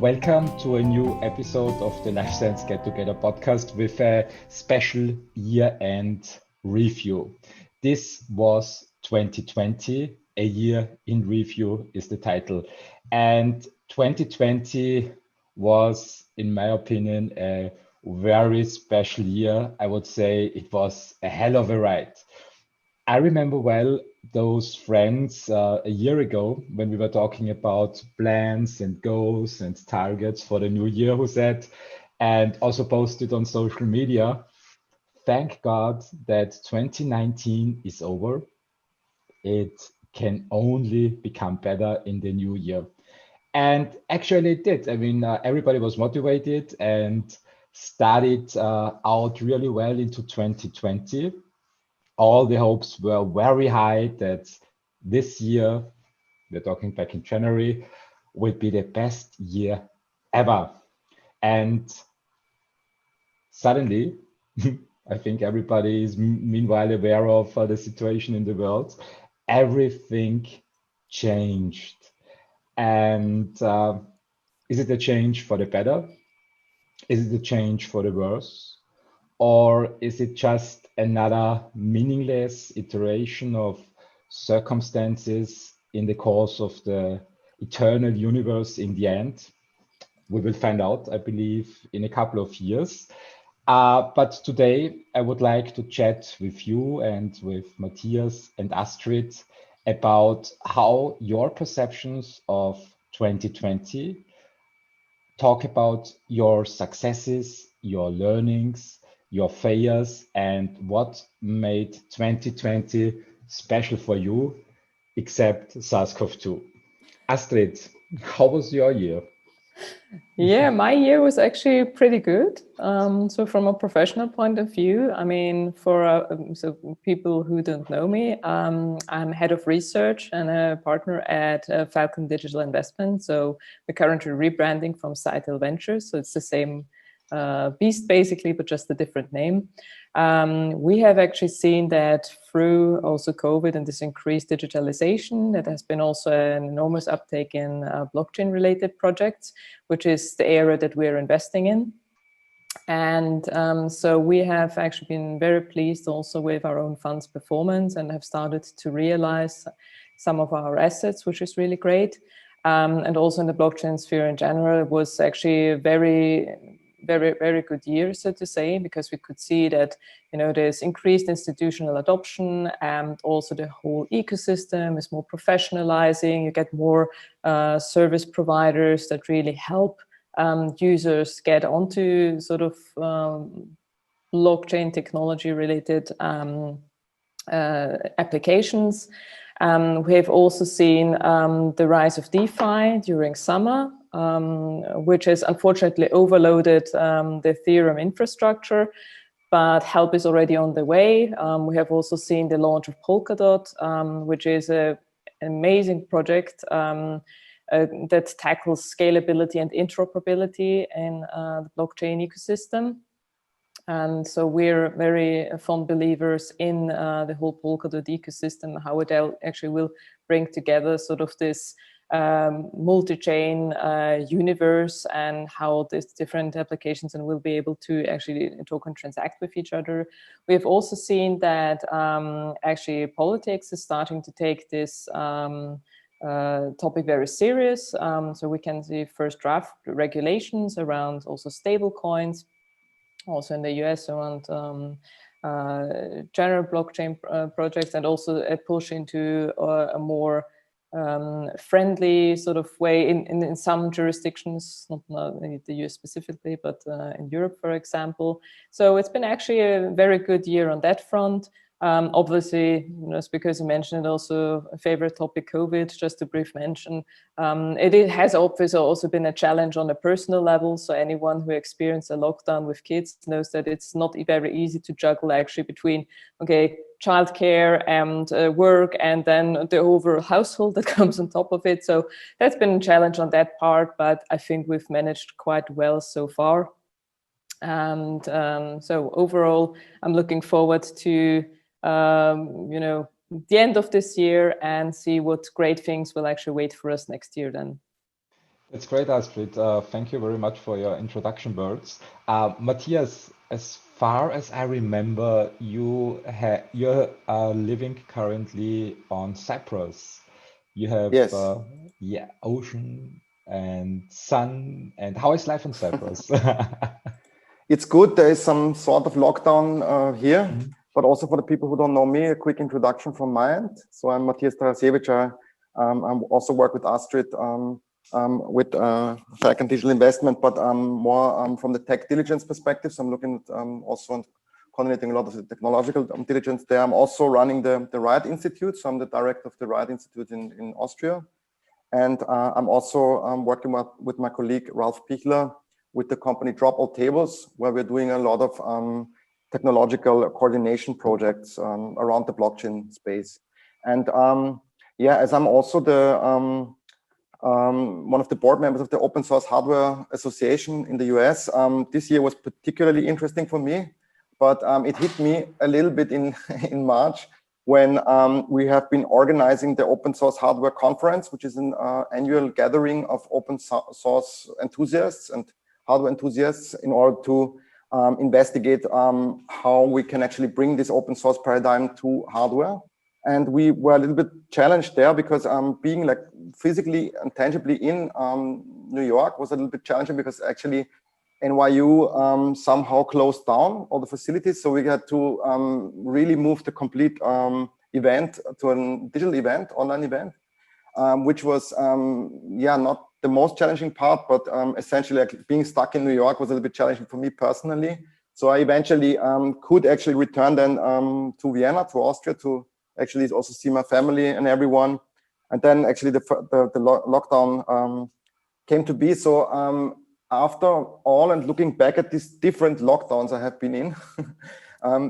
Welcome to a new episode of the Life Science Get Together podcast with a special year-end review. This was 2020, a year in review is the title. And 2020 was, in my opinion, a very special year. I would say it was a hell of a ride. I remember well those friends a year ago when we were talking about plans and goals and targets for the new year who said, and also posted on social media, thank God that 2019 is over. It can only become better in the new year. And actually it did. I mean, everybody was motivated and started out really well into 2020. All the hopes were very high that this year, we're talking back in January, will be the best year ever. And suddenly, I think everybody is meanwhile aware of the situation in the world. Everything changed. And is it a change for the better? Is it a change for the worse? Or is it just another meaningless iteration of circumstances in the course of the eternal universe in the end? We will find out, I believe, in a couple of years. But today, I would like to chat with you and with Matthias and Astrid about how your perceptions of 2020 talk about your successes, your learnings, your failures, and what made 2020 special for you, except SARS CoV-2. Astrid, how was your year? Yeah, my year was actually pretty good. So from a professional point of view, I mean, for so people who don't know me, I'm head of research and a partner at Falcon Digital Investment. So we're currently rebranding from Untitled Ventures. So it's the same beast basically, but just a different name. We have actually seen that through also COVID and this increased digitalization, that has been also an enormous uptake in blockchain related projects, which is the area that we're investing in. And so we have actually been very pleased also with our own fund's performance and have started to realize some of our assets, which is really great. And also in the blockchain sphere in general, it was actually a very good year, so to say, because we could see that, you know, there's increased institutional adoption and also the whole ecosystem is more professionalizing. You get more service providers that really help users get onto sort of blockchain technology related applications. We have also seen the rise of DeFi during summer, which has unfortunately overloaded the Ethereum infrastructure, but help is already on the way. We have also seen the launch of Polkadot, which is an amazing project that tackles scalability and interoperability in the blockchain ecosystem. And so we're very fond believers in the whole Polkadot ecosystem, how it actually will bring together sort of this multi-chain universe and how these different applications and will be able to actually talk and transact with each other. We have also seen that actually politics is starting to take this topic very serious. So we can see first draft regulations around also stable coins, also in the US around general blockchain projects, and also a push into a more friendly sort of way in some jurisdictions, not the US specifically, but in Europe, for example. So it's been actually a very good year on that front. Obviously, you know, it's because you mentioned also a favorite topic, COVID, just a brief mention. It has obviously also been a challenge on a personal level. So anyone who experienced a lockdown with kids knows that it's not very easy to juggle actually between, okay, childcare and work, and then the overall household that comes on top of it. So that's been a challenge on that part, but I think we've managed quite well so far. And so overall, I'm looking forward to you know, the end of this year and see what great things will actually wait for us next year then. That's great, Astrid. Thank you very much for your introduction words. Matthias, as far as I remember, you're living currently on Cyprus. You have Yes. yeah, ocean and sun. And how is life on Cyprus? It's good. There is some sort of lockdown here, Mhm. but also for the people who don't know me, a quick introduction from my end. So I'm Matthias Tarasiewicz. I also work with Astrid with Falcon Digital Investment, but more from the tech diligence perspective. So I'm looking at also on coordinating a lot of the technological diligence there. I'm also running the Riot Institute. So I'm the director of the Riot Institute in Austria. And I'm also working with my colleague, Ralph Pichler, with the company Drop All Tables, where we're doing a lot of technological coordination projects around the blockchain space. And yeah, as I'm also the one of the board members of the Open Source Hardware Association in the US, this year was particularly interesting for me, but it hit me a little bit in, in March when we have been organizing the Open Source Hardware Conference, which is an annual gathering of open source enthusiasts and hardware enthusiasts in order to investigate how we can actually bring this open source paradigm to hardware. And we were a little bit challenged there because being like physically and tangibly in New York was a little bit challenging because actually NYU somehow closed down all the facilities. So we had to really move the complete event to a digital event, online event, which was, yeah, not the most challenging part, but essentially like being stuck in New York was a little bit challenging for me personally. So I eventually could actually return then to Vienna, to Austria, to actually also see my family and everyone. And then actually the lockdown came to be. So after all, and looking back at these different lockdowns I have been in,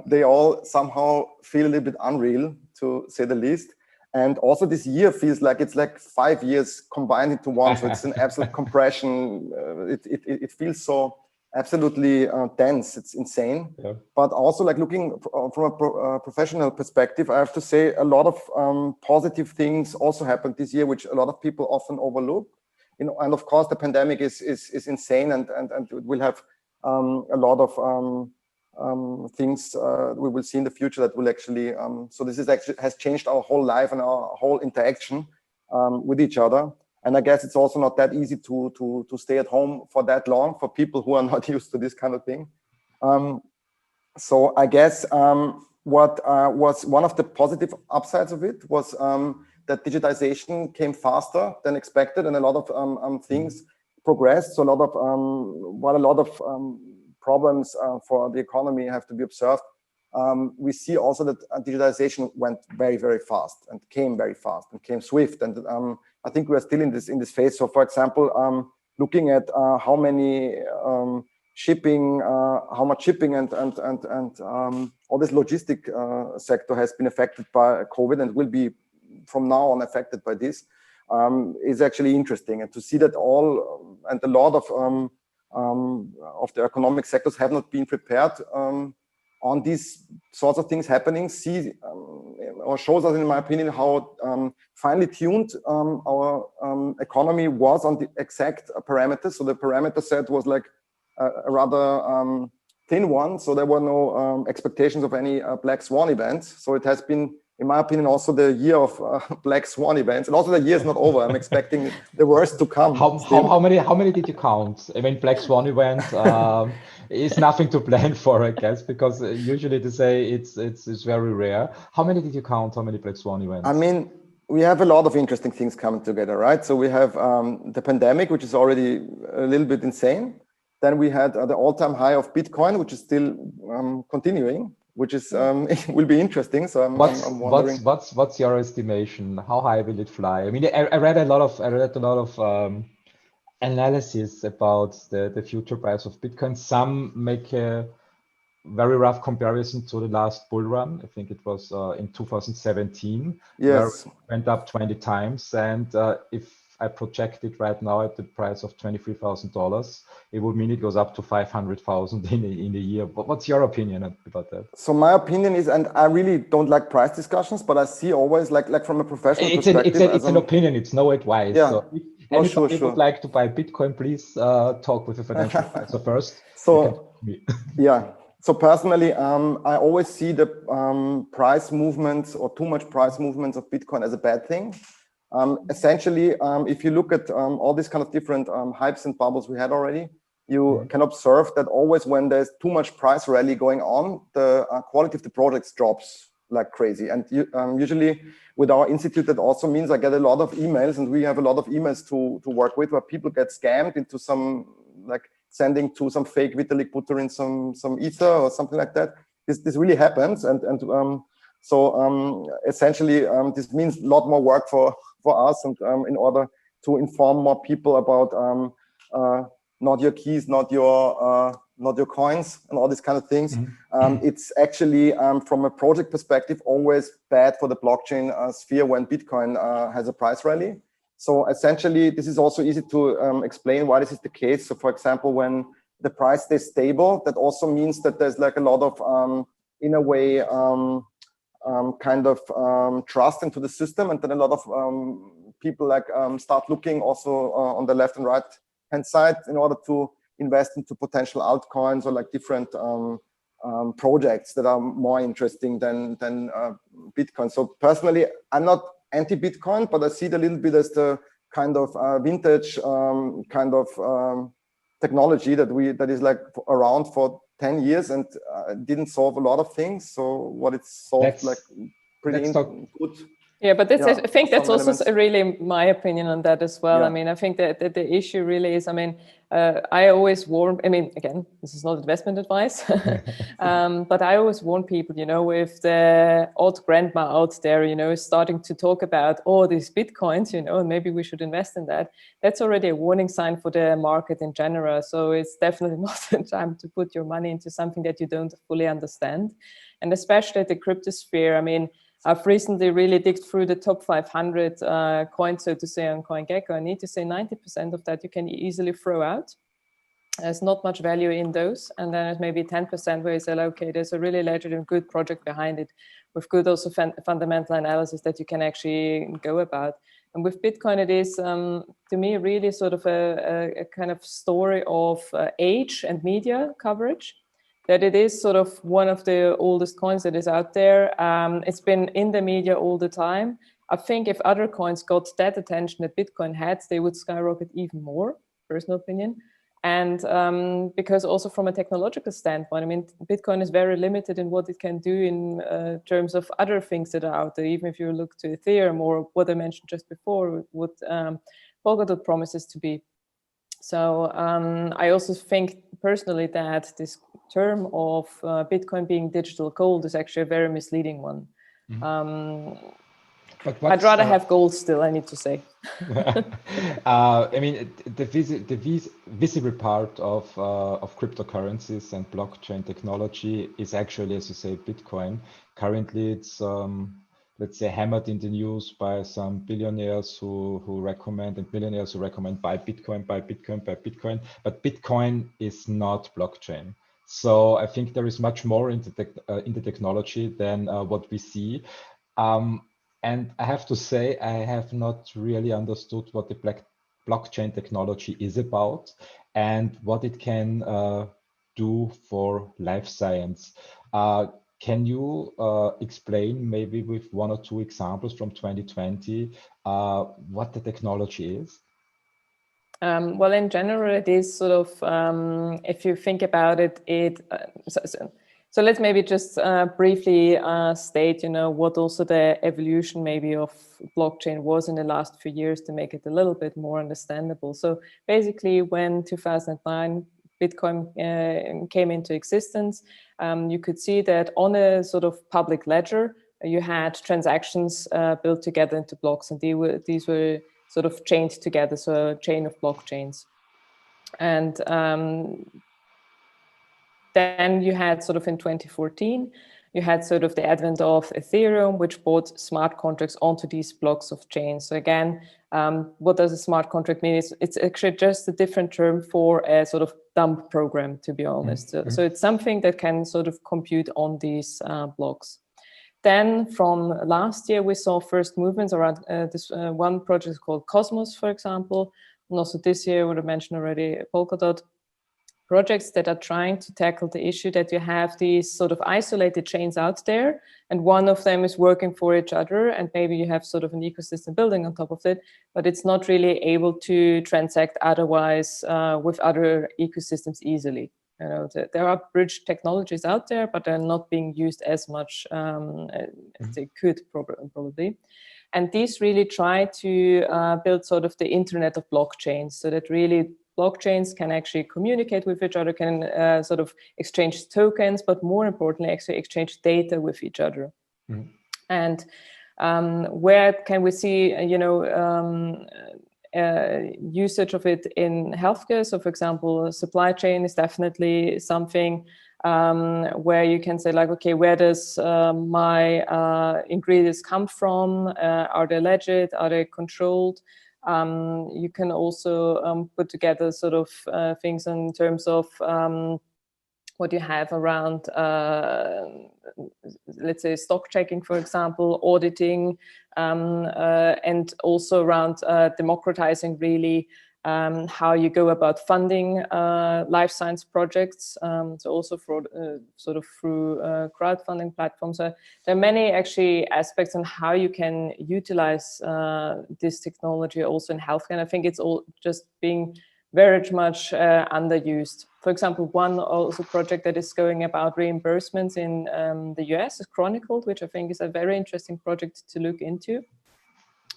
they all somehow feel a little bit unreal, to say the least. And also this year feels like it's like 5 years combined into one. So it's an absolute compression. It feels so absolutely dense. It's insane. Yeah. But also like looking from a professional perspective, I have to say a lot of positive things also happened this year, which a lot of people often overlook. You know, and of course the pandemic is insane and it will have a lot of things we will see in the future that will actually so this is actually has changed our whole life and our whole interaction with each other. And I guess it's also not that easy to stay at home for that long for people who are not used to this kind of thing. So I guess what was one of the positive upsides of it was that digitization came faster than expected, and a lot of things progressed. So a lot of while a lot of problems for the economy have to be observed, we see also that digitization went very, very fast and came very fast and came swift. And I think we are still in this phase. So, for example, looking at how many shipping, how much shipping and all this logistic sector has been affected by COVID and will be from now on affected by this is actually interesting. And to see that all and a lot of the economic sectors have not been prepared on these sorts of things happening, or shows us, in my opinion, how finely tuned our economy was on the exact parameters. So the parameter set was like a rather thin one. So there were no expectations of any black swan events. So it has been, in my opinion, also the year of black swan events, and also the year is not over. I'm expecting the worst to come. How many did you count? I mean, black swan event is nothing to plan for, I guess, because usually they say it's very rare. How many did you count? How many black swan events? I mean, we have a lot of interesting things coming together, right? So we have the pandemic, which is already a little bit insane. Then we had the all-time high of Bitcoin, which is still continuing, which is will be interesting. So I'm wondering. What's your estimation? How high will it fly? I mean, I read a lot of analysis about the future price of Bitcoin. Some make a very rough comparison to the last bull run. I think it was in 2017, where it Yes. went up 20 times. And if I project it right now at the price of $23,000, it would mean it goes up to 500,000 in a year. But what's your opinion about that? So my opinion is, and I really don't like price discussions, but I see always like from a professional perspective. It's an opinion. It's no advice. Yeah. So Anybody would like to buy Bitcoin, please talk with a financial advisor first. So, yeah. So personally, I always see the price movements or too much price movements of Bitcoin as a bad thing. Essentially, if you look at all these kind of different hypes and bubbles we had already, you can observe that always when there's too much price rally going on, the quality of the projects drops like crazy. And usually with our institute, that also means I get a lot of emails, and we have a lot of emails to work with, where people get scammed into some, like sending to some fake Vitalik Buterin in some ether or something like that. This really happens. So essentially, this means a lot more work for us, and in order to inform more people about not your keys, not your coins, and all these kind of things. It's actually, from a project perspective, always bad for the blockchain sphere when Bitcoin has a price rally. So essentially, this is also easy to explain why this is the case. So for example, when the price stays stable, that also means that there's like a lot of, in a way, kind of trust into the system, and then a lot of people like start looking also on the left and right hand side in order to invest into potential altcoins or like different projects that are more interesting than Bitcoin. So personally, I'm not anti-Bitcoin, but I see it a little bit as the kind of vintage kind of technology that is like around for 10 years and didn't solve a lot of things. So what it's solved, like pretty good. Yeah, but that's, I think that's also really my opinion on that as well. I mean, I think that the issue really is, I mean, I always warn, I mean, again, this is not investment advice, but I always warn people, you know, if the odd grandma out there, you know, is starting to talk about, oh, these Bitcoins, you know, and maybe we should invest in that, that's already a warning sign for the market in general. So it's definitely not the time to put your money into something that you don't fully understand. And especially the cryptosphere, I mean, I've recently really digged through the top 500 coins, so to say, on CoinGecko. I need to say 90% of that you can easily throw out. There's not much value in those. And then there's maybe 10% where you say, okay, there's a really legitimate good project behind it with good also fundamental analysis that you can actually go about. And with Bitcoin, it is, to me, really sort of a kind of story of age and media coverage. That it is sort of one of the oldest coins that is out there. It's been in the media all the time. I think if other coins got that attention that Bitcoin had, they would skyrocket even more, personal opinion. And because also from a technological standpoint, I mean, Bitcoin is very limited in what it can do in terms of other things that are out there. Even if you look to Ethereum or what I mentioned just before, what Polkadot promises to be. So I also think personally that this term of Bitcoin being digital gold is actually a very misleading one. But I'd rather have gold still, I need to say. I mean, the visible part of cryptocurrencies and blockchain technology is actually, as you say, Bitcoin. Currently, it's let's say hammered in the news by some billionaires who recommend, and millionaires who recommend buy Bitcoin, buy Bitcoin, buy Bitcoin. But Bitcoin is not blockchain. So I think there is much more in the technology than what we see. And I have to say, I have not really understood what the blockchain technology is about and what it can do for life science. Can you explain maybe with one or two examples from 2020 what the technology is? Well, in general, it is sort of, if you think about it, so let's maybe just briefly state, you know, what also the evolution maybe of blockchain was in the last few years to make it a little bit more understandable. So basically, when 2009 Bitcoin came into existence, you could see that on a sort of public ledger, you had transactions built together into blocks, and these were sort of chained together, so a chain of blockchains. And then you had sort of in 2014, you had sort of the advent of Ethereum, which brought smart contracts onto these blocks of chains. So again, what does a smart contract mean? It's actually just a different term for a sort of dump program, to be honest. So it's something that can sort of compute on these blocks. Then from last year, we saw first movements around this one project called Cosmos, for example. And also this year, what I mentioned already, Polkadot, projects that are trying to tackle the issue that you have these sort of isolated chains out there, and one of them is working for each other, and maybe you have sort of an ecosystem building on top of it, but it's not really able to transact otherwise with other ecosystems easily. You know, there are bridge technologies out there, but they're not being used as much as they could probably. And these really try to build sort of the internet of blockchains, so that really blockchains can actually communicate with each other, can sort of exchange tokens, but more importantly, actually exchange data with each other. Mm-hmm. And where can we see, you know, usage of it in healthcare? So, for example, supply chain is definitely something where you can say, like, okay, where does my ingredients come from? Are they legit? Are they controlled? You can also put together sort of things in terms of what you have around, let's say, stock checking, for example, auditing, and also around democratizing really how you go about funding life science projects. So also for sort of through crowdfunding platforms. So there are many actually aspects on how you can utilize this technology also in healthcare. And I think it's all just being very much underused. For example, one also project that is going about reimbursements in the US is Chronicled, which I think is a very interesting project to look into.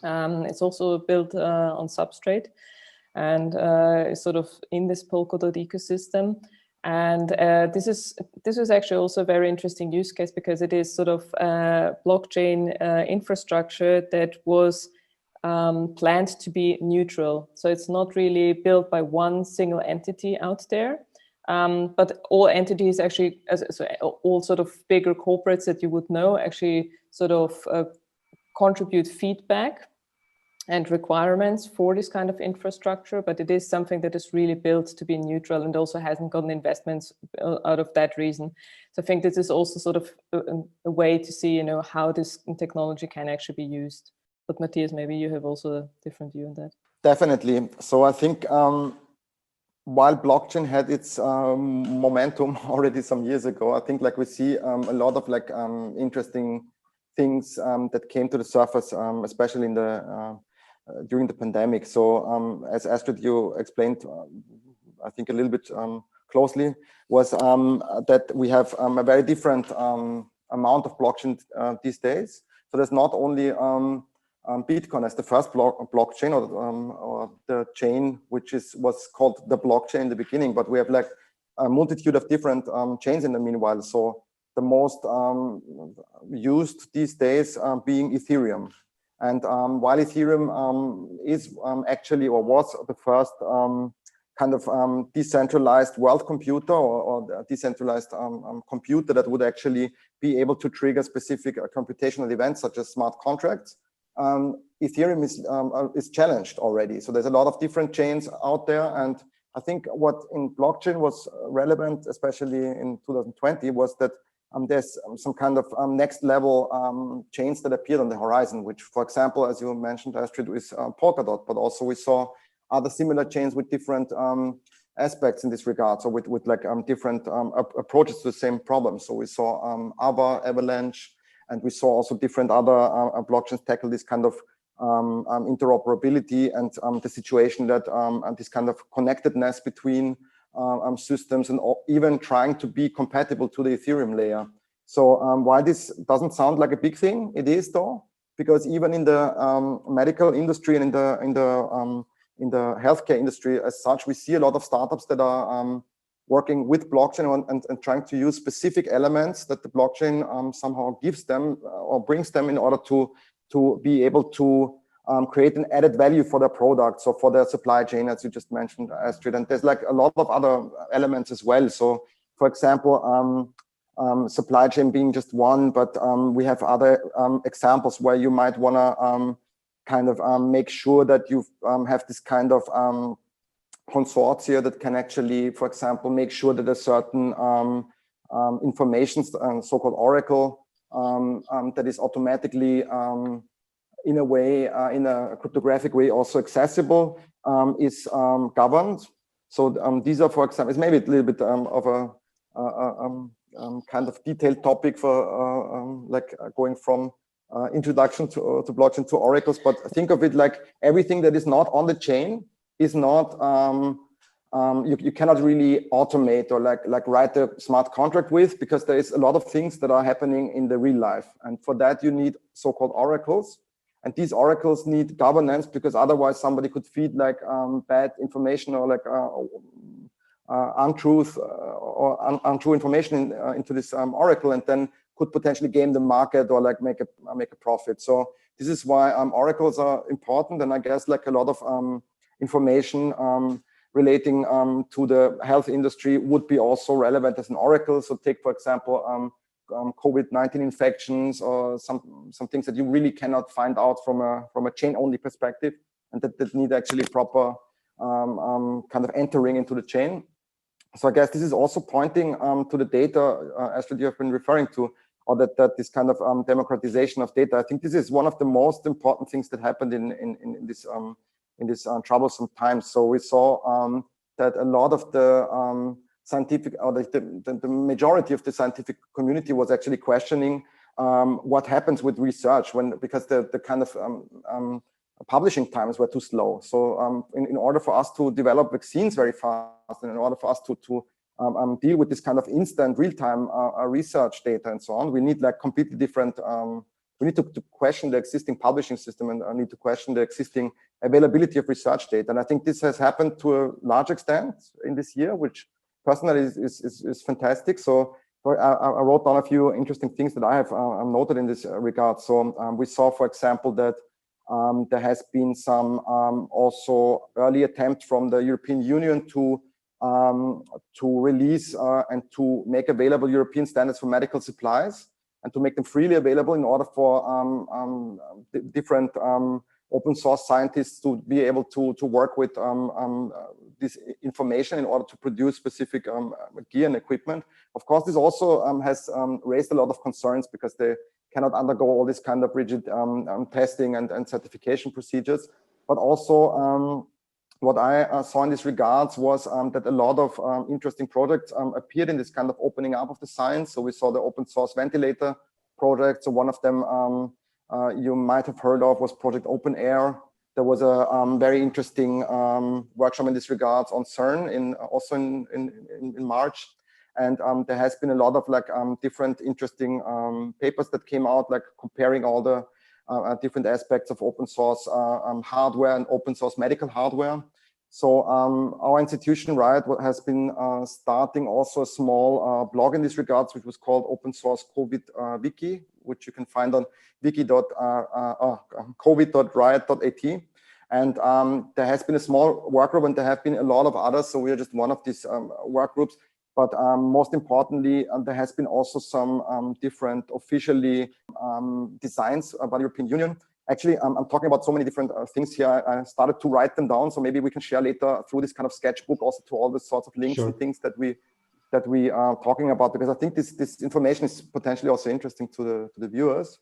It's also built on Substrate, and sort of in this Polkadot ecosystem. And this is actually also a very interesting use case, because it is sort of blockchain infrastructure that was planned to be neutral. So it's not really built by one single entity out there, but all entities actually, so all sort of bigger corporates that you would know, actually sort of contribute feedback and requirements for this kind of infrastructure, but it is something that is really built to be neutral and also hasn't gotten investments out of that reason. So I think this is also sort of a way to see, you know, how this technology can actually be used. But Matthias, maybe you have also a different view on that. Definitely. So I think while blockchain had its momentum already some years ago, I think like we see a lot of like interesting things that came to the surface, especially in the during the pandemic. So as Astrid, you explained, I think a little bit closely, was that we have a very different amount of blockchain these days. So there's not only Bitcoin as the first blockchain or the chain, which was called the blockchain in the beginning, but we have like a multitude of different chains in the meanwhile. So the most used these days being Ethereum. And while Ethereum is actually, or was the first kind of decentralized world computer or decentralized computer that would actually be able to trigger specific computational events such as smart contracts, Ethereum is challenged already. So there's a lot of different chains out there. And I think what in blockchain was relevant, especially in 2020, was that there's some kind of next level chains that appeared on the horizon, which, for example, as you mentioned, Astrid, is Polkadot, but also we saw other similar chains with different aspects in this regard. So with like different approaches to the same problem. So we saw Avalanche, and we saw also different other blockchains tackle this kind of interoperability and the situation that this kind of connectedness between systems and even trying to be compatible to the Ethereum layer. So while this doesn't sound like a big thing, it is though, because even in the medical industry and in the healthcare industry as such, we see a lot of startups that are working with blockchain and trying to use specific elements that the blockchain somehow gives them or brings them in order to be able to create an added value for their products or for their supply chain, as you just mentioned, Astrid. And there's like a lot of other elements as well. So, for example, supply chain being just one, but we have other examples where you might want to kind of make sure that you have this kind of consortia that can actually, for example, make sure that a certain information, so-called oracle, that is automatically in a way, in a cryptographic way, also accessible, is governed. So these are, for example, it's maybe a little bit of a kind of detailed topic for going from introduction to blockchain to oracles. But think of it like everything that is not on the chain is not, you cannot really automate or like write a smart contract with, because there is a lot of things that are happening in the real life. And for that, you need so-called oracles. And these oracles need governance, because otherwise somebody could feed like bad information or like untruth or untrue information into this oracle, and then could potentially game the market or like make a profit. So this is why oracles are important. And I guess like a lot of information relating to the health industry would be also relevant as an oracle. So take, for example, COVID-19 infections, or some things that you really cannot find out from a chain-only perspective, and that need actually proper kind of entering into the chain. So I guess this is also pointing to the data, Astrid, you have been referring to, or that this kind of democratization of data. I think this is one of the most important things that happened in this troublesome times. So we saw that a lot of the scientific, or the majority of the scientific community was actually questioning what happens with research because the kind of publishing times were too slow. So in order for us to develop vaccines very fast, and in order for us to deal with this kind of instant real-time research data and so on, we need like completely different, we need to question the existing publishing system, and need to question the existing availability of research data. And I think this has happened to a large extent in this year, which personally is fantastic. So I wrote down a few interesting things that I have noted in this regard. So we saw, for example, that there has been some also early attempt from the European Union to release and to make available European standards for medical supplies, and to make them freely available in order for different open source scientists to be able to work with this information in order to produce specific gear and equipment. Of course, this also has raised a lot of concerns, because they cannot undergo all this kind of rigid testing and certification procedures. But also what I saw in this regards was that a lot of interesting projects appeared in this kind of opening up of the science. So we saw the open source ventilator project. So one of them you might have heard of was Project Open Air. There was a very interesting workshop in this regards on CERN also in March. And there has been a lot of like different interesting papers that came out, like comparing all the different aspects of open source hardware and open source medical hardware. So our institution, right, has been starting also a small blog in this regards, which was called Open Source COVID Wiki, which you can find on covid.riot.at. And there has been a small work group, and there have been a lot of others. So we are just one of these work groups. But most importantly, there has been also some different officially designs by the European Union. Actually, I'm talking about so many different things here. I started to write them down, so maybe we can share later through this kind of sketchbook also to all the sorts of links and things that we are talking about, because I think this information is potentially also interesting to the viewers.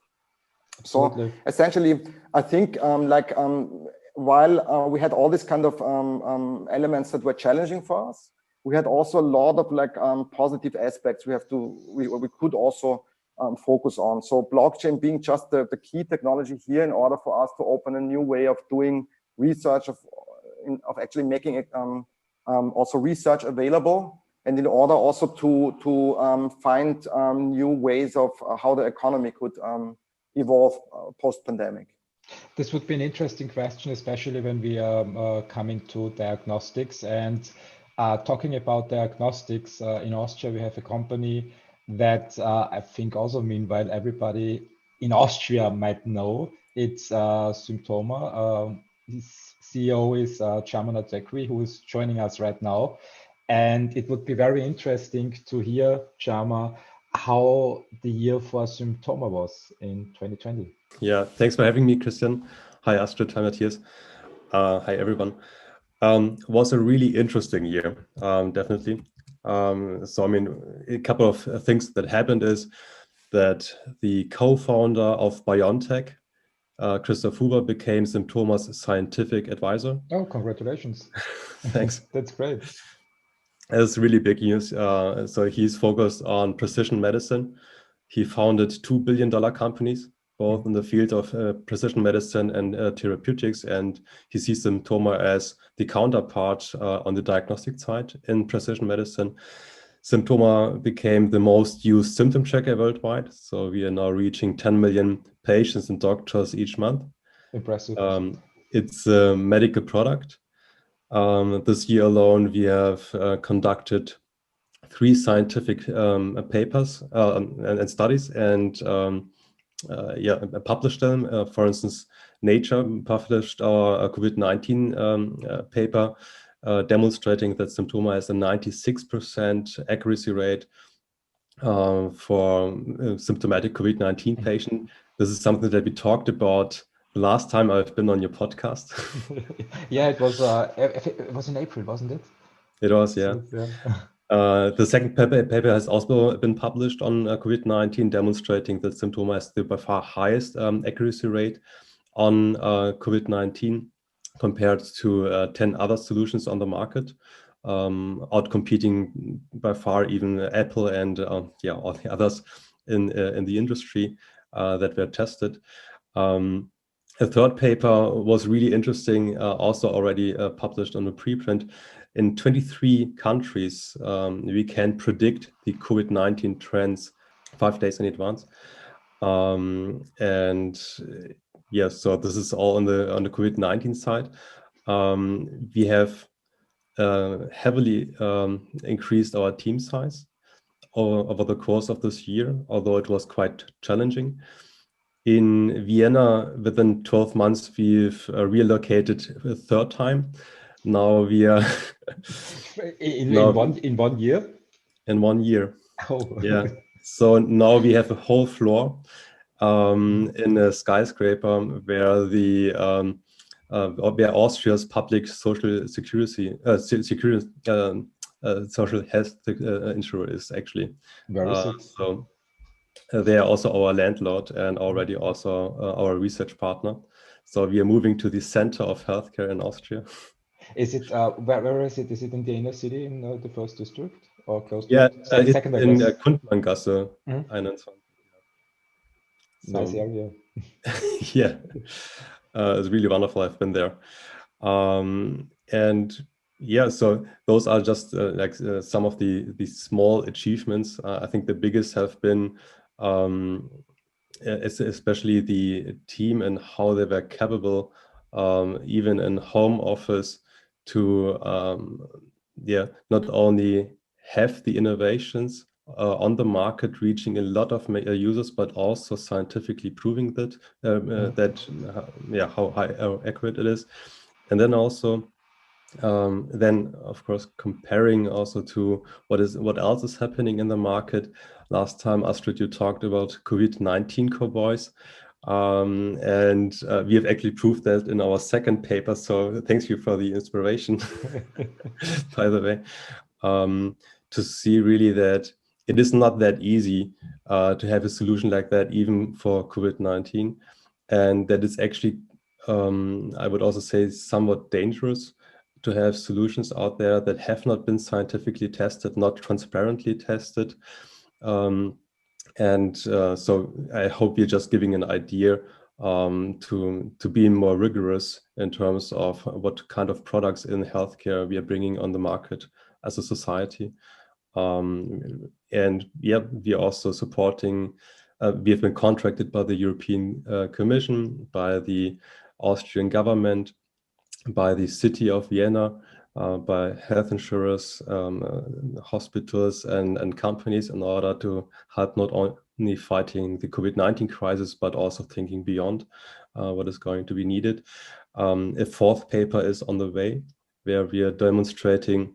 Absolutely. So essentially, I think while we had all these kind of elements that were challenging for us, we had also a lot of like positive aspects we could also focus on. So blockchain being just the key technology here in order for us to open a new way of doing research, of actually making it also research available, and in order also to find new ways of how the economy could evolve post-pandemic. This would be an interesting question, especially when we are coming to diagnostics. And talking about diagnostics, in Austria, we have a company that I think also, meanwhile, everybody in Austria might know. It's Symptoma. His CEO is Chairman Atekri, who is joining us right now. And it would be very interesting to hear, Chama, how the year for Symptoma was in 2020. Yeah, thanks for having me, Christian. Hi, Astrid. Hi, Matthias. Hi, everyone. Was a really interesting year, definitely. So, I mean, a couple of things that happened is that the co-founder of BioNTech, Christoph Huber, became Symptoma's scientific advisor. Oh, congratulations. Thanks. That's great. That's really big news. So he's focused on precision medicine. He founded $2 billion companies, both in the field of precision medicine and therapeutics. And he sees Symptoma as the counterpart on the diagnostic side in precision medicine. Symptoma became the most used symptom checker worldwide. So we are now reaching 10 million patients and doctors each month. Impressive. It's a medical product. This year alone, we have conducted 3 scientific papers and studies, and published them. For instance, Nature published our COVID-19 paper demonstrating that Symptoma has a 96% accuracy rate for symptomatic COVID-19 patient. This is something that we talked about the last time I've been on your podcast. Yeah, it was in April, wasn't it? It was, yeah. Yeah. The second paper has also been published on COVID-19, demonstrating that Symptoma has the by far highest accuracy rate on COVID-19 compared to 10 other solutions on the market, outcompeting by far even Apple and all the others in the industry that were tested. A third paper was really interesting, also already published on a preprint. In 23 countries, we can predict the COVID-19 trends 5 days in advance. So this is all on the COVID-19 side. We have heavily increased our team size over the course of this year, although it was quite challenging. In Vienna, within 12 months, we've relocated a third time. Now we are in one year. In 1 year. Oh. Yeah. So now we have a whole floor in a skyscraper where where Austria's public social security social health insurer is actually. Where is it? So they are also our landlord and already also our research partner. So we are moving to the center of healthcare in Austria. Is it where is it? Is it in the inner city in the first district or close to Yeah, it? Second, in Kundmangasse 21. Nice area. Yeah, it's really wonderful. I've been there. So those are just some of the small achievements. I think the biggest have been especially the team and how they were capable, even in home office, to not only have the innovations on the market, reaching a lot of users, but also scientifically proving that how accurate it is, and then also of course comparing also to what else is happening in the market. Last time, Astrid, you talked about COVID-19 cowboys. And we have actually proved that in our second paper. So thanks you for the inspiration, by the way, to see really that it is not that easy to have a solution like that, even for COVID-19. And that it's actually, I would also say, somewhat dangerous to have solutions out there that have not been scientifically tested, not transparently tested. So I hope you're just giving an idea to be more rigorous in terms of what kind of products in healthcare we are bringing on the market as a society. We are also supporting, we have been contracted by the European Commission, by the Austrian government, by the city of Vienna, by health insurers, hospitals and companies in order to help not only fighting the COVID-19 crisis, but also thinking beyond what is going to be needed. A fourth paper is on the way, where we are demonstrating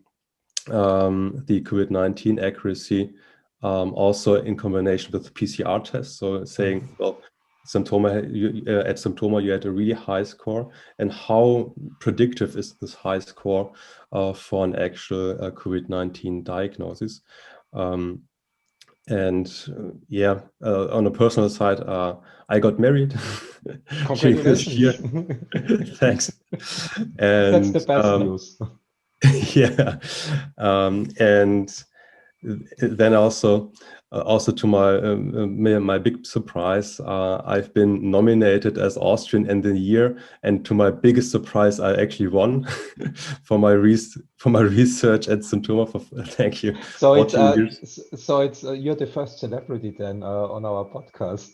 the COVID-19 accuracy also in combination with PCR tests. So saying, well, at Symptoma, you had a really high score, and how predictive is this high score for an actual COVID-19 diagnosis? And yeah, on a personal side, I got married during this year. Congratulations. Thanks. That's And the best news. yeah, and then also to my big surprise, I've been nominated as Austrian in the year, and to my biggest surprise, I actually won for my research at Symptoma. Thank you. So 14 years. it's you're the first celebrity then on our podcast.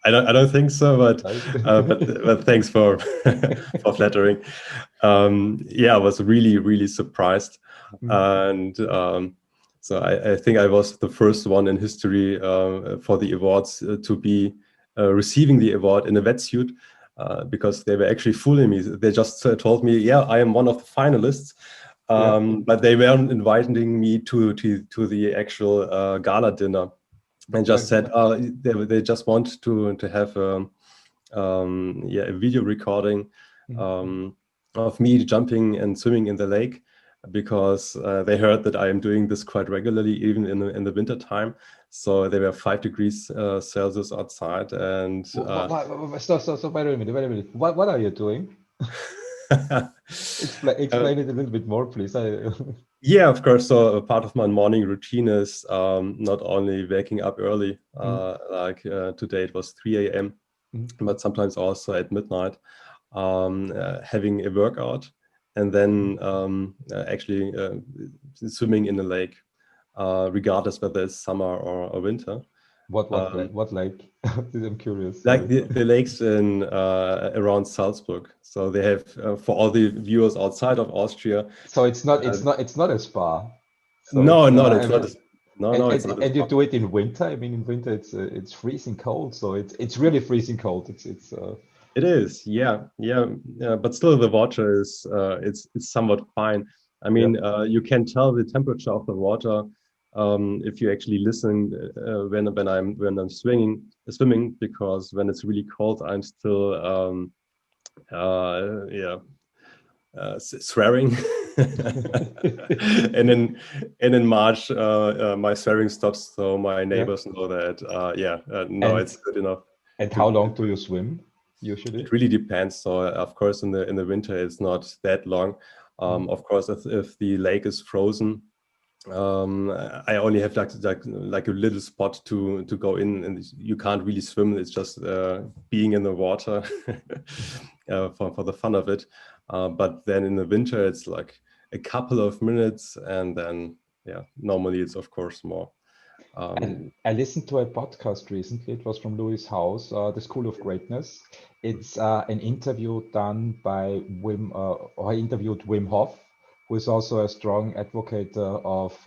I don't think so, but Right? but thanks for for flattering. Yeah, I was really surprised, and so I think I was the first one in history for the awards to be receiving the award in a wetsuit, because they were actually fooling me. They just told me, yeah, I am one of the finalists, but they weren't inviting me to the actual gala dinner, and just said they just want to have yeah, a video recording of me jumping and swimming in the lake, because they heard that I am doing this quite regularly, even in the winter time. So there were 5 degrees Celsius outside, and So wait a minute. What are you doing? Explain it a little bit more, please. Yeah, of course. So a part of my morning routine is not only waking up early, like today it was 3 a.m., but sometimes also at midnight, having a workout, and then actually swimming in the lake, regardless whether it's summer or winter. What lake? I'm curious. Like Sorry. the lakes in around Salzburg. So they have for all the viewers outside of Austria. So it's not a spa. So No, it's no, it's not. No, it's not. and you do it in winter. I mean, in winter it's freezing cold. So it's really freezing cold. It is, yeah, but still the water is it's somewhat fine. I mean, you can tell the temperature of the water if you actually listen when I'm swimming, because when it's really cold, I'm still swearing. and in March my swearing stops, so my neighbors know that no, it's good enough. And how long do you swim usually? It really depends. So of course in the winter it's not that long. Of course, if the lake is frozen, I only have like a little spot to go in, and you can't really swim. It's just being in the water for the fun of it. But then in the winter it's like a couple of minutes, and then normally it's of course more. And I listened to a podcast recently. It was from Louis House, The School of Greatness. It's an interview done by or I interviewed Wim Hof, who is also a strong advocate of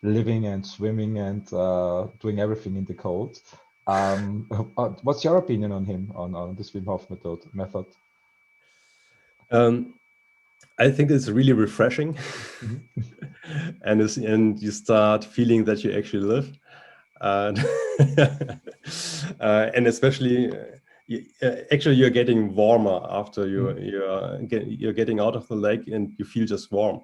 living and swimming and doing everything in the cold. What's your opinion on him, on this Wim Hof method? I think it's really refreshing, and you start feeling that you actually live, and especially actually you're getting warmer after you're getting out of the lake, and you feel just warm.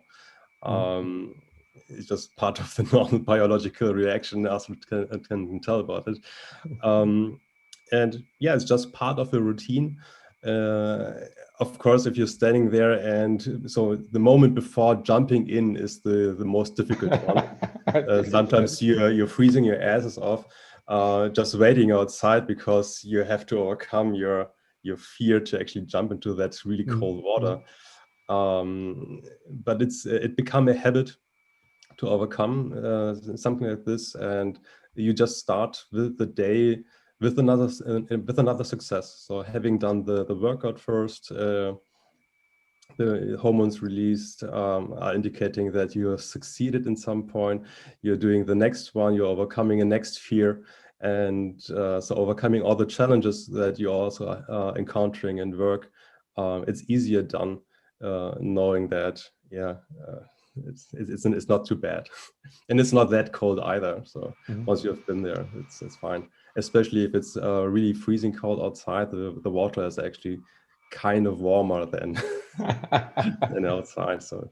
It's just part of the normal biological reaction, as we can tell about it. And yeah, it's just part of the routine. Of course, if you're standing there, and so the moment before jumping in is the most difficult one. Sometimes you're freezing your asses off, just waiting outside, because you have to overcome your fear to actually jump into that really cold water. But it become a habit to overcome something like this, and you just start with the day with another success. So having done the workout first, the hormones released are indicating that you have succeeded in some point. You're doing the next one, you're overcoming a next fear, and so overcoming all the challenges that you're also encountering in work. It's easier done knowing that it's not too bad, and it's not that cold either. So once you have been there, it's fine. Especially if it's really freezing cold outside, the water is actually kind of warmer than than outside. So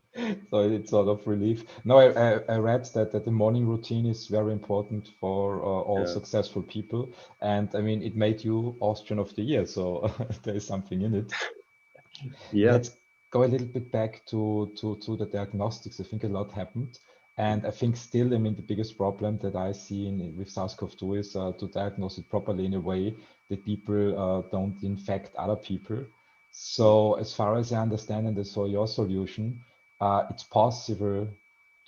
it's sort of relief. No, I read that the morning routine is very important for all yeah. successful people, and I mean it made you Austrian of the Year, so there is something in it. Yeah. Let's go a little bit back to the diagnostics. I think a lot happened. And I think still, I mean, the biggest problem that I see with SARS-CoV-2 is to diagnose it properly in a way that people don't infect other people. So as far as I understand and I saw your solution, it's possible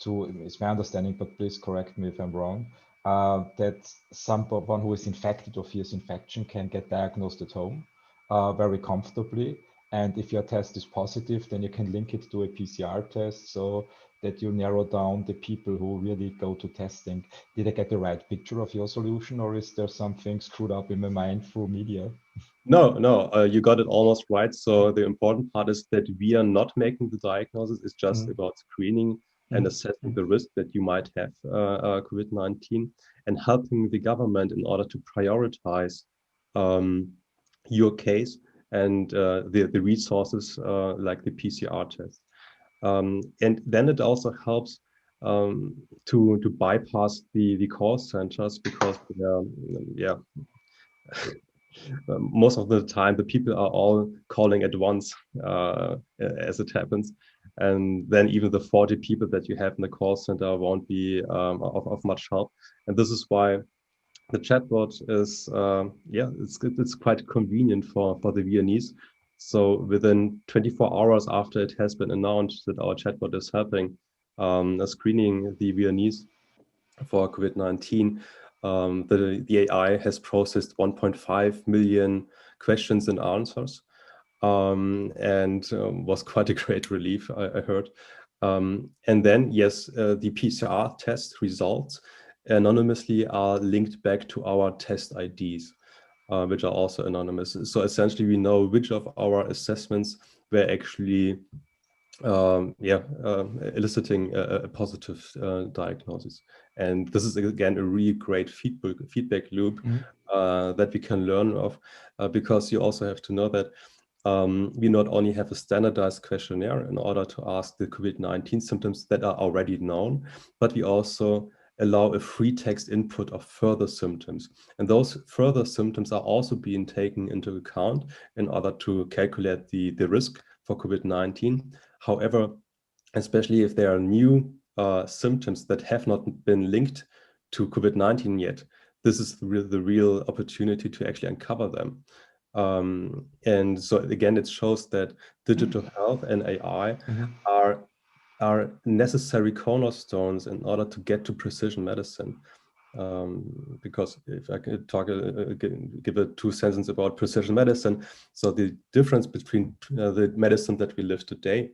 to, it's my understanding, but please correct me if I'm wrong, that someone who is infected or fears infection can get diagnosed at home very comfortably. And if your test is positive, then you can link it to a PCR test so that you narrow down the people who really go to testing. Did I get the right picture of your solution, or is there something screwed up in my mind through media? No, you got it almost right. So the important part is that we are not making the diagnosis. It's just about screening and assessing the risk that you might have COVID-19 and helping the government in order to prioritize your case and the resources like the PCR test. And then it also helps to bypass the call centers because most of the time the people are all calling at once as it happens, and then even the 40 people that you have in the call center won't be of much help. And this is why the chatbot is it's quite convenient for the Viennese. So within 24 hours after it has been announced that our chatbot is helping screening the Viennese for COVID-19, the AI has processed 1.5 million questions and answers, and was quite a great relief, I heard. And then, yes, the PCR test results anonymously are linked back to our test IDs, which are also anonymous. So essentially, we know which of our assessments were actually eliciting a positive diagnosis. And this is, again, a really great feedback loop that we can learn of, because you also have to know that we not only have a standardized questionnaire in order to ask the COVID-19 symptoms that are already known, but we also allow a free text input of further symptoms. And those further symptoms are also being taken into account in order to calculate the risk for COVID-19. However, especially if there are new symptoms that have not been linked to COVID-19 yet, this is the real opportunity to actually uncover them. And so again, it shows that digital health and AI are necessary cornerstones in order to get to precision medicine. Because if I could talk, give a 2 sentences about precision medicine. So the difference between the medicine that we live today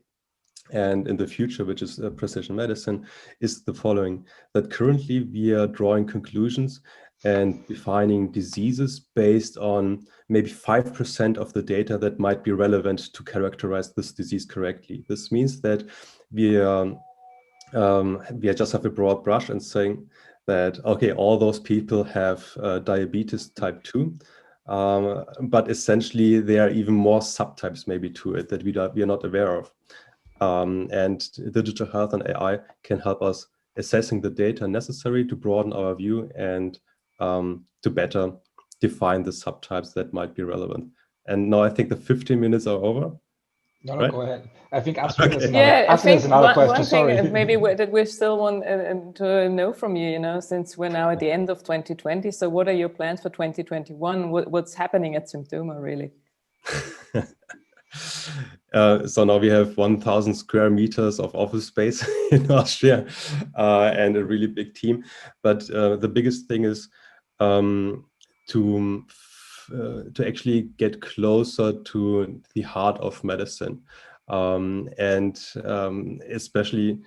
and in the future, which is precision medicine, is the following: that currently we are drawing conclusions and defining diseases based on maybe 5% of the data that might be relevant to characterize this disease correctly. This means that we just have a broad brush and saying that, okay, all those people have diabetes type 2, but essentially there are even more subtypes maybe to it that we are not aware of. And digital health and AI can help us assessing the data necessary to broaden our view and to better define the subtypes that might be relevant. And now I think the 15 minutes are over. No, right? Go ahead. I think Astrid has one question. Sorry. thing maybe that we still want to know from you, since we're now at the end of 2020. So what are your plans for 2021? What's happening at Symptoma, really? So now we have 1,000 square meters of office space in Austria and a really big team. But the biggest thing is to actually get closer to the heart of medicine. And especially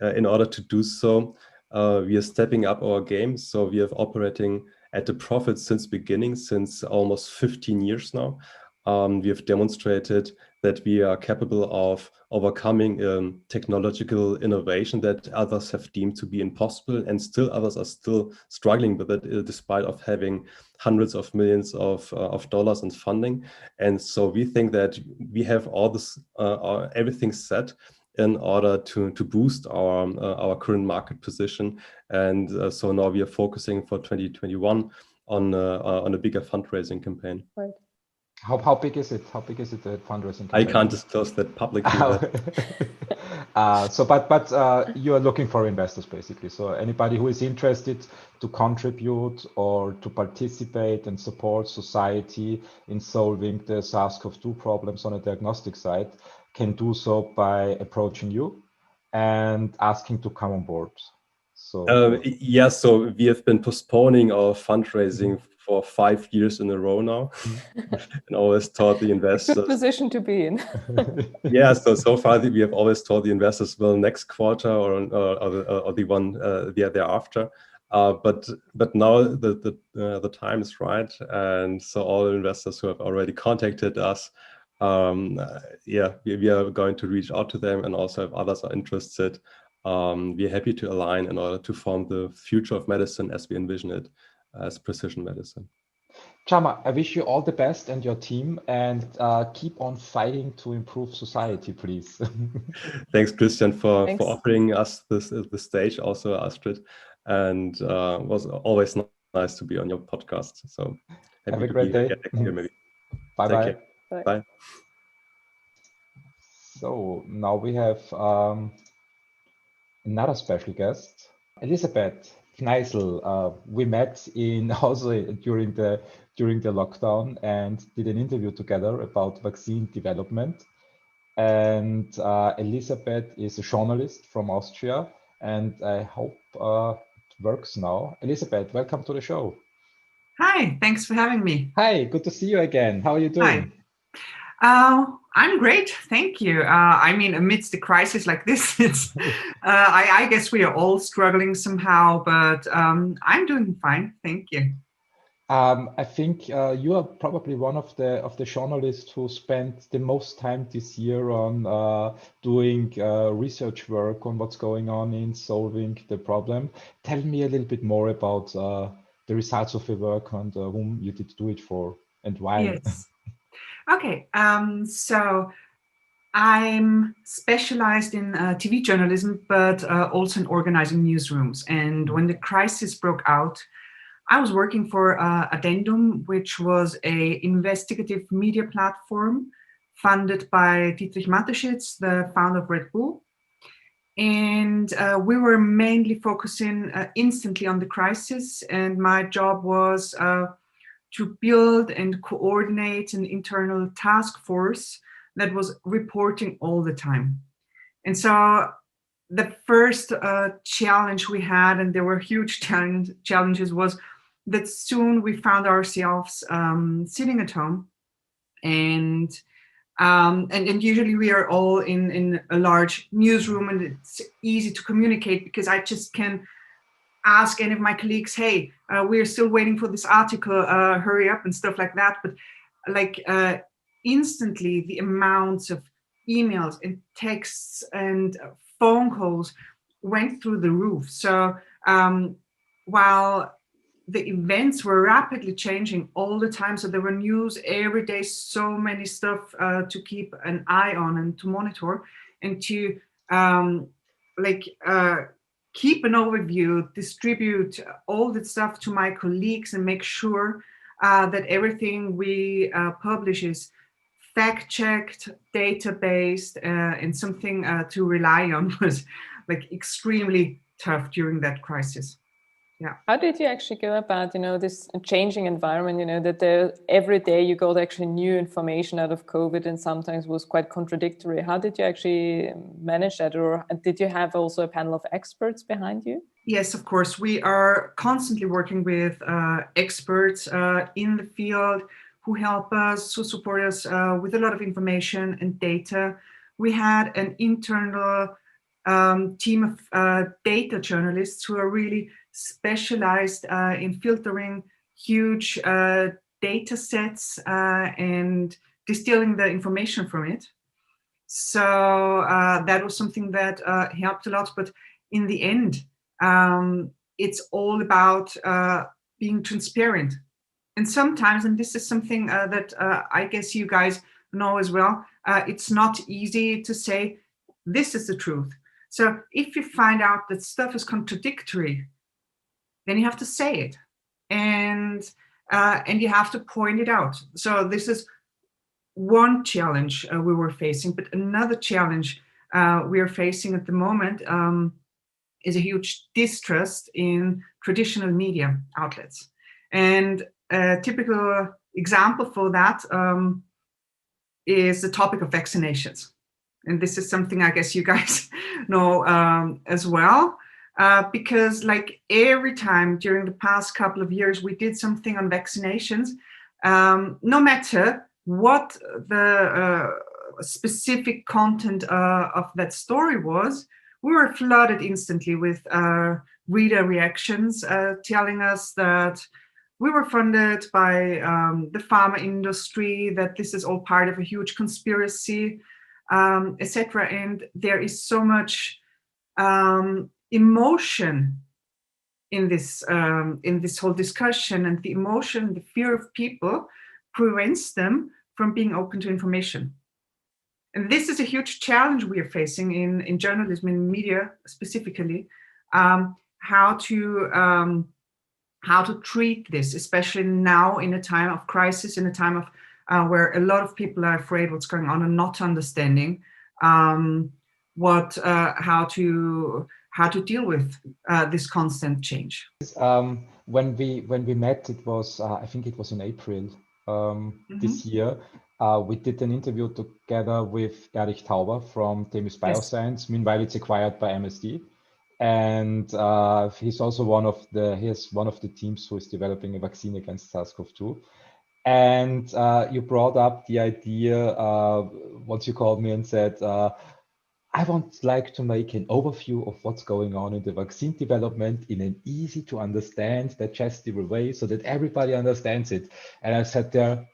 in order to do so, we are stepping up our game. So we are operating at a profit since beginning, since almost 15 years now. We have demonstrated that we are capable of overcoming technological innovation that others have deemed to be impossible, and still others are still struggling with it, despite of having hundreds of millions of dollars in funding. And so we think that we have all this, everything set in order to boost our current market position. And so now we are focusing for 2021 on a bigger fundraising campaign. Right. How big is it? How big is it, the fundraising campaign? I can't disclose that publicly. But you are looking for investors, basically. So anybody who is interested to contribute or to participate and support society in solving the SARS CoV-2 problems on a diagnostic side can do so by approaching you and asking to come on board. So yes, so we have been postponing our fundraising for 5 years in a row now, and always told the investors. Good position to be in. Yeah, so far we have always told the investors, well, next quarter or the one thereafter. But now the time is right, and so all investors who have already contacted us, we are going to reach out to them, and also if others are interested, we are happy to align in order to form the future of medicine as we envision it as precision medicine. Chama, I wish you all the best and your team, and keep on fighting to improve society, please. Thanks, Christian, for offering us the stage, also Astrid, and was always nice to be on your podcast. So happy Have a to great be day. here maybe. Bye-bye. Bye. So now we have another special guest, Elisabeth Kneisel. We met also during the lockdown and did an interview together about vaccine development. And Elisabeth is a journalist from Austria, and I hope it works now. Elisabeth, welcome to the show. Hi, thanks for having me. Hi, good to see you again. How are you doing? Hi. I'm great, thank you. I mean, amidst a crisis like this, it's I guess we are all struggling somehow, but I'm doing fine, thank you. I think you are probably one of the journalists who spent the most time this year on doing research work on what's going on in solving the problem. Tell me a little bit more about the results of your work and whom you did do it for and why. Yes. Okay, so I'm specialized in TV journalism, but also in organizing newsrooms. And when the crisis broke out, I was working for Addendum, which was an investigative media platform funded by Dietrich Mateschitz, the founder of Red Bull. And we were mainly focusing instantly on the crisis. And my job was to build and coordinate an internal task force that was reporting all the time. And so the first challenge we had, and there were huge challenges, was that soon we found ourselves sitting at home, and usually we are all in a large newsroom, and it's easy to communicate because I just can ask any of my colleagues, hey, we're still waiting for this article, hurry up and stuff like that. But like instantly the amounts of emails and texts and phone calls went through the roof. So while the events were rapidly changing all the time, so there were news every day, so many stuff to keep an eye on and to monitor and to keep an overview, distribute all that stuff to my colleagues and make sure that everything we publish is fact-checked, data-based, and something to rely on was like extremely tough during that crisis. Yeah. How did you actually go about, this changing environment, that every day you got actually new information out of COVID and sometimes was quite contradictory? How did you actually manage that? Or did you have also a panel of experts behind you? Yes, of course. We are constantly working with experts in the field who help us, who support us with a lot of information and data. We had an internal team of data journalists who are really specialized in filtering huge data sets and distilling the information from it. So that was something that helped a lot. But in the end, it's all about being transparent. And sometimes, and this is something that I guess you guys know as well, it's not easy to say, this is the truth. So if you find out that stuff is contradictory, then you have to say it. And you have to point it out. So this is one challenge we were facing, but another challenge we are facing at the moment is a huge distrust in traditional media outlets. And a typical example for that is the topic of vaccinations. And this is something I guess you guys know as well, because like every time during the past couple of years we did something on vaccinations, no matter what the specific content of that story was, we were flooded instantly with reader reactions telling us that we were funded by the pharma industry, that this is all part of a huge conspiracy, etc. And there is so much emotion in this whole discussion, and the emotion, the fear of people prevents them from being open to information. And this is a huge challenge we are facing in journalism, in media specifically, how to treat this, especially now in a time of crisis, in a time of where a lot of people are afraid what's going on and not understanding how to deal with this constant change. When we met, it was I think it was in April this year. We did an interview together with Erich Tauber from Themis Bioscience. Yes. Meanwhile, it's acquired by MSD. And he's also one of the teams who is developing a vaccine against SARS-CoV-2. And you brought up the idea once you called me and said, I would like to make an overview of what's going on in the vaccine development in an easy to understand, digestible way so that everybody understands it. And I sat there,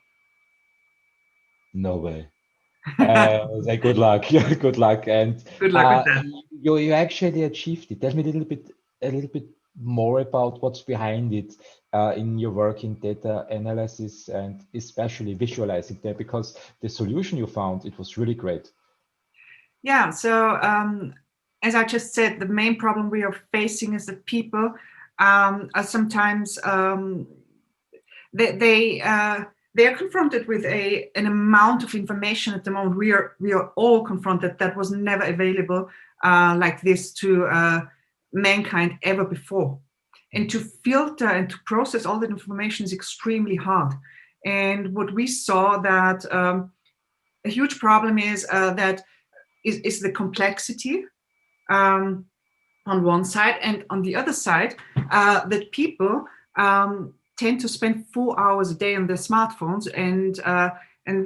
no way. Say good luck, good luck, and good luck with that. You actually achieved it. Tell me a little bit more about what's behind it in your work in data analysis and especially visualizing there, because the solution you found, it was really great. Yeah. So as I just said, the main problem we are facing is that people are sometimes they are confronted with an amount of information at the moment. We are all confronted that was never available like this to mankind ever before. And to filter and to process all that information is extremely hard. And what we saw that a huge problem is that is the complexity on one side, and on the other side that people tend to spend 4 hours a day on their smartphones, and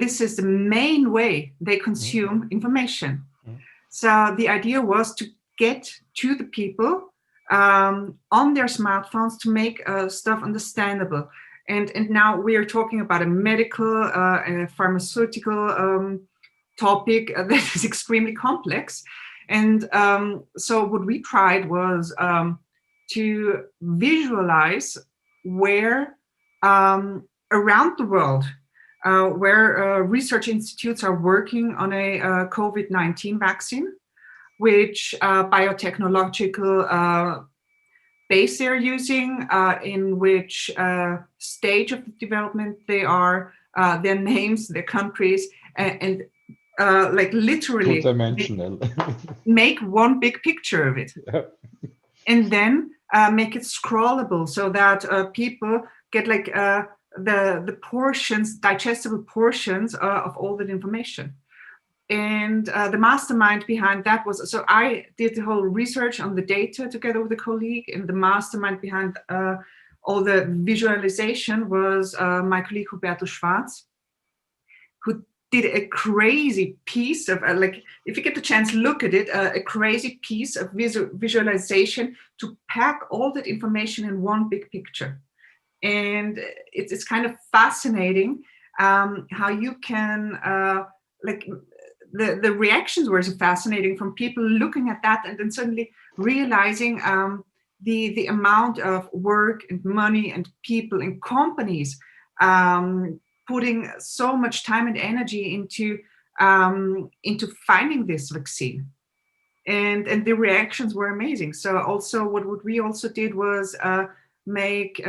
this is the main way they consume information. So the idea was to get to the people on their smartphones to make stuff understandable. And now we are talking about a medical and pharmaceutical topic that is extremely complex. And so what we tried was to visualize where around the world, where research institutes are working on a COVID-19 vaccine, which biotechnological base they're using, in which stage of development they are, their names, their countries, and like literally make one big picture of it. And then make it scrollable so that people get like the portions, digestible portions of all that information. And the mastermind behind that was, so I did the whole research on the data together with a colleague, and the mastermind behind all the visualization was my colleague Roberto Schwarz, who did a crazy piece of, like, if you get the chance, look at it, a crazy piece of visualization to pack all that information in one big picture. And it's kind of fascinating how you can, like, the reactions were so fascinating from people looking at that and then suddenly realizing the amount of work and money and people and companies putting so much time and energy into finding this vaccine. And the reactions were amazing. So also what we also did was make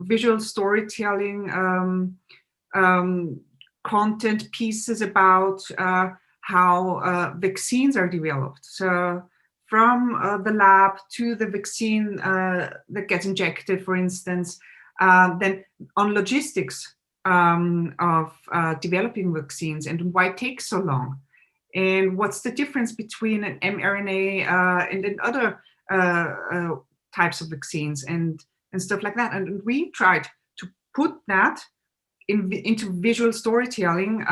visual storytelling content pieces about how vaccines are developed. So from the lab to the vaccine that gets injected, for instance, then on logistics of developing vaccines and why it takes so long. And what's the difference between an mRNA and then other types of vaccines and stuff like that. And we tried to put that into visual storytelling,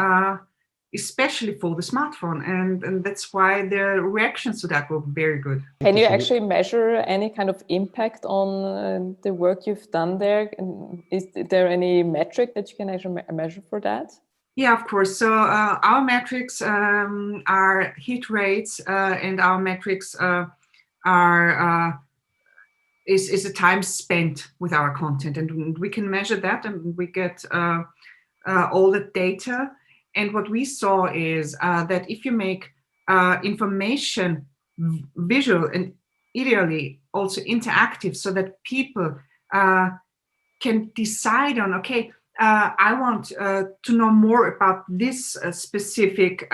especially for the smartphone. And that's why the reactions to that were very good. Can you actually measure any kind of impact on the work you've done there? Is there any metric that you can actually measure for that? Yeah, of course. So our metrics are hit rates, and our metrics is the time spent with our content, and we can measure that, and we get all the data. And what we saw is that if you make information visual and ideally also interactive, so that people can decide on, okay, I want to know more about this specific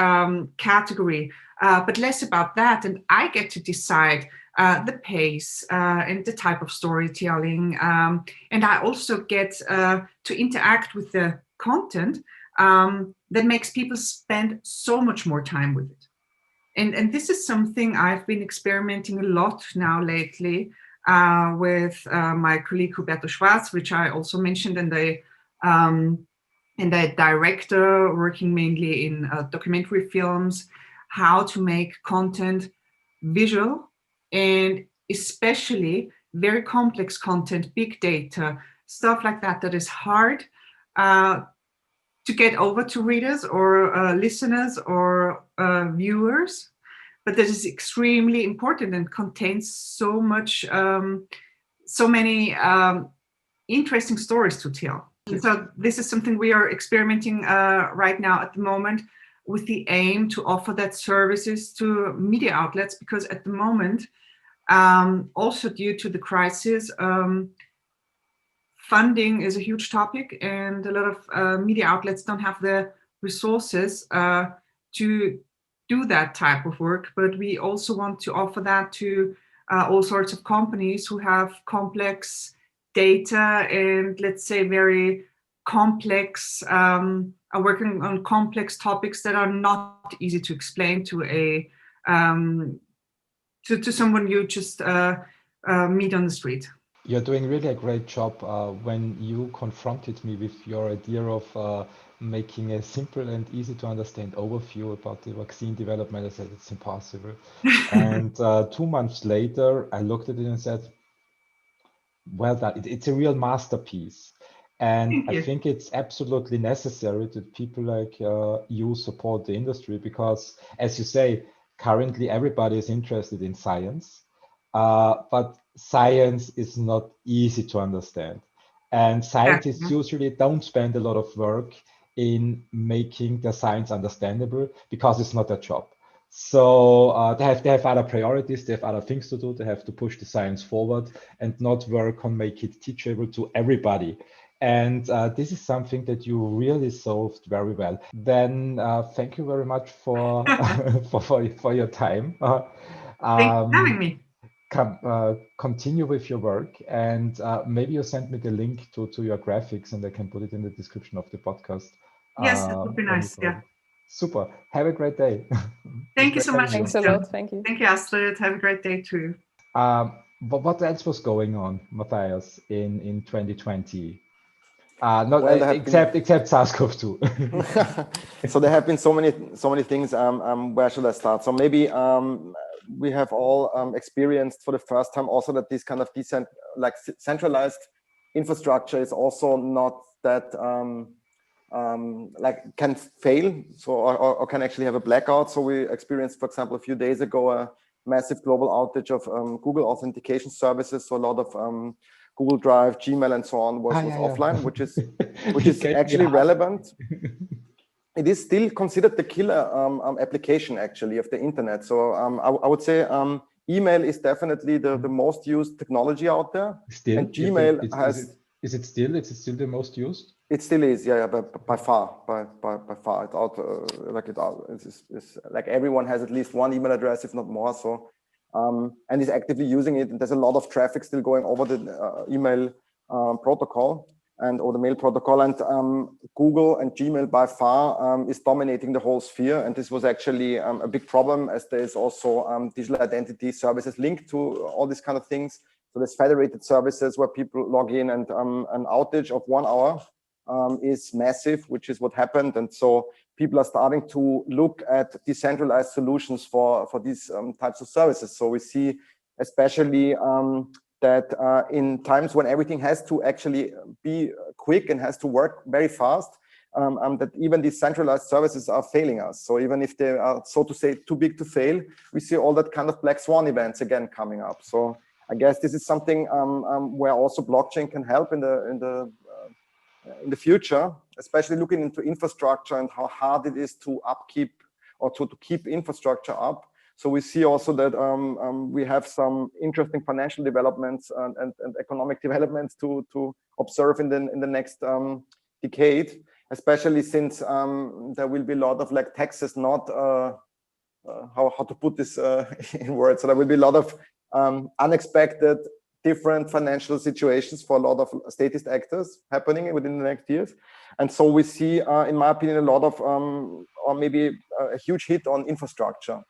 category, but less about that. And I get to decide the pace and the type of storytelling. And I also get to interact with the content that makes people spend so much more time with it. And this is something I've been experimenting a lot now lately with my colleague Huberto Schwarz, which I also mentioned in the director working mainly in documentary films, how to make content visual and especially very complex content, big data, stuff like that, that is hard to get over to readers or listeners or viewers, but that is extremely important and contains so much, so many interesting stories to tell. And so this is something we are experimenting right now at the moment with the aim to offer that services to media outlets, because at the moment, also due to the crisis, funding is a huge topic and a lot of media outlets don't have the resources to do that type of work. But we also want to offer that to all sorts of companies who have complex data and, let's say, very complex, are working on complex topics that are not easy to explain to a to someone you just meet on the street. You're doing really a great job. When you confronted me with your idea of making a simple and easy to understand overview about the vaccine development, I said it's impossible. And 2 months later, I looked at it and said, well done. It's a real masterpiece. And I think it's absolutely necessary that people like you support the industry, because, as you say, currently everybody is interested in science, but science is not easy to understand. And scientists usually don't spend a lot of work in making the science understandable because it's not their job. So they have other priorities, they have other things to do, they have to push the science forward and not work on make it teachable to everybody. And this is something that you really solved very well. Then thank you very much for for your time. Thanks for having me. Continue with your work, and maybe you send me the link to your graphics and I can put it in the description of the podcast. Yes, that would be nice. Yeah. Super. Have a great day. Thank you so much. Thanks a lot. Thank you. Thank you, Astrid. Have a great day too. But what else was going on, Matthias, in 2020? Except SARS CoV-2. So there have been so many things. Where should I start? So maybe we have all experienced for the first time also that this kind of centralized infrastructure is also not that like can fail, so or can actually have a blackout. So we experienced, for example, a few days ago, a massive global outage of Google authentication services. So a lot of Google Drive, Gmail, and so on was offline, which is actually relevant. It is still considered the killer application actually of the internet. So I would say email is definitely the most used technology out there. Still, and Gmail is it still the most used? It still is, yeah, by far. It's out, it's like everyone has at least one email address, if not more. So, and is actively using it. And there's a lot of traffic still going over the email protocol or the mail protocol. And Google and Gmail by far is dominating the whole sphere. And this was actually a big problem, as there is also digital identity services linked to all these kind of things. So there's federated services where people log in, and an outage of 1 hour is massive, which is what happened. And so people are starting to look at decentralized solutions for these types of services. So we see especially that in times when everything has to actually be quick and has to work very fast, that even these centralized services are failing us. So even if they are, so to say, too big to fail, we see all that kind of black swan events again coming up. So I guess this is something where also blockchain can help in the future, especially looking into infrastructure and how hard it is to upkeep or to keep infrastructure up. So we see also that we have some interesting financial developments and economic developments to observe in the next decade, especially since there will be a lot of like taxes, not how to put this in words. So there will be a lot of unexpected different financial situations for a lot of statist actors happening within the next years. And so we see, in my opinion, a lot of, or maybe a huge hit on infrastructure.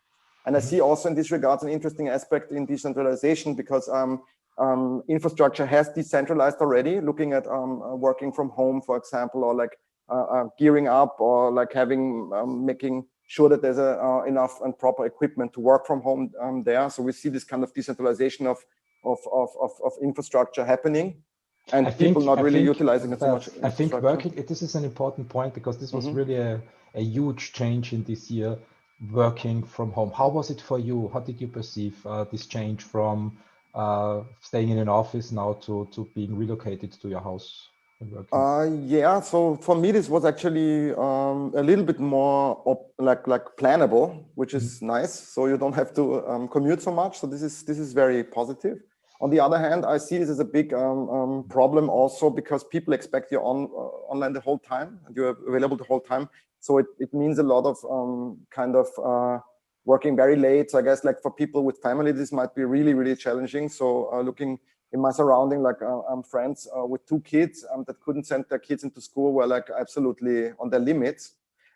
And I see also in this regard an interesting aspect in decentralization, because infrastructure has decentralized already, looking at working from home, for example, or like gearing up, or like having, making sure that there's enough and proper equipment to work from home there. So we see this kind of decentralization of infrastructure happening, and people not really utilizing it so much. I think this is an important point, because this was really a huge change in this year, working from home. How was it for you? How did you perceive this change from staying in an office now to being relocated to your house and working? Yeah, so for me this was actually a little bit more like plannable, which is nice. So you don't have to commute so much. So this is very positive. On the other hand, I see this as a big problem also, because people expect you're online the whole time and you're available the whole time. So it means a lot of kind of working very late. So I guess like for people with family, this might be really, really challenging. So looking in my surrounding, like friends with 2 kids that couldn't send their kids into school were like absolutely on their limits.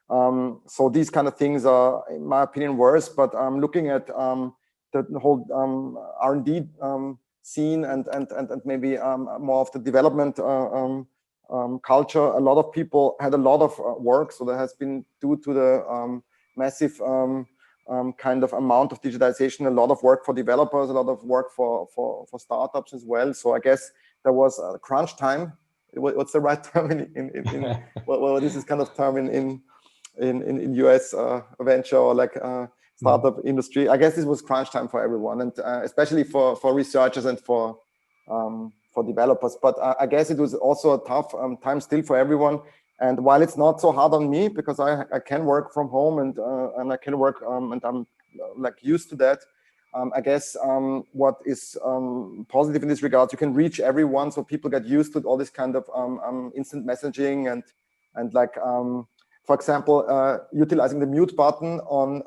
So these kind of things are, in my opinion, worse. But looking at the whole R&D scene and maybe more of the development culture, a lot of people had a lot of work. So there has been, due to the massive kind of amount of digitization, a lot of work for developers, a lot of work for startups as well. So I guess there was a crunch time. What's the right term in well, this is kind of term in US venture or like startup industry. I guess this was crunch time for everyone, and especially for researchers and for developers. But I guess it was also a tough time still for everyone. And while it's not so hard on me, because I can work from home and I can work and I'm like used to that, I guess what is positive in this regard, you can reach everyone, so people get used to all this kind of instant messaging and like for example, utilizing the mute button on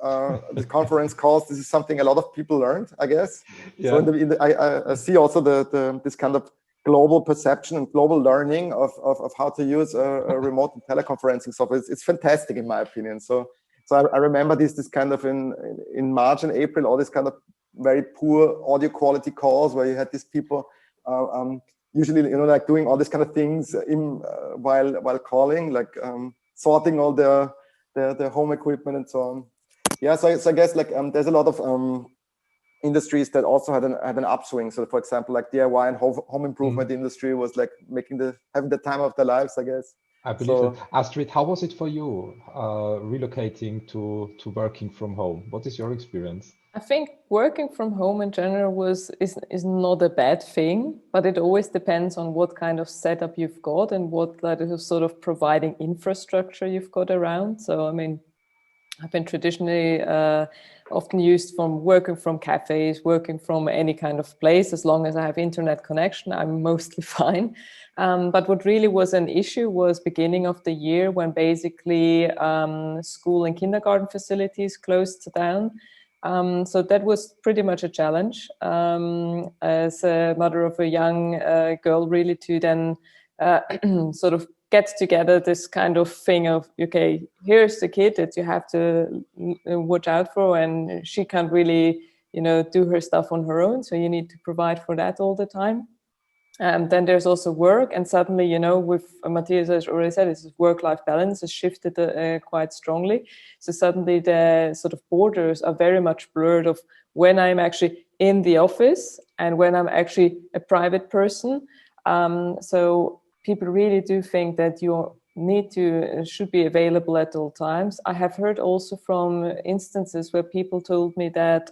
the conference calls. This is something a lot of people learned, I guess. Yeah. So I see also this kind of global perception and global learning of how to use a remote teleconferencing software. It's fantastic in my opinion. So I remember this kind of in March and April, all this kind of very poor audio quality calls where you had these people usually, like doing all these kind of things while calling, like sorting all their home equipment and so on. Yeah, so I guess like there's a lot of industries that also had an upswing. So for example, like DIY and home improvement industry was like having the time of their lives, I guess. I believe that. Astrid, how was it for you relocating to working from home? What is your experience? I think working from home in general is not a bad thing, but it always depends on what kind of setup you've got and what sort of providing infrastructure you've got around. So I mean, I've been traditionally often used from working from cafes, working from any kind of place. As long as I have internet connection, I'm mostly fine. But what really was an issue was beginning of the year when basically school and kindergarten facilities closed down. So that was pretty much a challenge as a mother of a young girl, really to then sort of get together this kind of thing of, okay, here's the kid that you have to watch out for, and she can't really, do her stuff on her own. So you need to provide for that all the time. And then there's also work, and suddenly, with Matthias has already said, this work-life balance has shifted quite strongly. So suddenly the sort of borders are very much blurred of when I'm actually in the office and when I'm actually a private person. So people really do think that you should be available at all times. I have heard also from instances where people told me that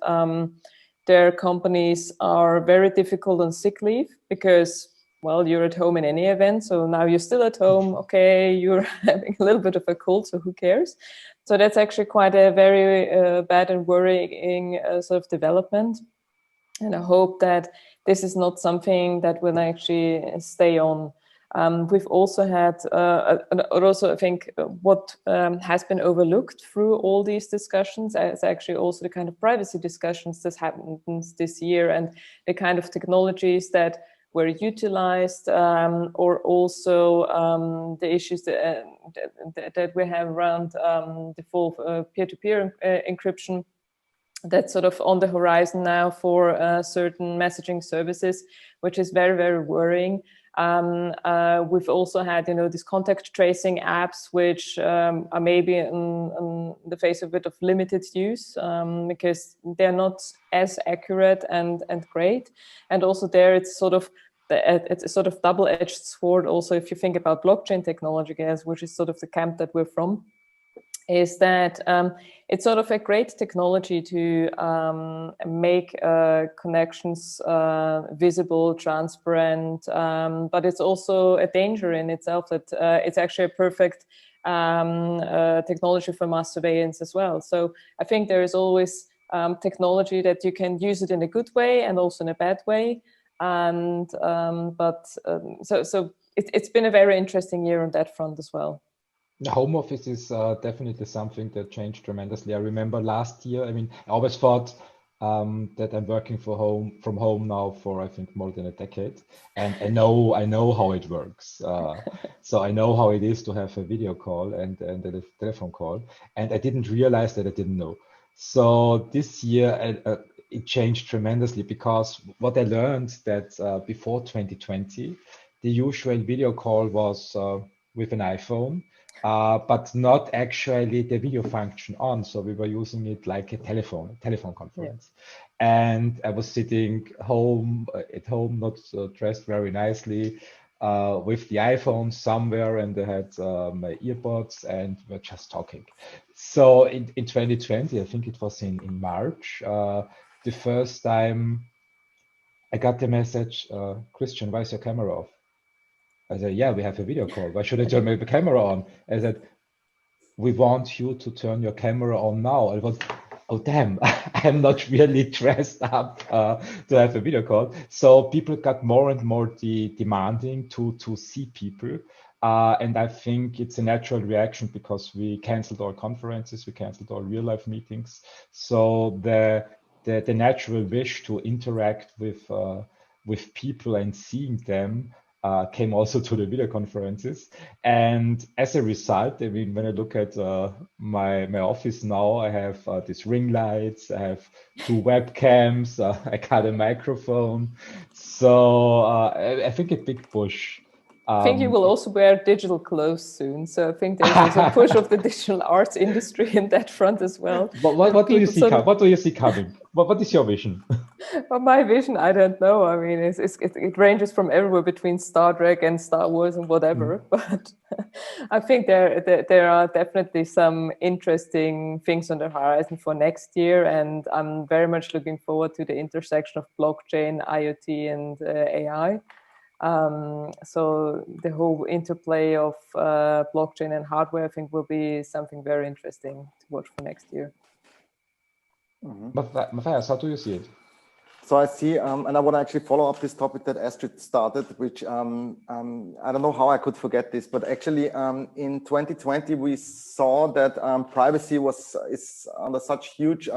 their companies are very difficult on sick leave because, well, you're at home in any event. So now you're still at home. Okay, you're having a little bit of a cold, so who cares? So that's actually quite a very bad and worrying sort of development. And I hope that this is not something that will actually stay on. We've also had, also I think what has been overlooked through all these discussions is actually also the kind of privacy discussions that happens this year and the kind of technologies that were utilized, or also the issues that we have around the full peer-to-peer encryption. That's sort of on the horizon now for certain messaging services, which is very, very worrying. We've also had, these contact tracing apps, which are maybe in the face of a bit of limited use because they're not as accurate and great. And also there, it's a sort of double-edged sword. Also, if you think about blockchain technology, guys, which is sort of the camp that we're from, is that it's sort of a great technology to make connections visible, transparent, but it's also a danger in itself that it's actually a perfect technology for mass surveillance as well. So I think there is always technology that you can use it in a good way and also in a bad way. And so it's been a very interesting year on that front as well. The home office is definitely something that changed tremendously. I remember last year, I mean, I always thought that I'm working from home now for, I think, more than a decade. And I know how it works. So I know how it is to have a video call and a telephone call. And I didn't realize that I didn't know. So this year, it changed tremendously because what I learned that before 2020, the usual video call was with an iPhone. But not actually the video function on. So we were using it like a telephone conference. Yeah. And I was sitting at home, not dressed very nicely, with the iPhone somewhere, and I had my earbuds, and we're just talking. So in 2020, I think it was in March, the first time I got the message, Christian, why is your camera off? I said, yeah, we have a video call. Why should I turn my camera on? I said, we want you to turn your camera on now. I was, oh, damn, I'm not really dressed up to have a video call. So people got more and more demanding to see people. And I think it's a natural reaction because we canceled all conferences, we canceled all real life meetings. So the natural wish to interact with people and seeing them came also to the video conferences. And as a result, I mean, when I look at my office now, I have these ring lights, I have 2 webcams, I got a microphone. So I think a big push I think you will also wear digital clothes soon. So I think there's also a push of the digital arts industry in that front as well. What do you see? What do you see coming? What is your vision? Well, my vision, I don't know. I mean, it ranges from everywhere between Star Trek and Star Wars and whatever. But I think there are definitely some interesting things on the horizon for next year, and I'm very much looking forward to the intersection of blockchain, IoT, and AI. So the whole interplay of blockchain and hardware, I think, will be something very interesting to watch for next year. Matthias, how do you see it? So I see, and I want to actually follow up this topic that Astrid started, which I don't know how I could forget this, but actually in 2020 we saw that privacy is under such huge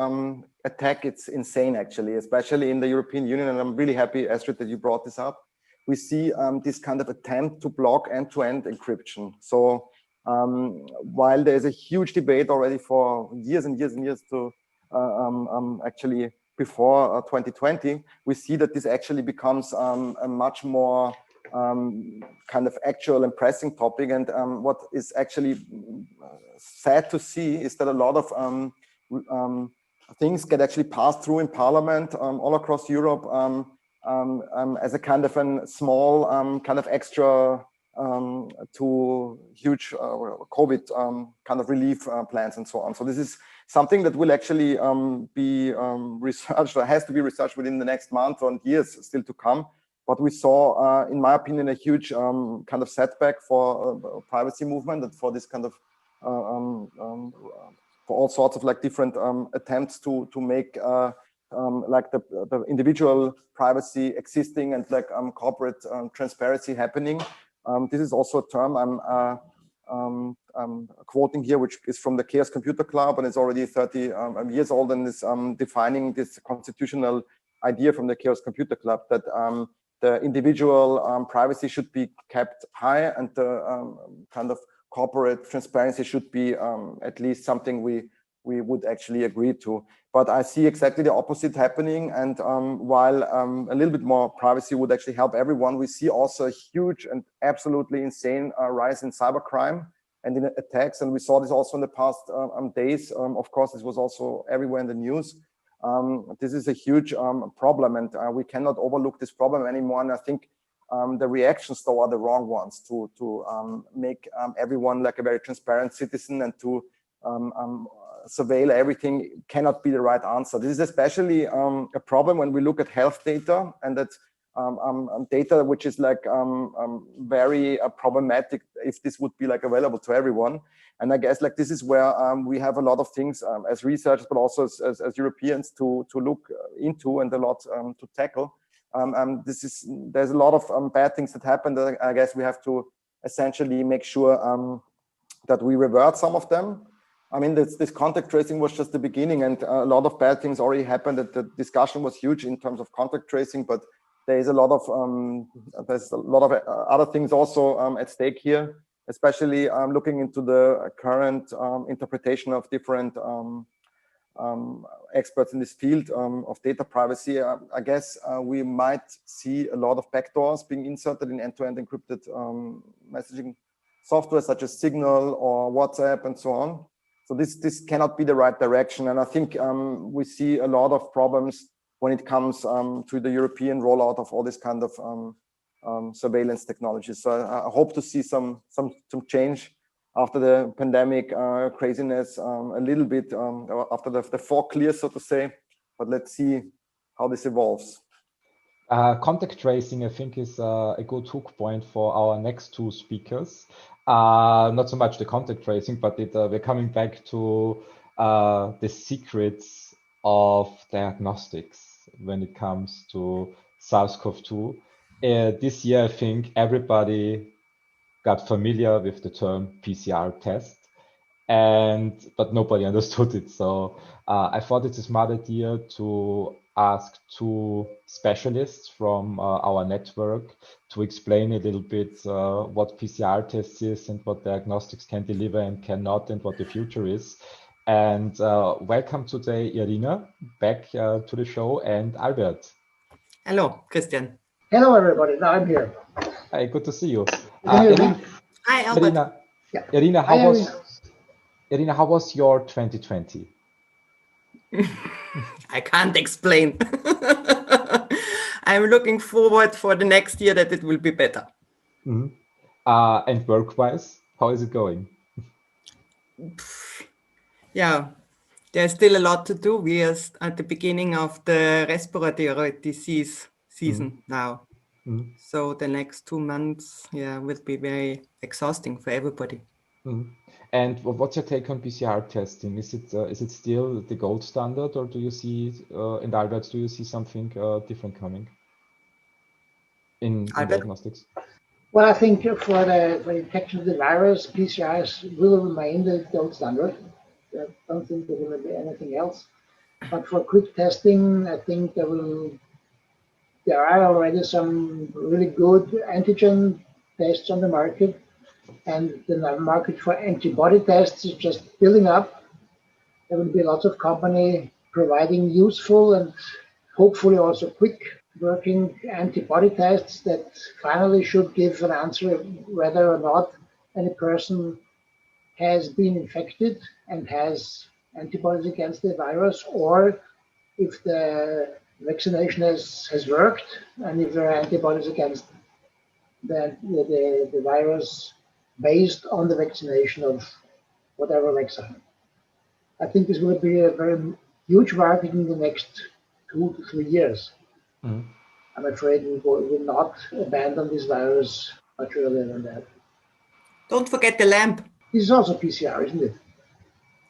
attack. It's insane, actually, especially in the European Union. And I'm really happy, Astrid, that you brought this up. We see this kind of attempt to block end-to-end encryption. So while there's a huge debate already for years and years and years to actually before 2020, we see that this actually becomes a much more kind of actual and pressing topic. And what is actually sad to see is that a lot of things get actually passed through in Parliament all across Europe as a kind of a small kind of extra to huge COVID kind of relief plans and so on. So this is something that will actually be researched, or has to be researched within the next month or years still to come. But we saw, in my opinion, a huge kind of setback for privacy movement and for this kind of for all sorts of like different attempts to make like the individual privacy existing and like corporate transparency happening. This is also a term I'm quoting here, which is from the Chaos Computer Club, and it's already 30 years old, and is defining this constitutional idea from the Chaos Computer Club that the individual privacy should be kept high, and the kind of corporate transparency should be at least something we would actually agree to. But I see exactly the opposite happening. And while a little bit more privacy would actually help everyone, we see also a huge and absolutely insane rise in cybercrime and in attacks. And we saw this also in the past days. Of course, this was also everywhere in the news. This is a huge problem, and we cannot overlook this problem anymore. And I think the reactions, though, are the wrong ones to make everyone like a very transparent citizen, and to surveil everything cannot be the right answer. This is especially a problem when we look at health data, and that's data which is like very problematic if this would be like available to everyone. And I guess like this is where we have a lot of things as researchers, but also as Europeans to look into, and a lot to tackle. There's a lot of bad things that happen that I guess we have to essentially make sure that we revert some of them. I mean, this contact tracing was just the beginning, and a lot of bad things already happened. The discussion was huge in terms of contact tracing, but there's a lot of other things also at stake here, especially looking into the current interpretation of different experts in this field of data privacy. I guess we might see a lot of backdoors being inserted in end-to-end encrypted messaging software such as Signal or WhatsApp and so on. So this cannot be the right direction. And I think we see a lot of problems when it comes to the European rollout of all this kind of surveillance technologies. So I hope to see some change after the pandemic craziness, a little bit after the fog clears, so to say. But let's see how this evolves. Contact tracing, I think, is a good hook point for our next two speakers. Not so much the contact tracing, but we're coming back to the secrets of diagnostics when it comes to SARS CoV-2. This year, I think everybody got familiar with the term PCR test, but nobody understood it. So I thought it's a smart idea to ask two specialists from our network to explain a little bit what PCR tests is and what diagnostics can deliver and cannot, and what the future is. And welcome today, Irina, back to the show, and Albert. Hello, Christian. Hello, everybody. I'm here. Hi, good to see you. Can you hear me? Irina, Hi, Albert. Irina, Yeah. Irina, Hi, Irina, how was your 2020? I can't explain. I'm looking forward for the next year that it will be better. Mhm. And work-wise, how is it going? Yeah, there's still a lot to do. We are at the beginning of the respiratory disease season now. Mhm. So the next 2 months, yeah, will be very exhausting for everybody. Mhm. And what's your take on PCR testing? Is it still the gold standard, or do you see in Albert, do you see something different coming in Albert? diagnostics? Well, I think for the detection of the virus, PCRs will remain the gold standard. I don't think there will be anything else. But for quick testing, I think there are already some really good antigen tests on the market, and the market for antibody tests is just building up. There will be lots of company providing useful and hopefully also quick working antibody tests that finally should give an answer whether or not any person has been infected and has antibodies against the virus, or if the vaccination has worked and if there are antibodies against the virus based on the vaccination of whatever vaccine. I think this will be a very huge market in the next 2 to 3 years. Mhm. I'm afraid we will not abandon this virus much earlier than that. Don't forget the lamp. This is also PCR, isn't it?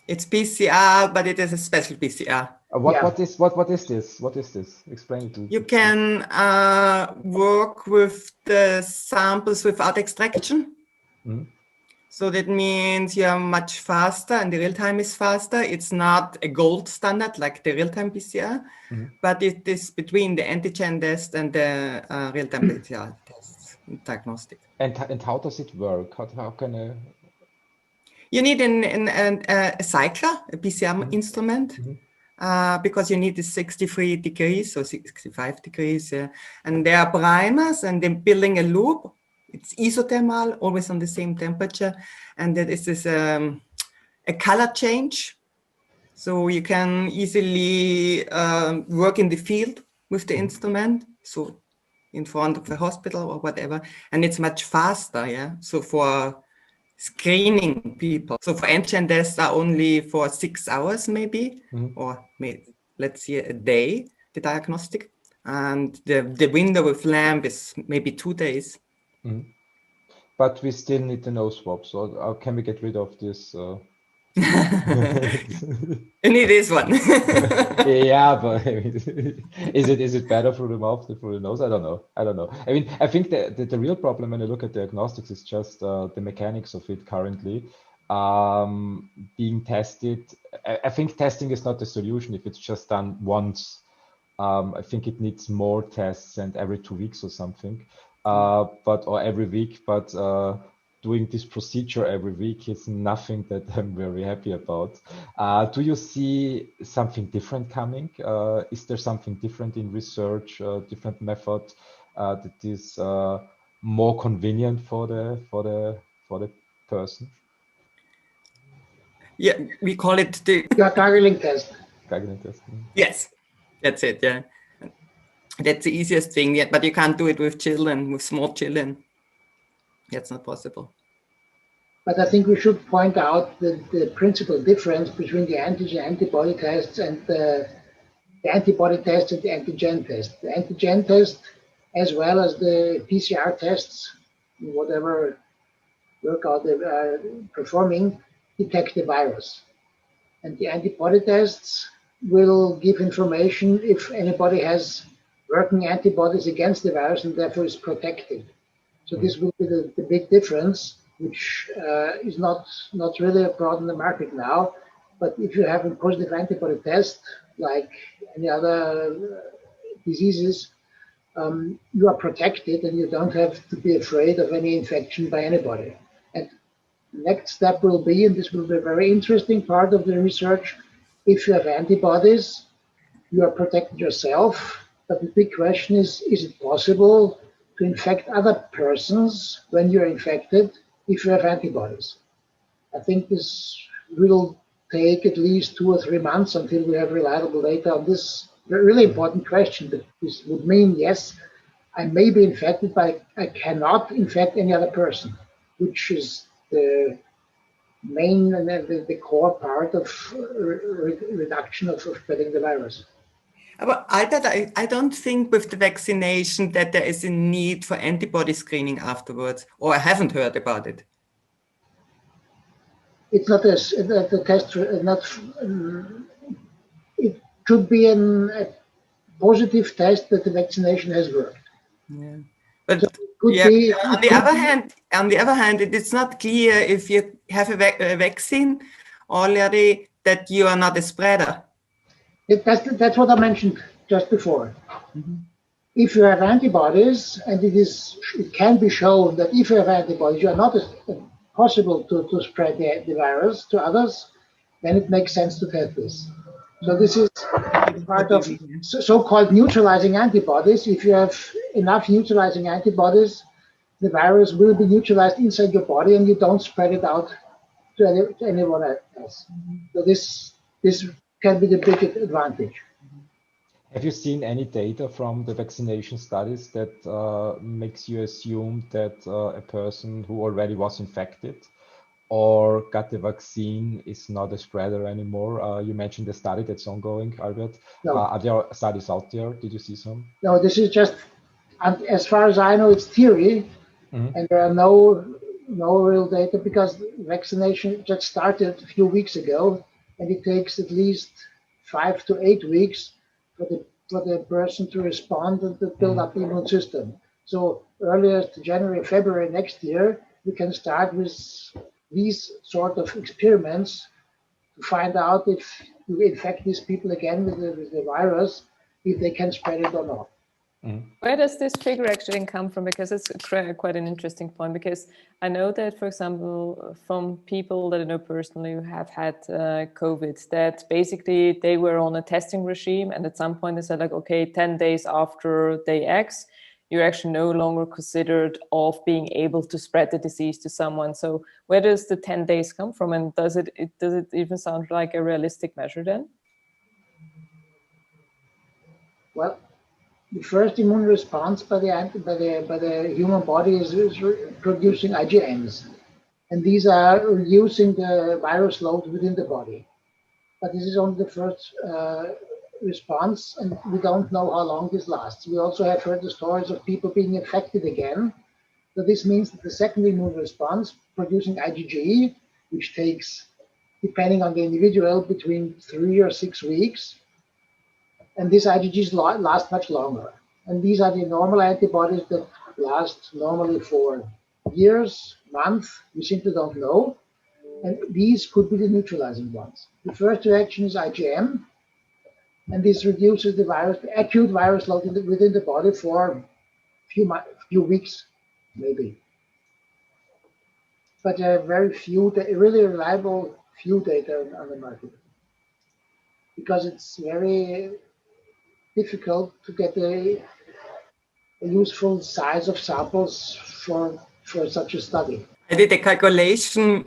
It's PCR, but it is a special PCR. Yeah. What is this? What is this? Explain it to You can work with the samples without extraction. Mhm. So that means you are much faster and the real time is faster. It's not a gold standard like the real time PCR, Mhm. but it is between the antigen test and the real time PCR tests in diagnostic. And how does it work? How can I? You need a cycler, a PCR instrument, because you need the 63 degrees or 65 degrees. And there are primers and then building a loop. It's isothermal, always on the same temperature. And that is a color change. So you can easily work in the field with the instrument. So in front of a hospital or whatever. And it's much faster, yeah. So for screening people. So for antigen tests are only for 6 hours maybe, or maybe, let's say a day, the diagnostic. And the window with lamp is maybe 2 days. But we still need the nose swab. So how can we get rid of this? You need this one. Yeah, but is it better through the mouth than through the nose? I don't know. I mean, I think the real problem when you look at diagnostics is just the mechanics of it currently being tested. I think testing is not the solution if it's just done once. I think it needs more tests and every 2 weeks or something, or every week. But doing this procedure every week is nothing that I'm very happy about. Do you see something different coming? Is there something different in research, different method that is more convenient for the person? Yeah, we call it the Gargling test. Gargling testing. Yes, that's it. Yeah, that's the easiest thing yet. But you can't do it with children, with small children. That's not possible. But I think we should point out the principal difference between the antigen antibody tests and the antibody test and the antigen test. The antigen test, as well as the PCR tests, whatever workout they are performing, detect the virus. And the antibody tests will give information if anybody has working antibodies against the virus and therefore is protected. So this will be the big difference, which is not really abroad in the market now. But if you have a positive antibody test, like any other diseases, you are protected and you don't have to be afraid of any infection by anybody. And the next step will be, and this will be a very interesting part of the research, if you have antibodies, you are protected yourself. But the big question is it possible to infect other persons when you're infected if you have antibodies. I think this will take at least 2 or 3 months until we have reliable data on this really important question. But this would mean, yes, I may be infected, but I cannot infect any other person, which is the main and the core part of reduction of spreading the virus. But I don't think with the vaccination that there is a need for antibody screening afterwards, or I haven't heard about it. It's not the test, it should be a positive test that the vaccination has worked. Yeah. But So on the other hand, it is not clear if you have a vaccine already that you are not a spreader. That's what I mentioned just before. Mm-hmm. If you have antibodies, and it can be shown that if you have antibodies, you are not possible to spread the virus to others, then it makes sense to test this. So this is part of so-called neutralizing antibodies. If you have enough neutralizing antibodies, the virus will be neutralized inside your body, and you don't spread it out to anyone else. So this can be the big advantage. Have you seen any data from the vaccination studies that makes you assume that a person who already was infected or got the vaccine is not a spreader anymore? You mentioned the study that's ongoing, Albert. No. Are there studies out there? Did you see some? No, this is just, as far as I know, it's theory, and there are no real data because vaccination just started a few weeks ago, and it takes at least 5 to 8 weeks for the person to respond and to build up the immune system. So earliest January, February next year, we can start with these sort of experiments to find out if you infect these people again with the virus, if they can spread it or not. Where does this figure actually come from? Because it's quite an interesting point, because I know that, for example, from people that I know personally who have had COVID, that basically they were on a testing regime, and at some point they said, like, okay, 10 days after day X, you're actually no longer considered of being able to spread the disease to someone. So where does the 10 days come from? And does it even sound like a realistic measure then? Well, the first immune response by the human body is producing IgMs, and these are reducing the virus load within the body. But this is only the first response, and we don't know how long this lasts. We also have heard the stories of people being infected again. So this means that the second immune response, producing IgG, which takes, depending on the individual, between 3 or 6 weeks, and these IgGs last much longer. And these are the normal antibodies that last normally for years, months, we simply don't know. And these could be the neutralizing ones. The first reaction is IgM, and this reduces the acute virus load within the body for a few weeks, maybe. But very few, really reliable few data on the market, because it's very difficult to get a useful size of samples for such a study. I did a calculation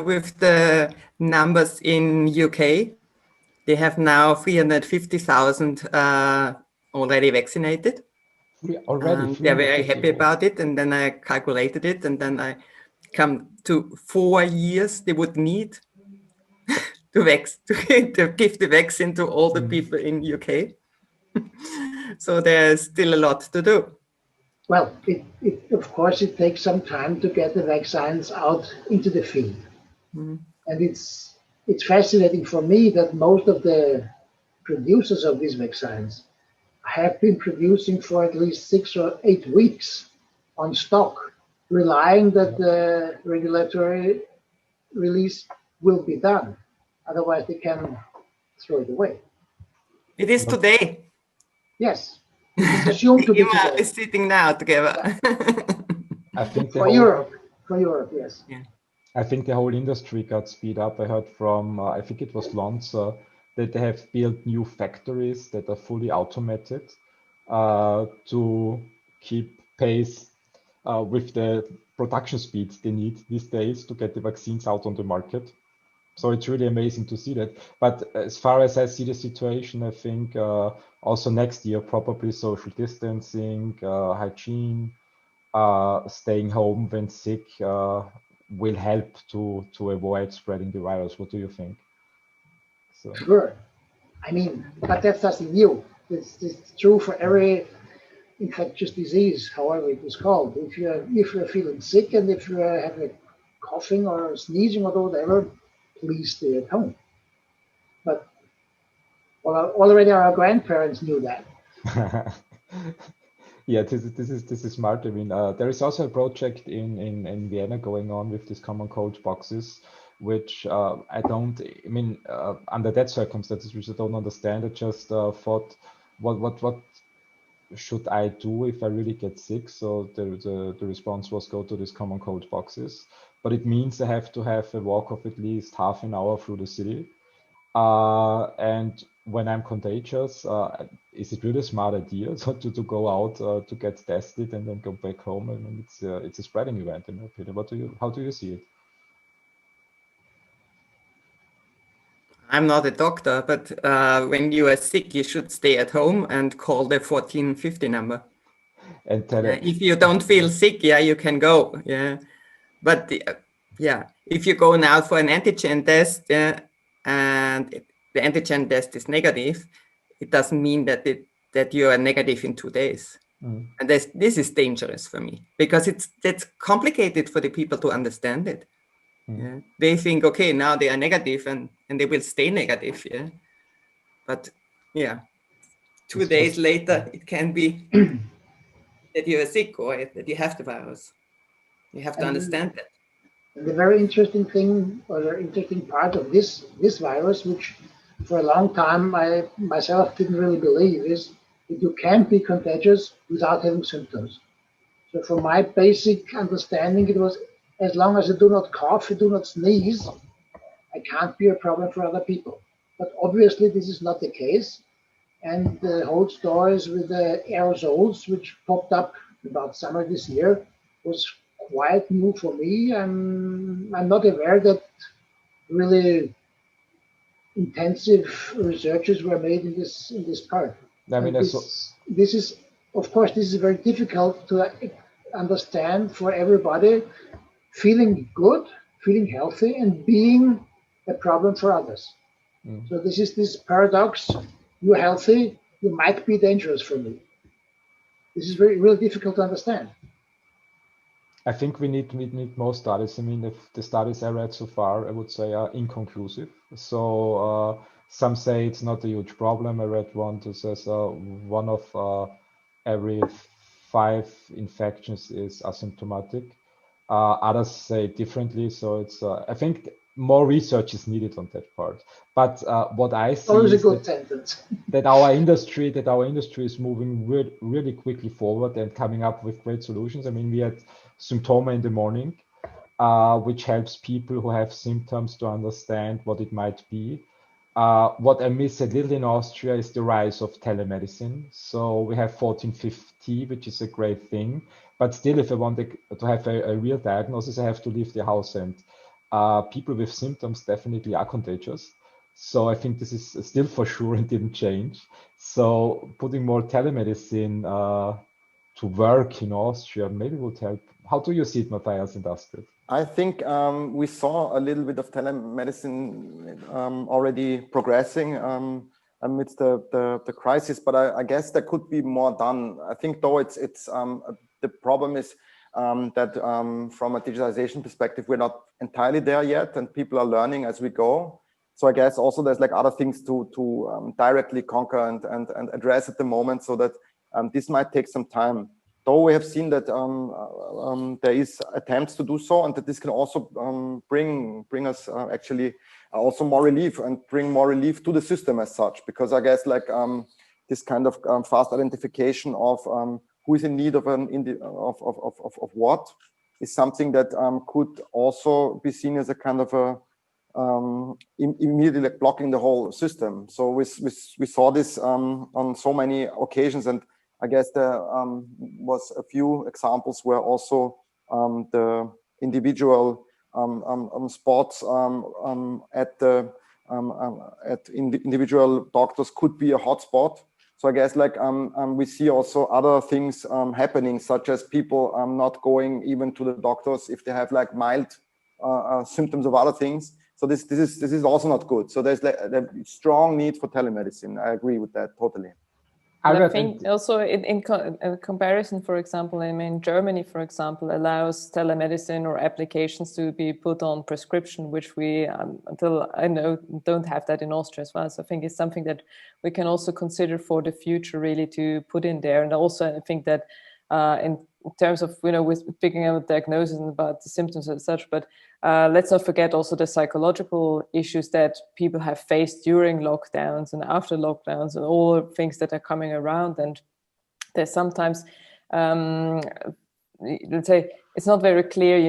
with the numbers in UK. They have now 350,000 already vaccinated. Already? They're very happy about it. And then I calculated it, and then I come to 4 years they would need to give the vaccine to all the people in UK. So there's still a lot to do. Well, of course, it takes some time to get the vaccines out into the field. And it's fascinating for me that most of the producers of these vaccines have been producing for at least 6 or 8 weeks on stock, relying that the regulatory release will be done. Otherwise, they can throw it away. It is today. Yes. It's assumed to be today. Is sitting now together. I think For Europe, yes. Yeah. I think the whole industry got speed up. I heard from, I think it was Lonza, that they have built new factories that are fully automated to keep pace with the production speeds they need these days to get the vaccines out on the market. So it's really amazing to see that. But as far as I see the situation, I think also next year, probably social distancing, hygiene, staying home when sick will help to avoid spreading the virus. What do you think? So. Sure. I mean, but that's nothing new. It's true for every infectious disease, however it is called. If you're feeling sick and if you have a coughing or sneezing or whatever, please stay at home. But already our grandparents knew that. Yeah, this is smart. I mean, there is also a project in Vienna going on with these common cold boxes, which I mean, under that circumstances, which I don't understand. I just thought, what should I do if I really get sick? So the response was go to these common cold boxes, but it means I have to have a walk of at least half an hour through the city. And when I'm contagious, is it really a smart idea to go out to get tested and then go back home? I mean, it's a spreading event in my opinion. How do you see it? I'm not a doctor, but when you are sick, you should stay at home and call the 1450 number. And if you don't feel sick, yeah, you can go. Yeah, but yeah, if you go now for an antigen test, and the antigen test is negative, it doesn't mean that you are negative in 2 days. And this is dangerous for me because it's complicated for the people to understand it. Yeah, they think, okay, now they are negative and they will stay negative. Yeah, but yeah, 2 days later, it can be that you are sick or that you have the virus. You have to understand that. And the very interesting thing, or the interesting part of this virus, which for a long time I myself didn't really believe, is that you can't be contagious without having symptoms. So from my basic understanding, it was as long as you do not cough, you do not sneeze, I can't be a problem for other people. But obviously this is not the case. And the whole stories with the aerosols, which popped up about summer this year, was quite new for me. I'm not aware that really intensive researches were made in this part. I mean, this is, of course, this is very difficult to understand for everybody. Feeling good, feeling healthy, and being a problem for others. So this is this paradox. You're healthy, you might be dangerous for me. This is really difficult to understand. I think we need more studies. I mean, if the studies I read so far, I would say are inconclusive. So some say it's not a huge problem. I read one that says one of every 5 infections is asymptomatic. Others say differently. So it's I think more research is needed on that part. But what I see is a good sentence. that our industry is moving really quickly forward and coming up with great solutions. I mean, we had Symptoma in the morning, which helps people who have symptoms to understand what it might be. What I miss a little in Austria is the rise of telemedicine. So we have 1450, which is a great thing. But still, if I want to have a real diagnosis, I have to leave the house. And people with symptoms definitely are contagious. So I think this is still for sure and didn't change. So putting more telemedicine to work in Austria maybe would help. How do you see it, Matthias and Astrid? I think we saw a little bit of telemedicine already progressing amidst the crisis, but I guess there could be more done. I think though it's the problem is that from a digitalization perspective, we're not entirely there yet, and people are learning as we go. So I guess also there's like other things to directly conquer and address at the moment, so that this might take some time. Though we have seen that there is attempts to do so, and that this can also bring us actually also more relief and bring more relief to the system as such. Because I guess like this kind of fast identification of who is in need of of what is something that could also be seen as a kind of a immediately like blocking the whole system. So we saw this on so many occasions, and I guess there was a few examples where also the individual spots at individual doctors could be a hotspot. So I guess like we see also other things happening, such as people not going even to the doctors if they have like mild symptoms of other things. So this is also not good. So there's like a strong need for telemedicine. I agree with that totally. I think also in comparison, for example, I mean, Germany, for example, allows telemedicine or applications to be put on prescription, which we, until I know, don't have that in Austria as well. So I think it's something that we can also consider for the future, really, to put in there. And also, I think that in terms of, with picking up diagnosis and about the symptoms and such, but let's not forget also the psychological issues that people have faced during lockdowns and after lockdowns and all the things that are coming around. And there's sometimes, let's say, it's not very clear,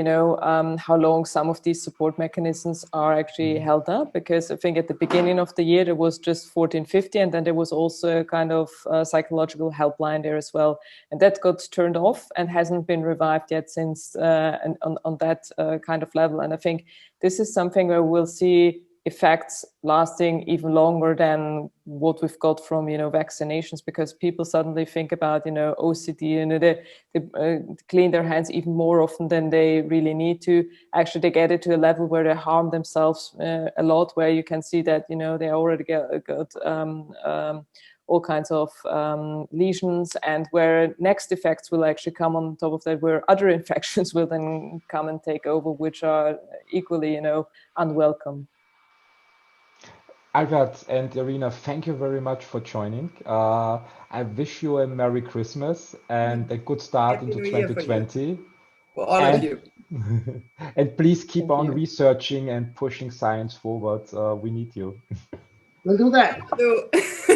how long some of these support mechanisms are actually held up, because I think at the beginning of the year, there was just 1450, and then there was also a kind of psychological helpline there as well. And that got turned off and hasn't been revived yet since and on that kind of level. And I think this is something where we'll see effects lasting even longer than what we've got from, vaccinations, because people suddenly think about, OCD, and they clean their hands even more often than they really need to. Actually, they get it to a level where they harm themselves a lot, where you can see that, they already got all kinds of lesions, and where next effects will actually come on top of that, where other infections will then come and take over, which are equally, unwelcome. Albert and Irina, thank you very much for joining. I wish you a Merry Christmas and a good start into 2020. For all of you. And please keep on researching and pushing science forward. We need you. We'll do that.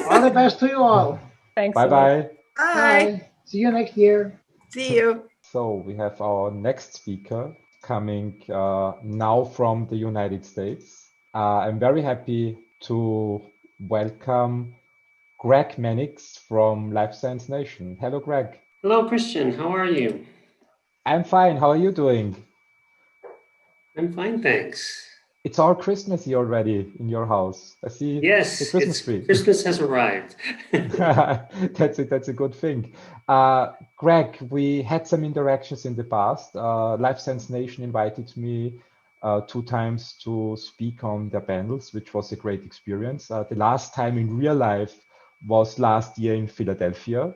All the best to you all. Thanks. Bye-bye. Bye. See you next year. See you. So we have our next speaker coming now from the United States. I'm very happy to welcome Greg Mannix from Life Science Nation. Hello, Greg. Hello, Christian. How are you? I'm fine. How are you doing? I'm fine, thanks. It's all Christmassy already in your house. I see the Christmas tree. Christmas has arrived. That's a good thing. Greg, we had some interactions in the past. Life Science Nation invited me 2 times to speak on their panels, which was a great experience. The last time in real life was last year in Philadelphia.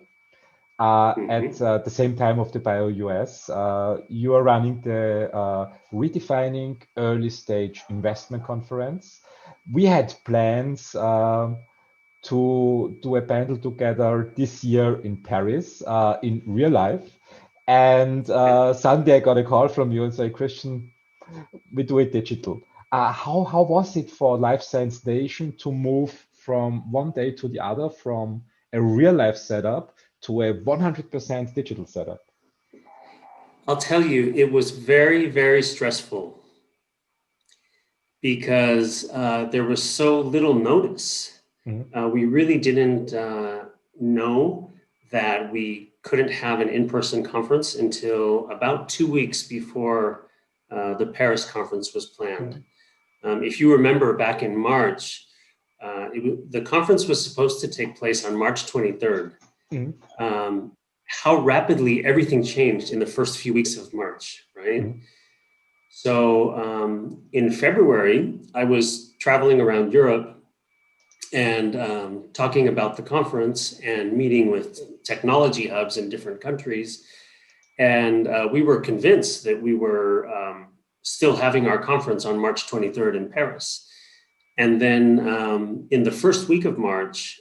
At the same time of the BioUS, you are running the Redefining Early Stage Investment Conference. We had plans to do a panel together this year in Paris in real life. And Sunday I got a call from you and said, Christian, we do it digital. How was it for Life Science Nation to move from one day to the other, from a real life setup to a 100% digital setup? I'll tell you, it was very, very stressful because there was so little notice. We really didn't know that we couldn't have an in-person conference until about 2 weeks before the Paris conference was planned. If you remember back in March, the conference was supposed to take place on March 23rd. How rapidly everything changed in the first few weeks of March, right? So in February, I was traveling around Europe and talking about the conference and meeting with technology hubs in different countries. And we were convinced that we were still having our conference on March 23rd in Paris. And then in the first week of March,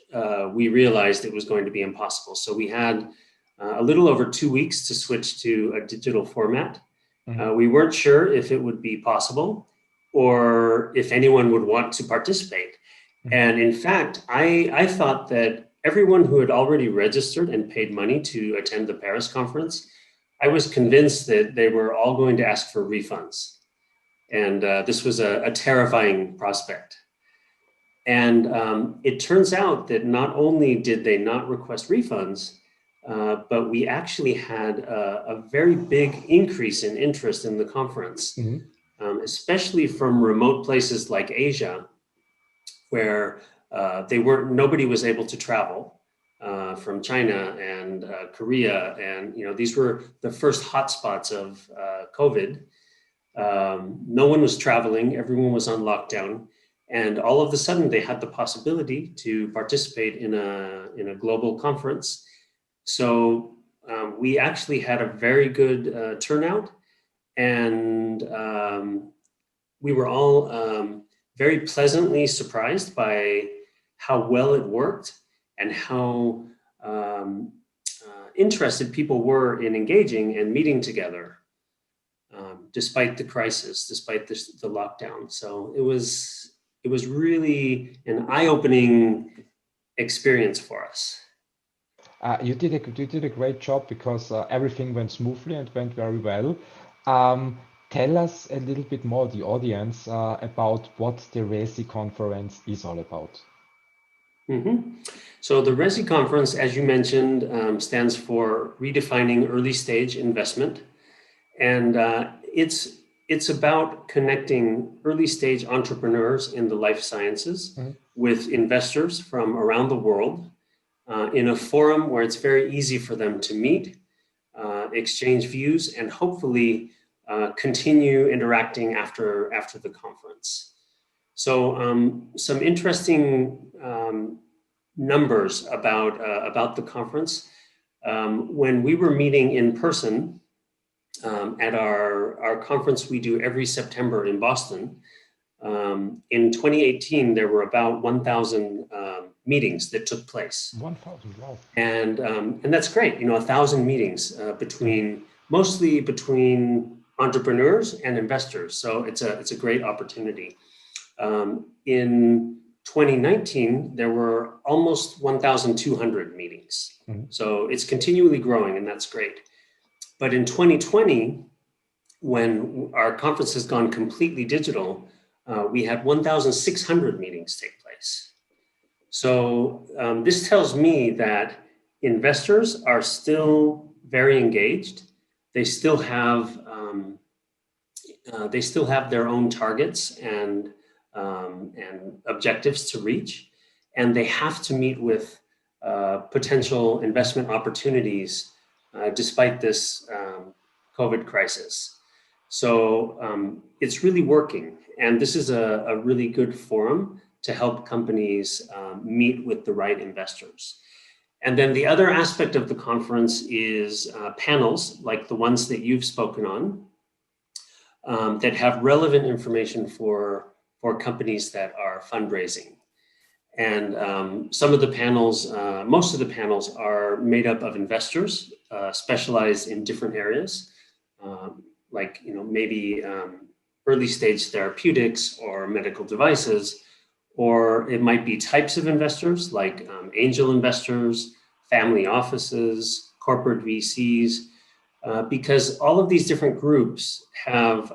we realized it was going to be impossible. So we had a little over 2 weeks to switch to a digital format. We weren't sure if it would be possible or if anyone would want to participate. And in fact, I thought that everyone who had already registered and paid money to attend the Paris conference, I was convinced that they were all going to ask for refunds. And this was a terrifying prospect. And it turns out that not only did they not request refunds, but we actually had a very big increase in interest in the conference, especially from remote places like Asia, where nobody was able to travel, from China and Korea, and these were the first hotspots of COVID. No one was traveling, everyone was on lockdown, and all of a sudden they had the possibility to participate in a global conference. So we actually had a very good turnout, and we were all very pleasantly surprised by how well it worked and how interested people were in engaging and meeting together, despite the crisis, despite the lockdown. So it was really an eye-opening experience for us. You did a great job because everything went smoothly and went very well. Tell us a little bit more, the audience, about what the RESI conference is all about. So the RESI conference, as you mentioned, stands for Redefining Early Stage Investment. And it's about connecting early stage entrepreneurs in the life sciences with investors from around the world in a forum where it's very easy for them to meet, exchange views, and hopefully continue interacting after the conference. So some interesting numbers about the conference. When we were meeting in person at our conference we do every September in Boston, in 2018 there were about 1,000 meetings that took place. 1,000, wow. And that's great, 1,000 meetings mostly between entrepreneurs and investors. So it's a great opportunity. In 2019, there were almost 1,200 meetings. So it's continually growing, and that's great. But in 2020, when our conference has gone completely digital, we had 1,600 meetings take place. So this tells me that investors are still very engaged. They still have their own targets and objectives to reach, and they have to meet with potential investment opportunities despite this COVID crisis. So it's really working, and this is a really good forum to help companies meet with the right investors. And then the other aspect of the conference is panels like the ones that you've spoken on that have relevant information for companies that are fundraising. And some of the panels, most of the panels are made up of investors specialized in different areas, like maybe early stage therapeutics or medical devices, or it might be types of investors like angel investors, family offices, corporate VCs, because all of these different groups have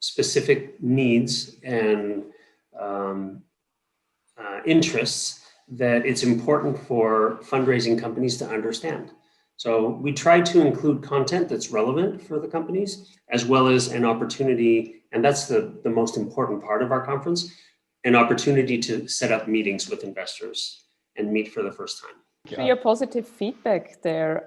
specific needs and interests that it's important for fundraising companies to understand. So we try to include content that's relevant for the companies, as well as an opportunity, and that's the most important part of our conference, an opportunity to set up meetings with investors and meet for the first time. For your positive feedback there,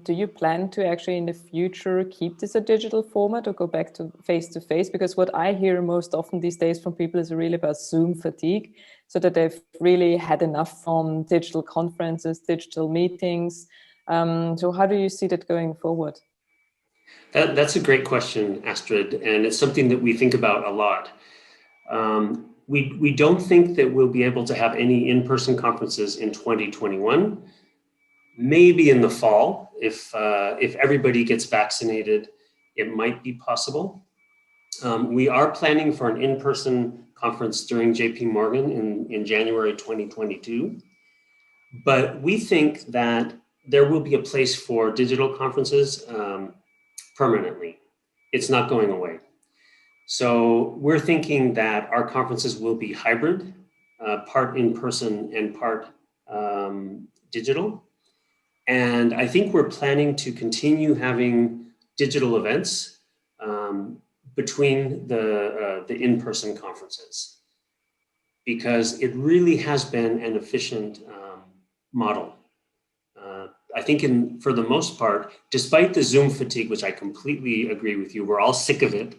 do you plan to actually in the future keep this a digital format or go back to face-to-face? Because what I hear most often these days from people is really about Zoom fatigue, so that they've really had enough from digital conferences, digital meetings. So how do you see that going forward? That's a great question, Astrid, and it's something that we think about a lot. We don't think that we'll be able to have any in-person conferences in 2021. Maybe in the fall, if everybody gets vaccinated, it might be possible. We are planning for an in-person conference during JP Morgan in January 2022. But we think that there will be a place for digital conferences permanently. It's not going away. So we're thinking that our conferences will be hybrid, part in person and part digital. And I think we're planning to continue having digital events between the in-person conferences, because it really has been an efficient model. I think for the most part, despite the Zoom fatigue, which I completely agree with you, we're all sick of it.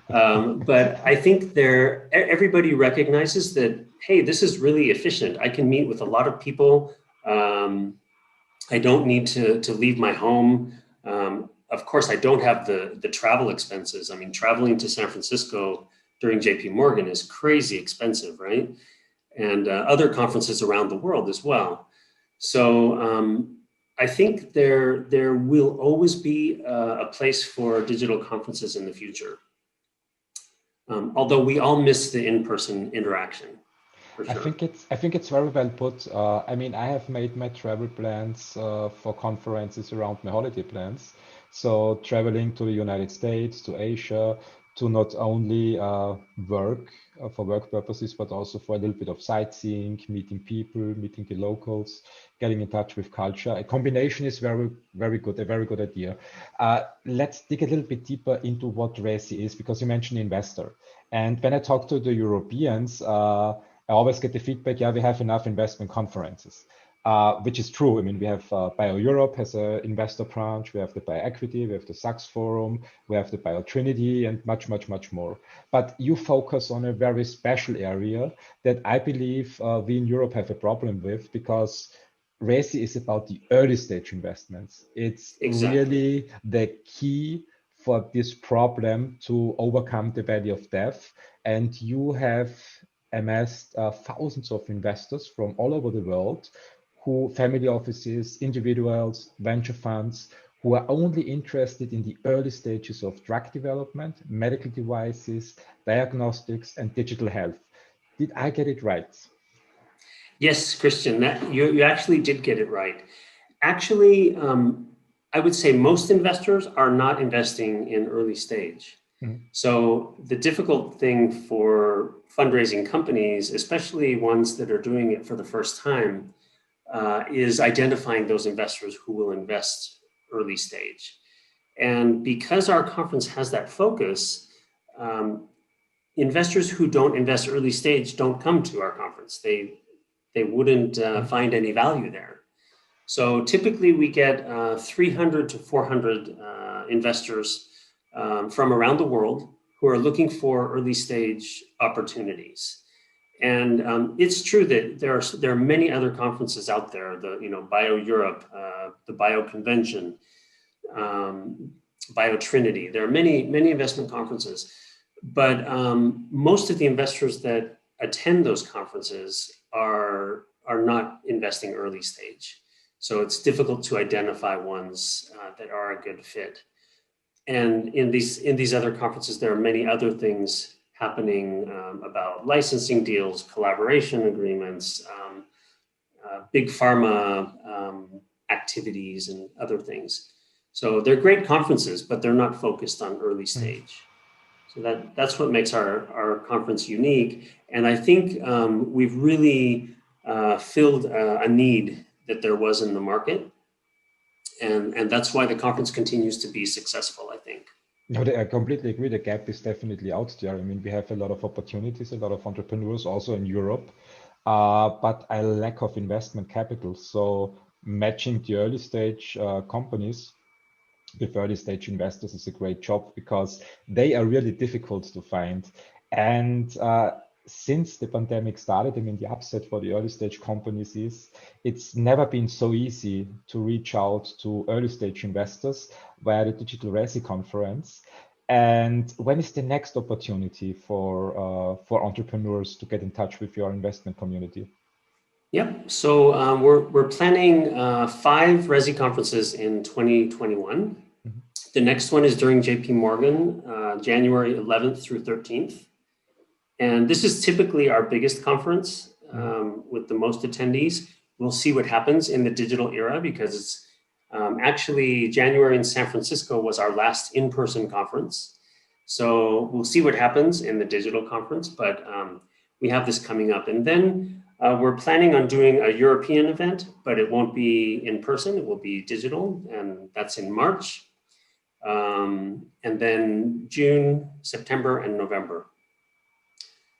But I think everybody recognizes that, hey, this is really efficient. I can meet with a lot of people. I don't need to leave my home. Of course, I don't have the travel expenses. I mean, traveling to San Francisco during JP Morgan is crazy expensive, right? And other conferences around the world as well. So I think there will always be a place for digital conferences in the future. Although we all miss the in-person interaction. For sure. I think it's very well put. I mean, I have made my travel plans for conferences around my holiday plans. So traveling to the United States, to Asia, to not only work for work purposes, but also for a little bit of sightseeing, meeting people, meeting the locals, getting in touch with culture. A combination is very, very good, a very good idea. Let's dig a little bit deeper into what RESI is, because you mentioned investor. And when I talk to the Europeans, I always get the feedback, yeah, we have enough investment conferences, which is true. I mean, we have BioEurope has an investor branch, we have the BioEquity, we have the SAX Forum, we have the BioTrinity, and much, much, much more. But you focus on a very special area that I believe we in Europe have a problem with, because RESI is about the early stage investments. It's really the key for this problem to overcome the valley of death. And you have amassed thousands of investors from all over the world, family offices, individuals, venture funds, who are only interested in the early stages of drug development, medical devices, diagnostics, and digital health. Did I get it right? Yes, Christian, you actually did get it right. Actually, I would say most investors are not investing in early stage. So the difficult thing for fundraising companies, especially ones that are doing it for the first time, is identifying those investors who will invest early stage. And because our conference has that focus, investors who don't invest early stage don't come to our conference. They wouldn't find any value there. So typically we get 300 to 400 investors from around the world who are looking for early stage opportunities. And it's true that there are many other conferences out there, BioEurope, the Bio Convention, BioTrinity. There are many investment conferences, but most of the investors that attend those conferences are not investing early stage. So it's difficult to identify ones that are a good fit. And in these other conferences, there are many other things happening about licensing deals, collaboration agreements, big pharma activities, and other things. So they're great conferences, but they're not focused on early stage. So that's what makes our conference unique. And I think we've really filled a need that there was in the market. And that's why the conference continues to be successful, I think. No, I completely agree. The gap is definitely out there. I mean, we have a lot of opportunities, a lot of entrepreneurs also in Europe, but a lack of investment capital. So matching the early stage companies with early stage investors is a great job, because they are really difficult to find. And since the pandemic started, I mean, the upside for the early stage companies is it's never been so easy to reach out to early stage investors via the Digital Resi conference. And when is the next opportunity for entrepreneurs to get in touch with your investment community? Yep. So we're planning 5 Resi conferences in 2021. The next one is during JP Morgan, January 11th through 13th. And this is typically our biggest conference with the most attendees. We'll see what happens in the digital era, because it's actually January in San Francisco was our last in-person conference. So we'll see what happens in the digital conference, but we have this coming up. And then We're planning on doing a European event, but it won't be in person, it will be digital, and that's in March. And then June, September, and November.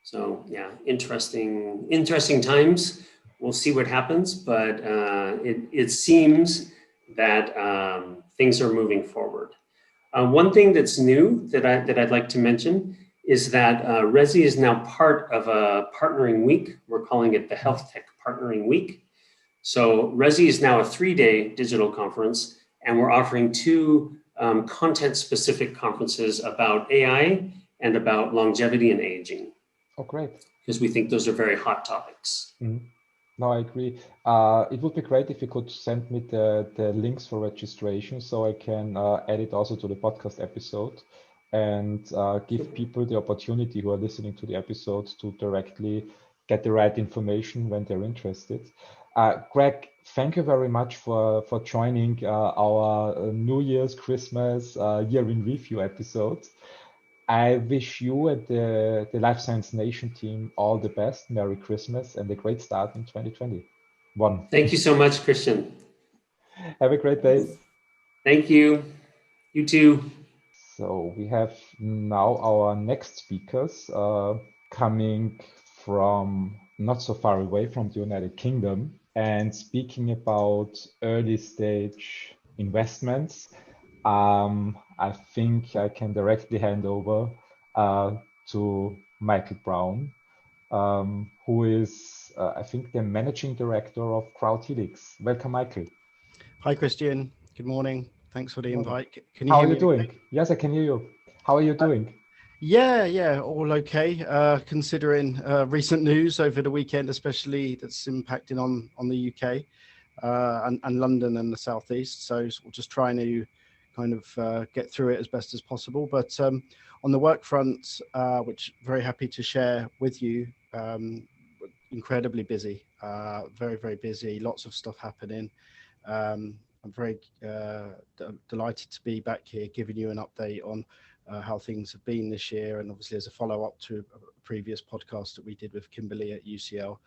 So yeah, interesting times. We'll see what happens, but it seems that things are moving forward. One thing that's new that I'd like to mention is that Resi is now part of a partnering week. We're calling it the Health Tech Partnering Week. So Resi is now a 3-day digital conference, and we're offering 2 content-specific conferences about AI and about longevity and aging. Oh, great. Because we think those are very hot topics. Mm-hmm. No, I agree. It would be great if you could send me the links for registration so I can add it also to the podcast episode and give people the opportunity who are listening to the episodes to directly get the right information when they're interested. Greg, thank you very much for joining our New Year's, Christmas, Year in Review episodes. I wish you and the Life Science Nation team all the best. Merry Christmas and a great start in 2021. Thank you so much, Christian. Have a great day. Thank you. You too. So we have now our next speakers coming from not so far away from the United Kingdom and speaking about early stage investments. I think I can directly hand over to Michael Brown, who is, I think, the managing director of CrowdHelix. Welcome, Michael. Hi, Christian. Good morning. Thanks for the invite. Can you How hear are you me doing? okay? Yes, I can hear you. How are you doing? Yeah, all okay. Considering recent news over the weekend, especially that's impacting on the UK and London and the southeast. So we're just trying to kind of get through it as best as possible. But on the work front, which very happy to share with you, incredibly busy, very, very busy, lots of stuff happening. I'm very delighted to be back here giving you an update on how things have been this year, and obviously as a follow-up to a previous podcast that we did with Kimberly at UCL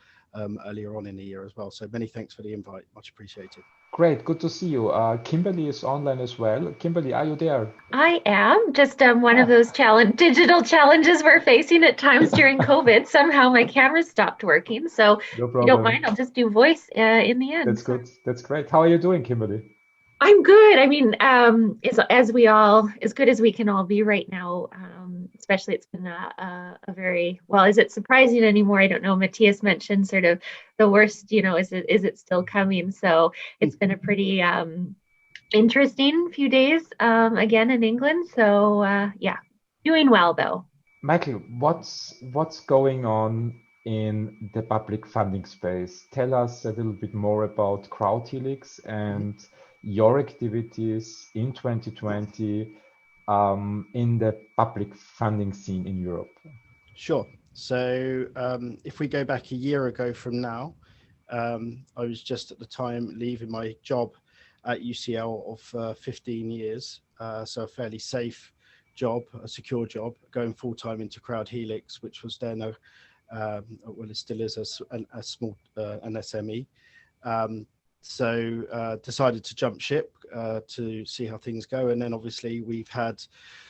earlier on in the year as well. So many thanks for the invite, much appreciated. Great, good to see you. Kimberly is online as well. Kimberly, are you there? I am. Just one of those digital challenges we're facing at times during COVID. Somehow my camera stopped working. So No if problem. you don't mind, I'll just do voice in the end. That's good. That's great. How are you doing, Kimberly? I'm good. I mean, as good as we can all be right now, especially it's been a very, well, is it surprising anymore? I don't know. Matthias mentioned sort of the worst, is it still coming? So it's been a pretty interesting few days again in England. So yeah, doing well though. Michael, what's going on in the public funding space? Tell us a little bit more about CrowdHelix and your activities in 2020 in the public funding scene in Europe. Sure. So if we go back a year ago from now, I was just at the time leaving my job at UCL of 15 years. So a fairly safe job, a secure job, going full-time into CrowdHelix, which was then well, it still is a small an SME. So decided to jump ship to see how things go. And then obviously we've had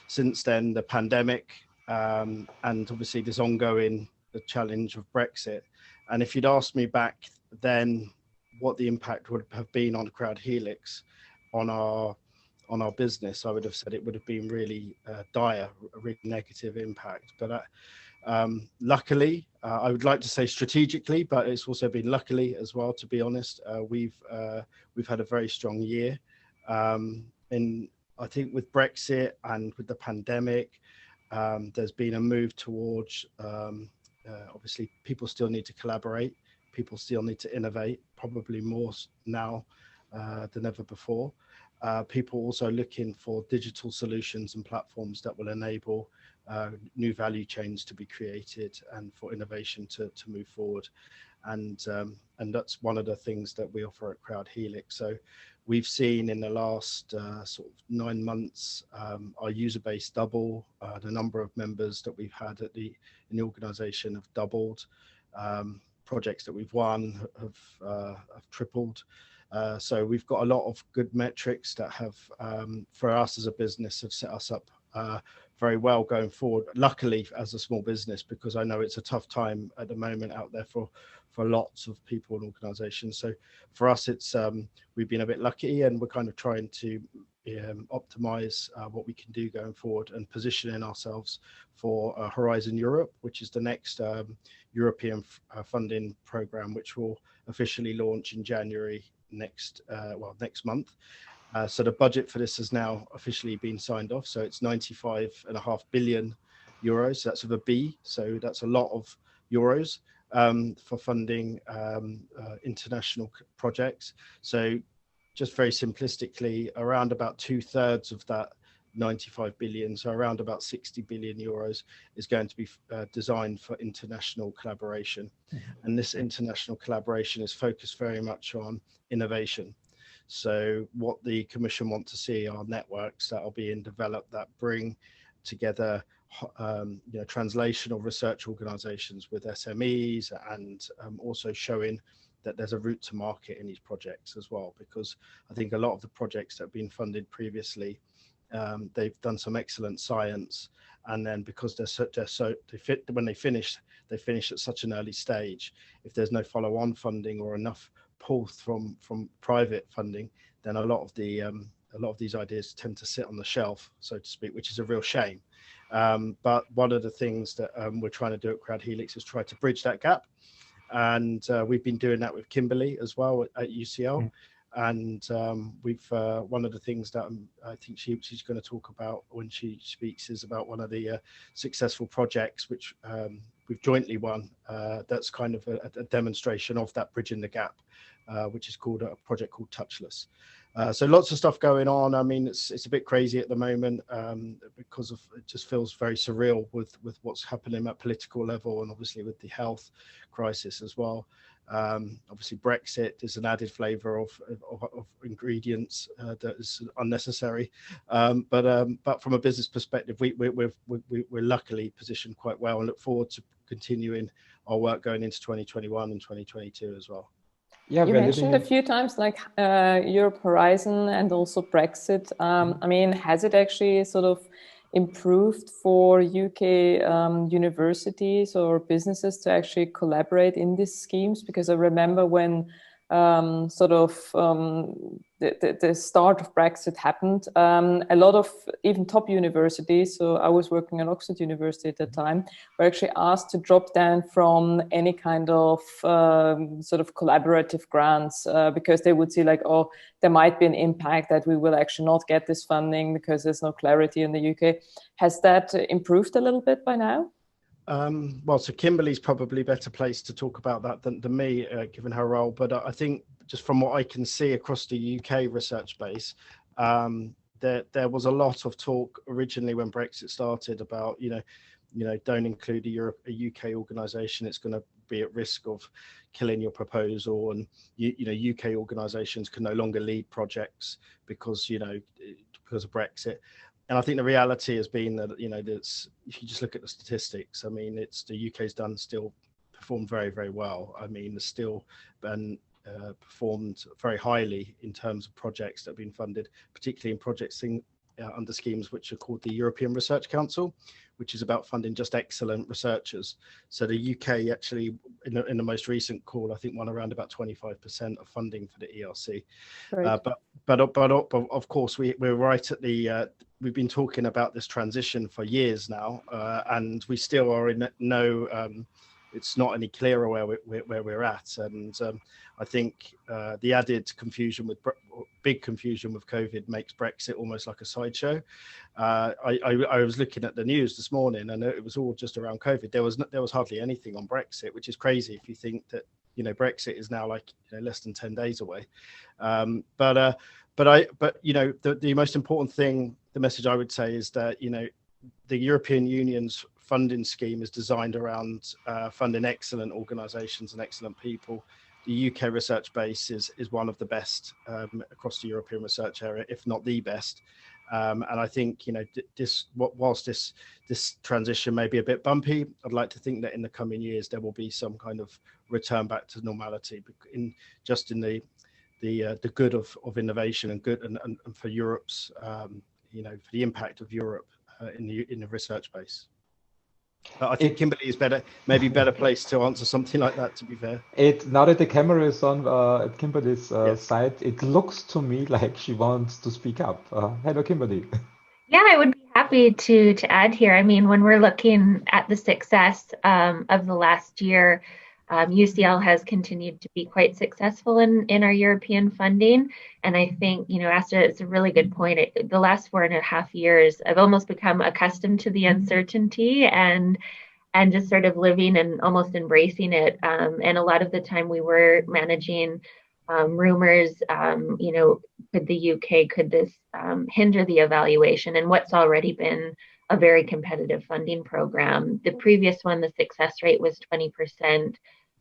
since then the pandemic and obviously this ongoing the challenge of Brexit. And if you'd asked me back then what the impact would have been on CrowdHelix on our business, I would have said it would have been really dire, a really negative impact. But luckily, I would like to say strategically, but it's also been luckily as well, to be honest. We've had a very strong year. And I think with Brexit and with the pandemic, there's been a move towards, obviously, people still need to collaborate. People still need to innovate, probably more now than ever before. People also looking for digital solutions and platforms that will enable new value chains to be created and for innovation to move forward. And that's one of the things that we offer at CrowdHelix. So we've seen in the last sort of 9 months, our user base double, the number of members that we've had in the organization have doubled. projects that we've won have tripled. So we've got a lot of good metrics that have, for us as a business, have set us up very well going forward. Luckily, as a small business, because I know it's a tough time at the moment out there for lots of people and organizations. So for us, it's we've been a bit lucky, and we're kind of trying to optimize what we can do going forward and positioning ourselves for Horizon Europe, which is the next European funding program, which will officially launch in January next month. So the budget for this has now officially been signed off. So it's 95.5 billion euros. That's with a B. So that's a lot of euros for funding international projects. So just very simplistically, around about 2/3 of that 95 billion, so around about 60 billion euros, is going to be designed for international collaboration. And this international collaboration is focused very much on innovation. So what the Commission want to see are networks that are being developed that bring together translational research organizations with SMEs, and also showing that there's a route to market in these projects as well, because I think a lot of the projects that have been funded previously, they've done some excellent science, and then because when they finish at such an early stage, if there's no follow-on funding or enough pull from private funding, then a lot of these ideas tend to sit on the shelf, so to speak, which is a real shame. But one of the things that we're trying to do at Crowd Helix is try to bridge that gap, and we've been doing that with Kimberly as well at UCL. And we've one of the things that I think she's going to talk about when she speaks is about one of the successful projects which we've jointly won. That's kind of a demonstration of that bridging the gap, which is called a project called Touchless. So lots of stuff going on. I mean, it's a bit crazy at the moment because of it just feels very surreal with what's happening at political level, and obviously with the health crisis as well. Obviously Brexit is an added flavor of ingredients that is unnecessary, but from a business perspective, we're luckily positioned quite well, and look forward to continuing our work going into 2021 and 2022 as well. Yeah, you mentioned a few times like Europe Horizon and also Brexit. I mean, has it actually sort of improved for UK universities or businesses to actually collaborate in these schemes? Because I remember when the start of Brexit happened, a lot of even top universities, so I was working at Oxford University at the time, were actually asked to drop down from any kind of sort of collaborative grants because they would see like, oh, there might be an impact that we will actually not get this funding because there's no clarity in the UK. Has that improved a little bit by now? Well, so Kimberly's probably better placed to talk about that than me, given her role. But I think just from what I can see across the UK research base, there was a lot of talk originally when Brexit started about, don't include a UK organisation, it's going to be at risk of killing your proposal, and UK organisations can no longer lead projects because of Brexit. And I think the reality has been that, that's, if you just look at the statistics, I mean, the UK's still performed very, very well. I mean, it's still been performed very highly in terms of projects that have been funded, particularly in projects under schemes which are called the European Research Council, which is about funding just excellent researchers. So the UK actually, in the most recent call, I think won around about 25% of funding for the ERC. Right. But of course, we're right at the. We've been talking about this transition for years now, and we still are in no. It's not any clearer where we're at, and I think the added big confusion with COVID makes Brexit almost like a sideshow. I was looking at the news this morning, and it was all just around COVID. There was hardly anything on Brexit, which is crazy if you think that Brexit is now like less than 10 days away. But the most important thing, the message I would say is that the European Union's funding scheme is designed around funding excellent organisations and excellent people. The UK research base is one of the best across the European research area, if not the best. And I think, whilst this transition may be a bit bumpy, I'd like to think that in the coming years there will be some kind of return back to normality in the good of innovation and good and for Europe's for the impact of Europe in the research base. But I think Kimberly is maybe better placed to answer something like that, to be fair. Now that the camera is on at Kimberly's side, it looks to me like she wants to speak up. Hello, Kimberly. Yeah, I would be happy to add here. I mean, when we're looking at the success of the last year, UCL has continued to be quite successful in our European funding. And I think, Asta, it's a really good point. The last 4.5 years, I've almost become accustomed to the uncertainty and just sort of living and almost embracing it. And a lot of the time we were managing rumors, could the UK, could this hinder the evaluation? And what's already been a very competitive funding program. The previous one, the success rate was 20%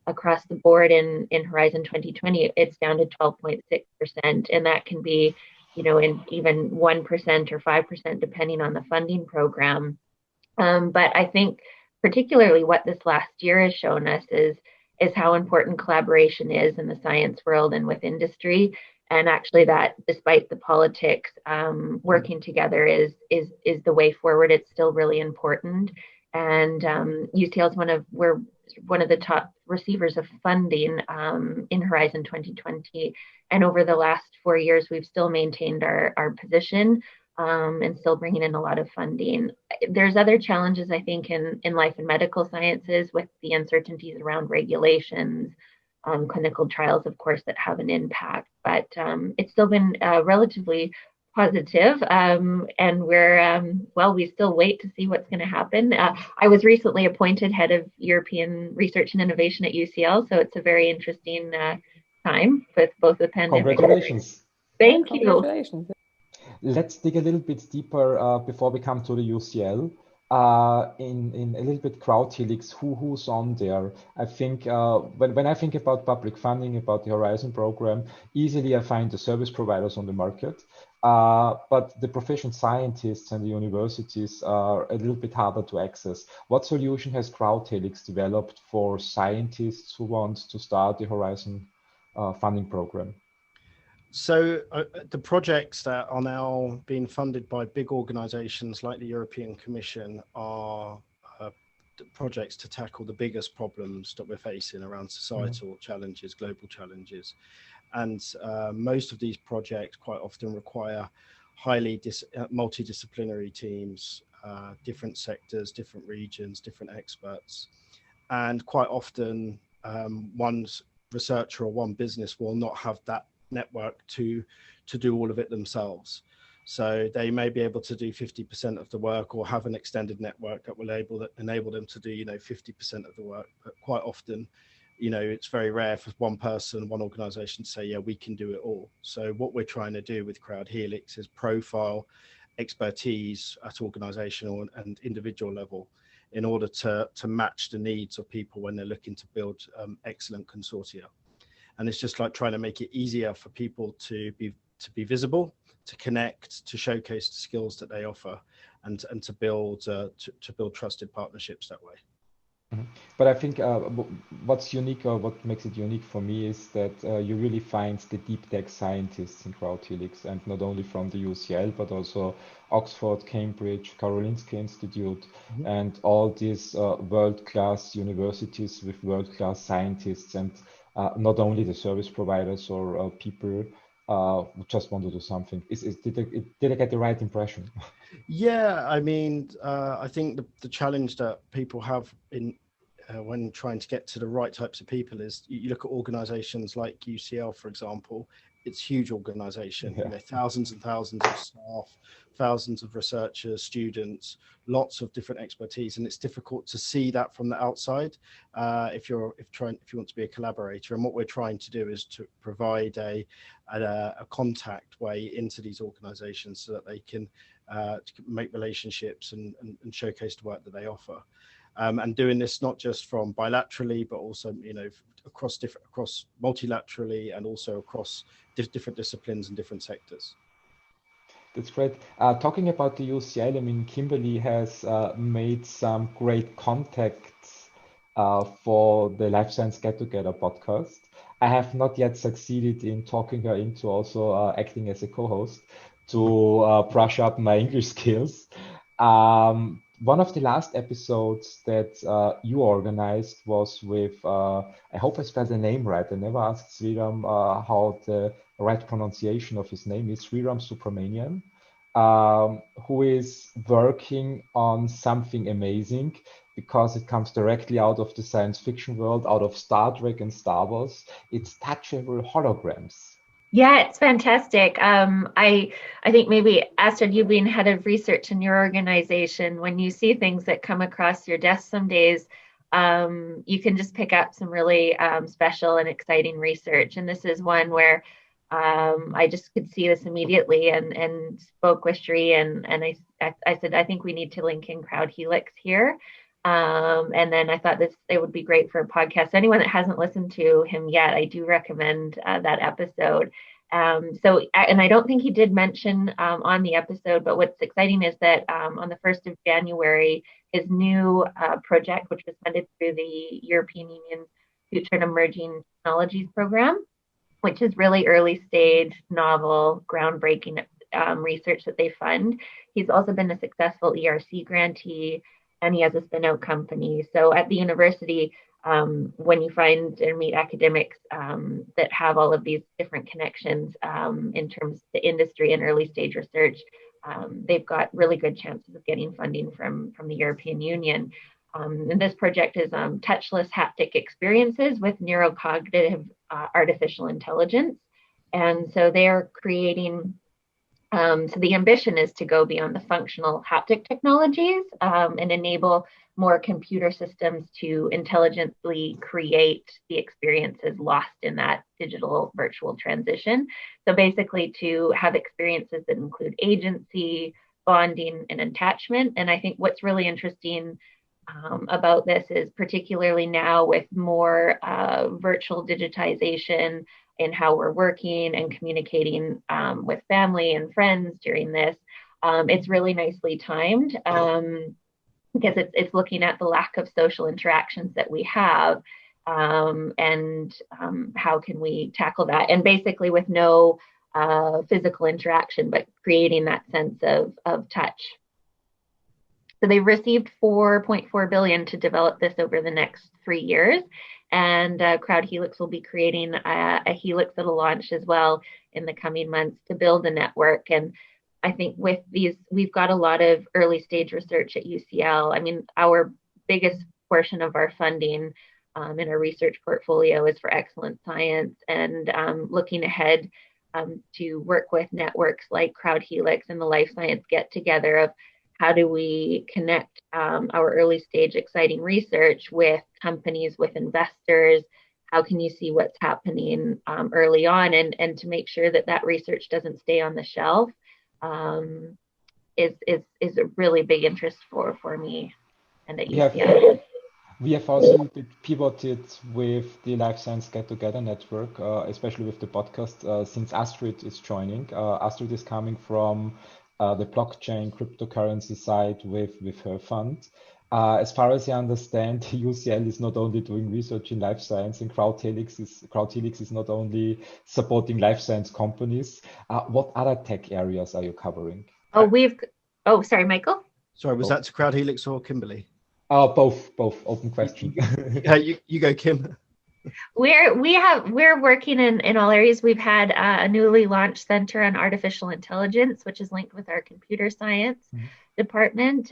across the board in Horizon 2020. It's down to 12.6%, and that can be, in even 1% or 5% depending on the funding program. But I think particularly what this last year has shown us is how important collaboration is in the science world and with industry. And actually that despite the politics, working together is the way forward. It's still really important. And UCL is we're one of the top receivers of funding in Horizon 2020. And over the last 4 years, we've still maintained our position and still bringing in a lot of funding. There's other challenges, I think, in life and medical sciences with the uncertainties around regulations, clinical trials, of course, that have an impact. But it's still been relatively positive, and we still wait to see what's going to happen. I was recently appointed head of European Research and Innovation at UCL, so it's a very interesting time with both the pandemic. Congratulations. Thank you. Congratulations. Let's dig a little bit deeper before we come to the UCL. In a little bit crowd helix, who's on there? I think when I think about public funding, about the Horizon program, easily I find the service providers on the market, but the professional scientists and the universities are a little bit harder to access. What solution has crowd helix developed for scientists who want to start the Horizon funding program? So the projects that are now being funded by big organizations like the European Commission are projects to tackle the biggest problems that we're facing around societal challenges, global challenges. And most of these projects quite often require highly multidisciplinary teams, different sectors, different regions, different experts. And quite often one researcher or one business will not have that network to do all of it themselves. So they may be able to do 50% of the work or have an extended network that will enable them to do 50% of the work. But quite often it's very rare for one person, one organization to say, yeah, we can do it all. So what we're trying to do with Crowd Helix is profile expertise at organizational and individual level in order to match the needs of people when they're looking to build excellent consortia. And it's just like trying to make it easier for people to be visible, to connect, to showcase the skills that they offer, and to build trusted partnerships that way. But I think what's unique, or what makes it unique for me, is that you really find the deep tech scientists in Crowd Helix, and not only from the UCL, but also Oxford, Cambridge, Karolinska Institute, and all these world-class universities with world-class scientists, and not only the service providers or people who just want to do something. Did I get the right impression? Yeah, I mean, I think the challenge that people have when trying to get to the right types of people is you look at organizations like UCL, for example. It's a huge organization, thousands and thousands of staff, thousands of researchers, students, lots of different expertise, and it's difficult to see that from the outside if you want to be a collaborator. And what we're trying to do is to provide a contact way into these organizations so that they can make relationships and showcase the work that they offer. And doing this not just from bilaterally, but also across multilaterally, and also across different disciplines and different sectors. That's great. Talking about the UCL, I mean, Kimberly has made some great contacts for the Life Science Get Together podcast. I have not yet succeeded in talking her into also acting as a co-host to brush up my English skills. One of the last episodes that you organized was with, I hope I spelled the name right. I never asked Sriram how the right pronunciation of his name is, Sriram Subramanian, who is working on something amazing because it comes directly out of the science fiction world, out of Star Trek and Star Wars. It's touchable holograms. Yeah, it's fantastic. I think maybe Astrid, you being head of research in your organization, when you see things that come across your desk some days, you can just pick up some really special and exciting research. And this is one where I just could see this immediately and spoke with Sri and I said, I think we need to link in Crowd Helix here. And then I thought it would be great for a podcast. Anyone that hasn't listened to him yet, I do recommend that episode. And I don't think he did mention on the episode, but what's exciting is that on the 1st of January, his new project, which was funded through the European Union Future and Emerging Technologies Program, which is really early stage, novel, groundbreaking research that they fund. He's also been a successful ERC grantee, and he has a spin-out company. So at the university, when you find and meet academics that have all of these different connections in terms of the industry and early stage research, they've got really good chances of getting funding from the European Union. And this project is Touchless Haptic Experiences with Neurocognitive Artificial Intelligence. And so they are creating so the ambition is to go beyond the functional haptic technologies and enable more computer systems to intelligently create the experiences lost in that digital virtual transition. So basically to have experiences that include agency, bonding, and attachment. And I think what's really interesting about this is particularly now with more virtual digitization in how we're working and communicating with family and friends during this, it's really nicely timed because it's looking at the lack of social interactions that we have and how can we tackle that. And basically with no physical interaction, but creating that sense of touch. So they've received $4.4 billion to develop this over the next 3 years. And Crowd Helix will be creating a helix that'll launch as well in the coming months to build a network. And I think with these, we've got a lot of early stage research at UCL. I mean, our biggest portion of our funding in our research portfolio is for excellent science and looking ahead to work with networks like Crowd Helix and the Life Science Get Together of how do we connect our early stage exciting research with companies, with investors? How can you see what's happening early on and to make sure that that research doesn't stay on the shelf is a really big interest for me and at UCL. We have also pivoted with the Life Science Get Together network, especially with the podcast, since Astrid is joining. Astrid is coming from the blockchain cryptocurrency side with her fund. As far as I understand, UCL is not only doing research in life science, and Crowd Helix is not only supporting life science companies. What other tech areas are you covering? Sorry, Michael. Sorry, was that to Crowd Helix or Kimberly? Both. Open question. You go, Kim. We're working in all areas. We've had a newly launched center on artificial intelligence, which is linked with our computer science department.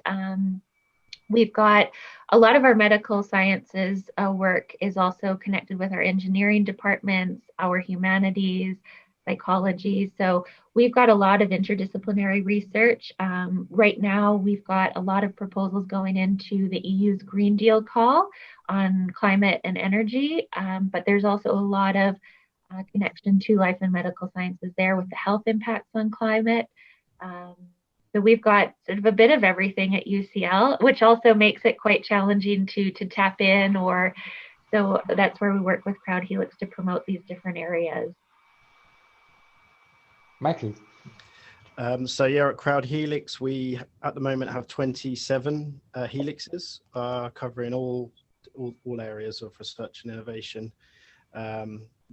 We've got a lot of our medical sciences work is also connected with our engineering departments, our humanities, psychology. So we've got a lot of interdisciplinary research. Right now, we've got a lot of proposals going into the EU's Green Deal call on climate and energy, but there's also a lot of connection to life and medical sciences there with the health impacts on climate. So we've got sort of a bit of everything at UCL, which also makes it quite challenging to tap in, so that's where we work with Crowd Helix to promote these different areas. Michael. So yeah, at Crowd Helix, we at the moment have 27 helixes covering all areas of research and innovation.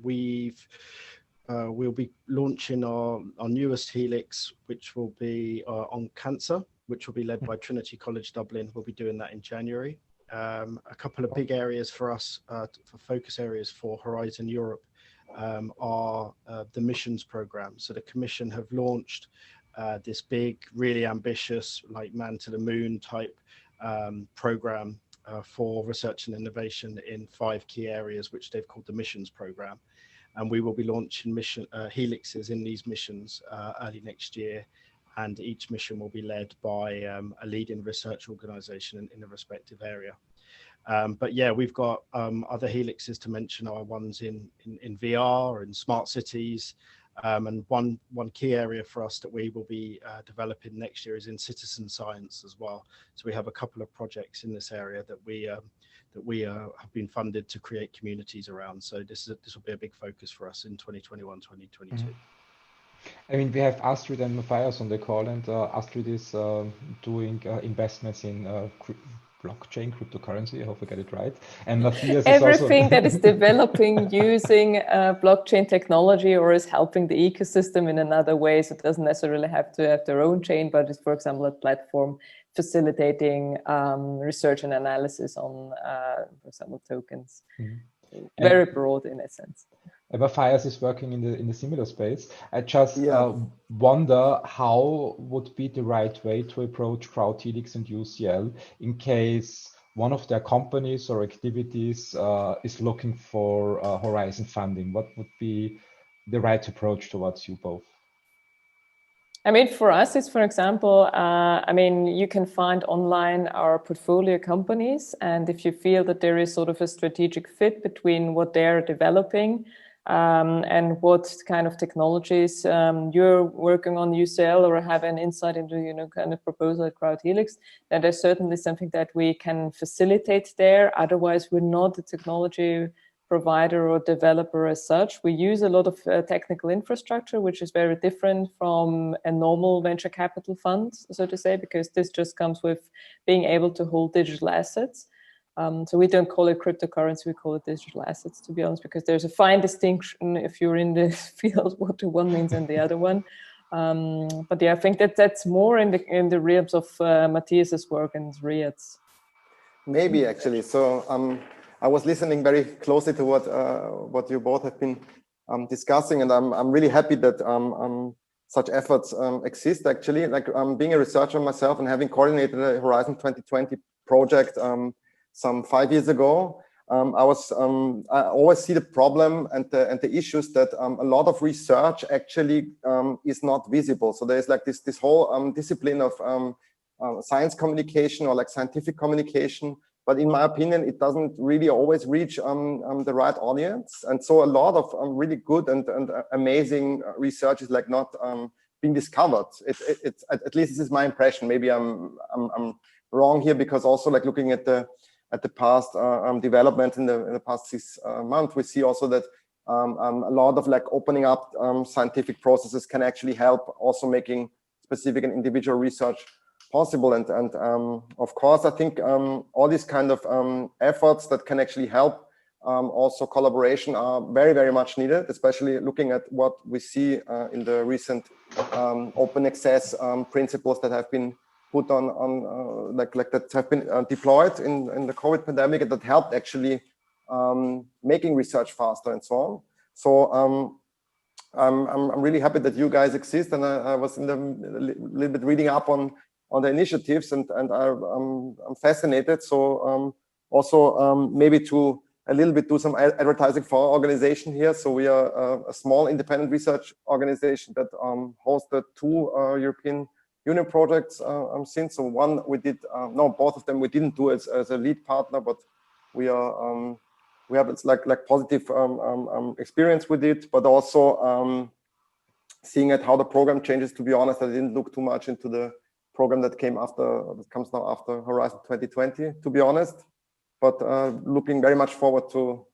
We'll be launching our newest helix, which will be on cancer, which will be led by Trinity College Dublin. We'll be doing that in January. A couple of big areas for us, for focus areas for Horizon Europe, are the missions program. So the Commission have launched this big, really ambitious, like man to the moon type program for research and innovation in 5 key areas, which they've called the missions program. And we will be launching helixes in these missions early next year. And each mission will be led by a leading research organization in the respective area. But yeah, we've got other helixes to mention are ones in VR and smart cities. And one key area for us that we will be developing next year is in citizen science as well. So we have a couple of projects in this area that we have been funded to create communities around. So this will be a big focus for us in 2021, 2022. Mm-hmm. I mean, we have Astrid and Matthias on the call, and Astrid is doing investments in blockchain, cryptocurrency, I hope I get it right. And Matthias everything is that is developing using blockchain technology or is helping the ecosystem in another way. So it doesn't necessarily have to have their own chain, but it's, for example, a platform facilitating research and analysis on, for example, tokens. Mm-hmm. Very broad in a sense. Matthias is working in the similar space. I just wonder how would be the right way to approach Crowd Helix and UCL in case one of their companies or activities is looking for Horizon funding. What would be the right approach towards you both? I mean, for us, it's, for example, I mean, you can find online our portfolio companies. And if you feel that there is sort of a strategic fit between what they're developing and what kind of technologies you're working on UCL or have an insight into, kind of proposal at Crowd Helix, then there's certainly something that we can facilitate there. Otherwise, we're not a technology provider or developer as such. We use a lot of technical infrastructure, which is very different from a normal venture capital fund, so to say, because this just comes with being able to hold digital assets. So we don't call it cryptocurrency, we call it digital assets, to be honest, because there's a fine distinction if you're in the field, what the one means and the other one. But yeah, I think that's more in the realms of Matthias's work and Riyad's. Maybe actually. So I was listening very closely to what you both have been discussing, and I'm really happy that such efforts exist. Actually, like being a researcher myself and having coordinated a Horizon 2020 project some 5 years ago, I always see the problem and the issues that a lot of research actually is not visible. So there's like this whole discipline of science communication or like scientific communication, but in my opinion, it doesn't really always reach the right audience. And so a lot of really good and amazing research is like not being discovered. It's at least this is my impression. Maybe I'm wrong here, because also like looking at the past development in the past 6 months, we see also that a lot of like opening up scientific processes can actually help also making specific and individual research possible. And of course, I think all these kind of efforts that can actually help also collaboration are very, very much needed, especially looking at what we see in the recent open access principles that have been put on like that have been deployed in the COVID pandemic, and that helped actually making research faster and so on. So I'm really happy that you guys exist, and I was a little bit reading up on the initiatives, and I'm fascinated. So also maybe to a little bit do some advertising for our organization here. So we are a small independent research organization that hosted 2 European Union projects since. So one we did, no, both of them we didn't do as a lead partner, but we have it's like positive experience with it, but also seeing at how the program changes. To be honest, I didn't look too much into the program that comes now after Horizon 2020, to be honest, but looking very much forward to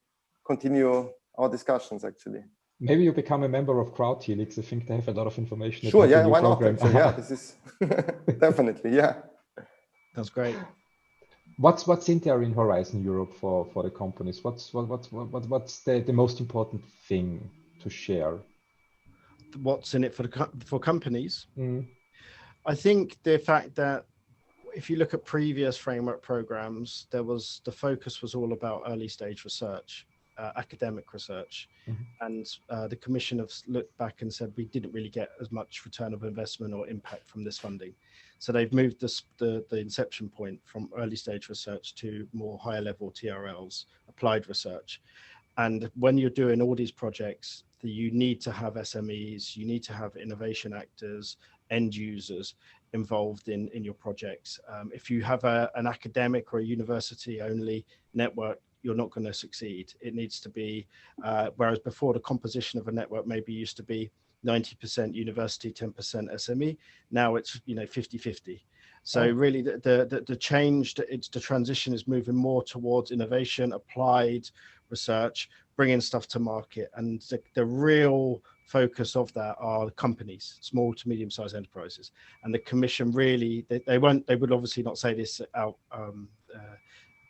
continue our discussions actually. Maybe you become a member of CrowdHelix. I think they have a lot of information Sure, about yeah, the new why not? program. Actually, yeah, this is definitely, yeah. That's great. What's in there in Horizon Europe for the companies? What's the most important thing to share? What's in it for companies? Mm. I think the fact that if you look at previous framework programs, the focus was all about early stage research, academic research. And the Commission have looked back and said, we didn't really get as much return of investment or impact from this funding. So they've moved the inception point from early stage research to more higher level TRLs, applied research. And when you're doing all these projects, you need to have SMEs, you need to have innovation actors, end users involved in your projects. If you have an academic or a university only network, you're not going to succeed. It needs to be, whereas before the composition of a network maybe used to be 90% university, 10% SME. Now it's 50-50. So really the change, the transition is moving more towards innovation, applied research, bringing stuff to market. And the real focus of that are companies, small to medium-sized enterprises. And the Commission really, they would obviously not say this out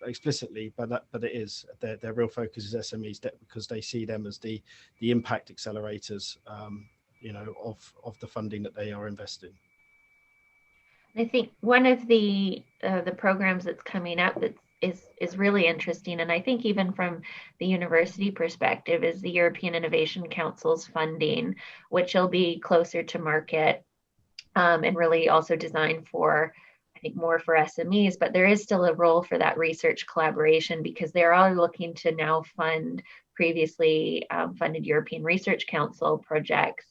explicitly, but it is their real focus is SMEs, because they see them as the impact accelerators, of the funding that they are investing. I think one of the programs that's coming up that is really interesting, and I think even from the university perspective, is the European Innovation Council's funding, which will be closer to market and really also designed for, I think, more for SMEs, but there is still a role for that research collaboration, because they're all looking to now fund previously funded European Research Council projects,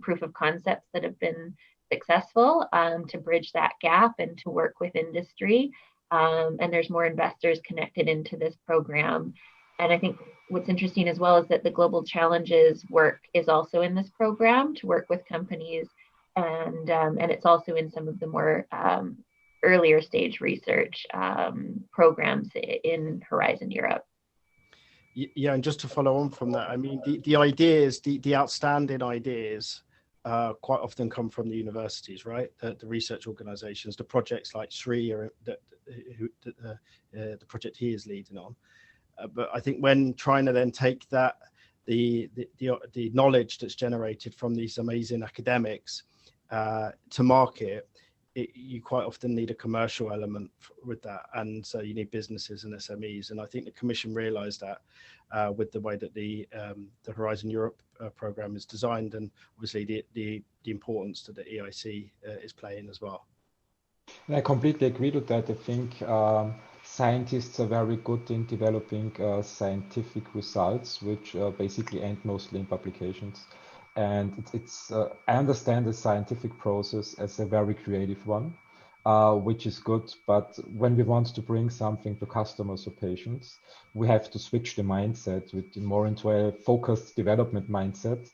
proof of concepts that have been successful, to bridge that gap and to work with industry. And there's more investors connected into this program. And I think what's interesting as well is that the Global Challenges work is also in this program to work with companies, and it's also in some of the more earlier stage research programs in Horizon Europe. Yeah, and just to follow on from that, I mean, the ideas, the outstanding ideas quite often come from the universities, right? The research organizations, the projects like Sri, the project he is leading on. But I think when trying to then take that, the knowledge that's generated from these amazing academics to market, you quite often need a commercial element with that, and so you need businesses and SMEs. And I think the Commission realised that with the way that the Horizon Europe program is designed, and obviously the importance that the EIC is playing as well. And I completely agree with that. I think scientists are very good in developing scientific results, which basically end mostly in publications. And I understand the scientific process as a very creative one, which is good. But when we want to bring something to customers or patients, we have to switch the mindset more into a focused development mindset.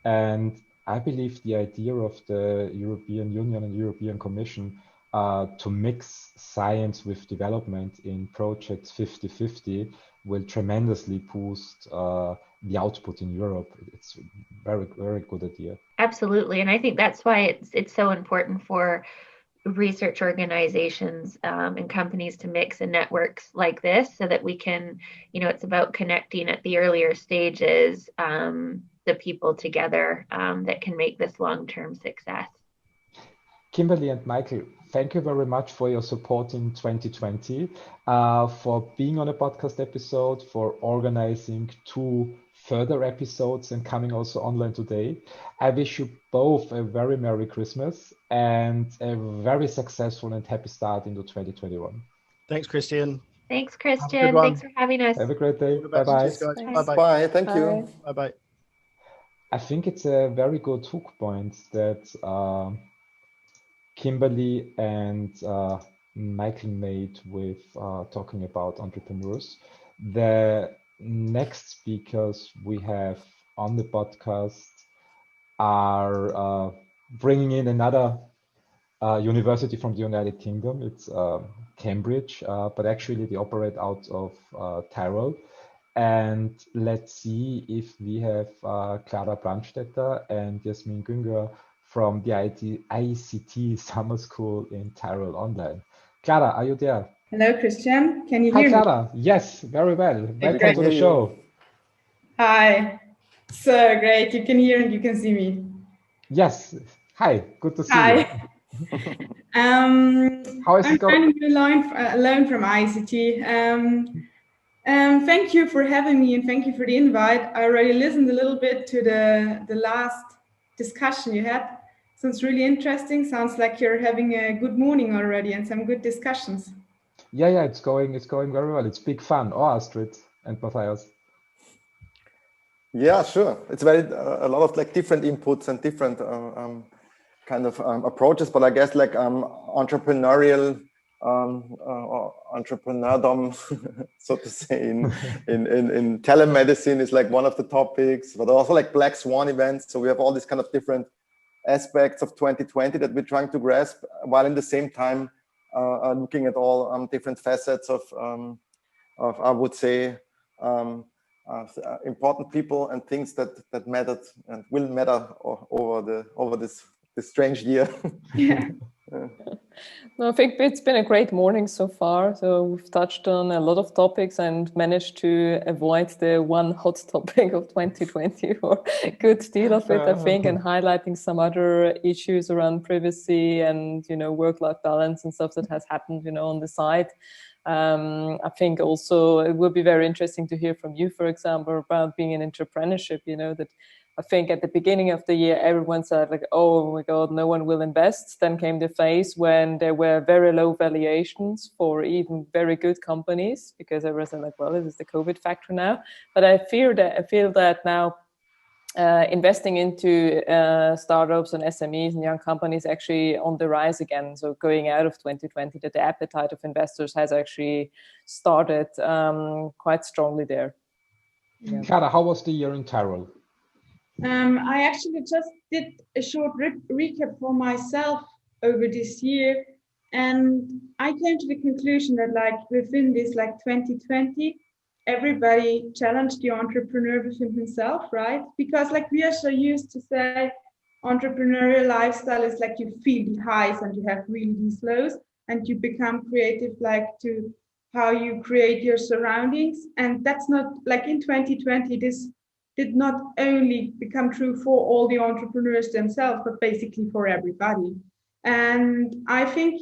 And I believe the idea of the European Union and the European Commission to mix science with development in projects 50-50 will tremendously boost the output in Europe. It's a very, very good idea. Absolutely. And I think that's why it's so important for research organizations and companies to mix in networks like this, so that we can, it's about connecting at the earlier stages the people together that can make this long-term success. Kimberly and Michael, thank you very much for your support in 2020, for being on a podcast episode, for organizing 2 further episodes and coming also online today. I wish you both a very Merry Christmas and a very successful and happy start into 2021. Thanks, Christian. Thanks, Christian. Thanks for having us. Have a great day. Bye-bye. Bye-bye. Bye. Thank you. Bye-bye. I think it's a very good hook point that Kimberly and Michael made with talking about entrepreneurs. The next speakers we have on the podcast are bringing in another university from the United Kingdom. It's Cambridge, but actually they operate out of Tyrol. And let's see if we have Clara Brandstetter and Jasmin Günger from the ICT Summer School in Tyrol online. Clara, are you there? Hello, Christian. Can you Hi, hear me? Clara. Yes, very well. Welcome great. to the show. Hi. So great. You can hear and you can see me. Yes. Hi. Good to see Hi. you. How is it going? I'm alone from ICT. Thank you for having me and thank you for the invite. I already listened a little bit to the last discussion you had. Sounds really interesting. Sounds like you're having a good morning already and some good discussions. Yeah, it's going very well. It's big fun. Oh, Astrid and Matthias. Yeah, sure. It's very a lot of like different inputs and different kind of approaches, but I guess like entrepreneurial entrepreneurdom, so to say, in telemedicine is like one of the topics, but also like Black Swan events. So we have all these kind of different aspects of 2020 that we're trying to grasp, while in the same time looking at all different facets of I would say important people and things that mattered and will matter over this strange year. Yeah. No, I think it's been a great morning so far. So we've touched on a lot of topics and managed to avoid the one hot topic of 2020 for a good deal of it, I think, and highlighting some other issues around privacy and, work-life balance and stuff that has happened, on the side. I think also it will be very interesting to hear from you, for example, about being in entrepreneurship, that I think at the beginning of the year, everyone said like, oh my God, no one will invest. Then came the phase when there were very low valuations for even very good companies, because everyone said like, well, this is the COVID factor now. But I feel that now investing into startups and SMEs and young companies actually on the rise again. So going out of 2020, that the appetite of investors has actually started quite strongly there. Yeah. Clara, how was the year in Tyrol? I actually just did a short recap for myself over this year, and I came to the conclusion that like within this like 2020, everybody challenged the entrepreneur within himself, right? Because like we are so used to say entrepreneurial lifestyle is like you feel the highs and you have really these lows, and you become creative like to how you create your surroundings. And that's not like in 2020, this did not only become true for all the entrepreneurs themselves, but basically for everybody. And I think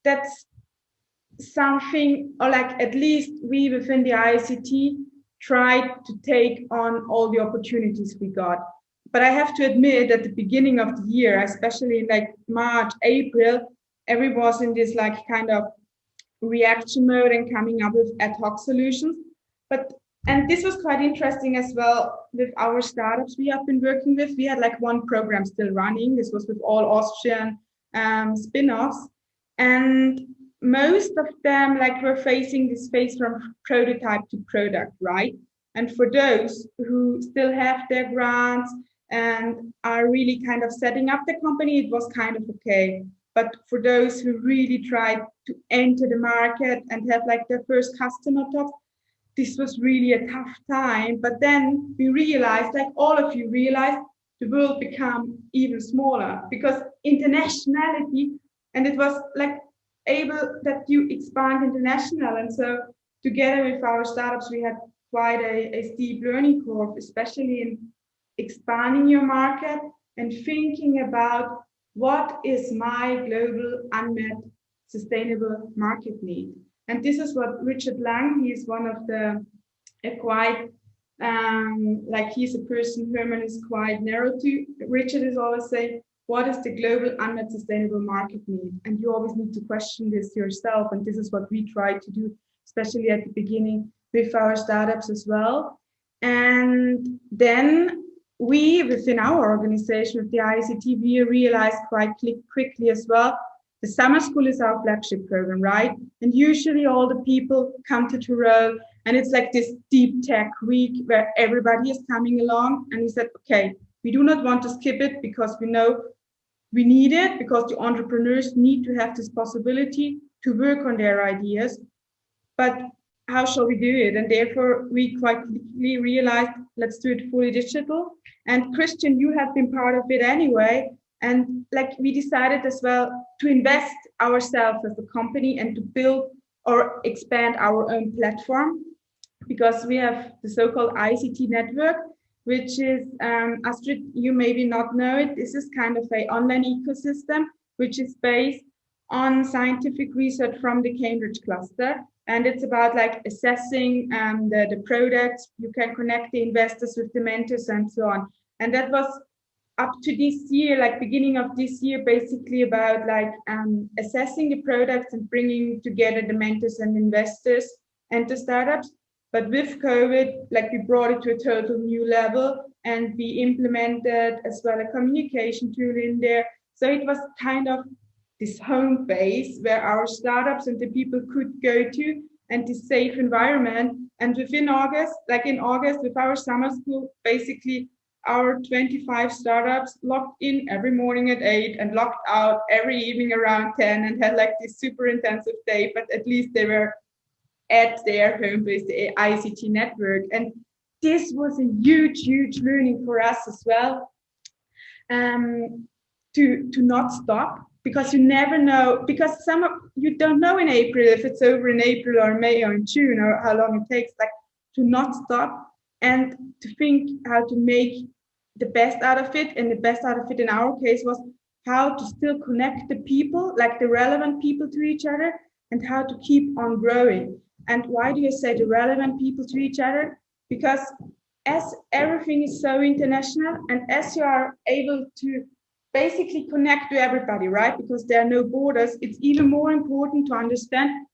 that's something, or like at least we within the ICT tried to take on all the opportunities we got. But I have to admit at the beginning of the year, especially in like March, April, everyone was in this like kind of reaction mode and coming up with ad hoc solutions. And this was quite interesting as well with our startups we have been working with. We had like one program still running. This was with all Austrian spin-offs. And most of them like were facing this phase from prototype to product, right? And for those who still have their grants and are really kind of setting up the company, it was kind of okay. But for those who really tried to enter the market and have like their first customer talk, this was really a tough time. But then we realized, like all of you realized, the world became even smaller because internationality, and it was like able that you expand international. And so together with our startups, we had quite a steep learning curve, especially in expanding your market and thinking about what is my global unmet sustainable market need. And this is what Richard Lang, he is one of the quite, like he's a person Herman is quite narrow to. Richard is always saying, what is the global unmet sustainable market need? And you always need to question this yourself. And this is what we try to do, especially at the beginning with our startups as well. And then we, within our organization, with the ICT, we realized quite quickly as well, the summer school is our flagship program, right? And usually all the people come to Tyrol and it's like this deep tech week where everybody is coming along. And we said, okay, we do not want to skip it because we know we need it, because the entrepreneurs need to have this possibility to work on their ideas. But how shall we do it? And therefore, we quite quickly realized, let's do it fully digital. And Christian, you have been part of it anyway. And like we decided as well to invest ourselves as a company and to build or expand our own platform, because we have the so-called ICT network, which is, Astrid, you maybe not know it. This is kind of an online ecosystem, which is based on scientific research from the Cambridge cluster. And it's about like assessing the products. You can connect the investors with the mentors and so on. And that was up to this year, like beginning of this year, basically about like assessing the products and bringing together the mentors and investors and the startups. But with COVID, like we brought it to a total new level, and we implemented as well a communication tool in there. So it was kind of this home base where our startups and the people could go to, and this safe environment. And within August, like in August with our summer school, basically our 25 startups logged in every morning at 8 and logged out every evening around 10 and had like this super intensive day, but at least they were at their home base, the ICT network. And this was a huge, huge learning for us as well, to not stop, because you never know, because you don't know in April if it's over in April or May or in June or how long it takes, like to not stop and to think how to make the best out of it. And the best out of it in our case was how to still connect the people, like the relevant people to each other, and how to keep on growing. And why do you say the relevant people to each other? Because as everything is so international, and as you are able to basically connect to everybody, right? Because there are no borders, it's even more important to understand,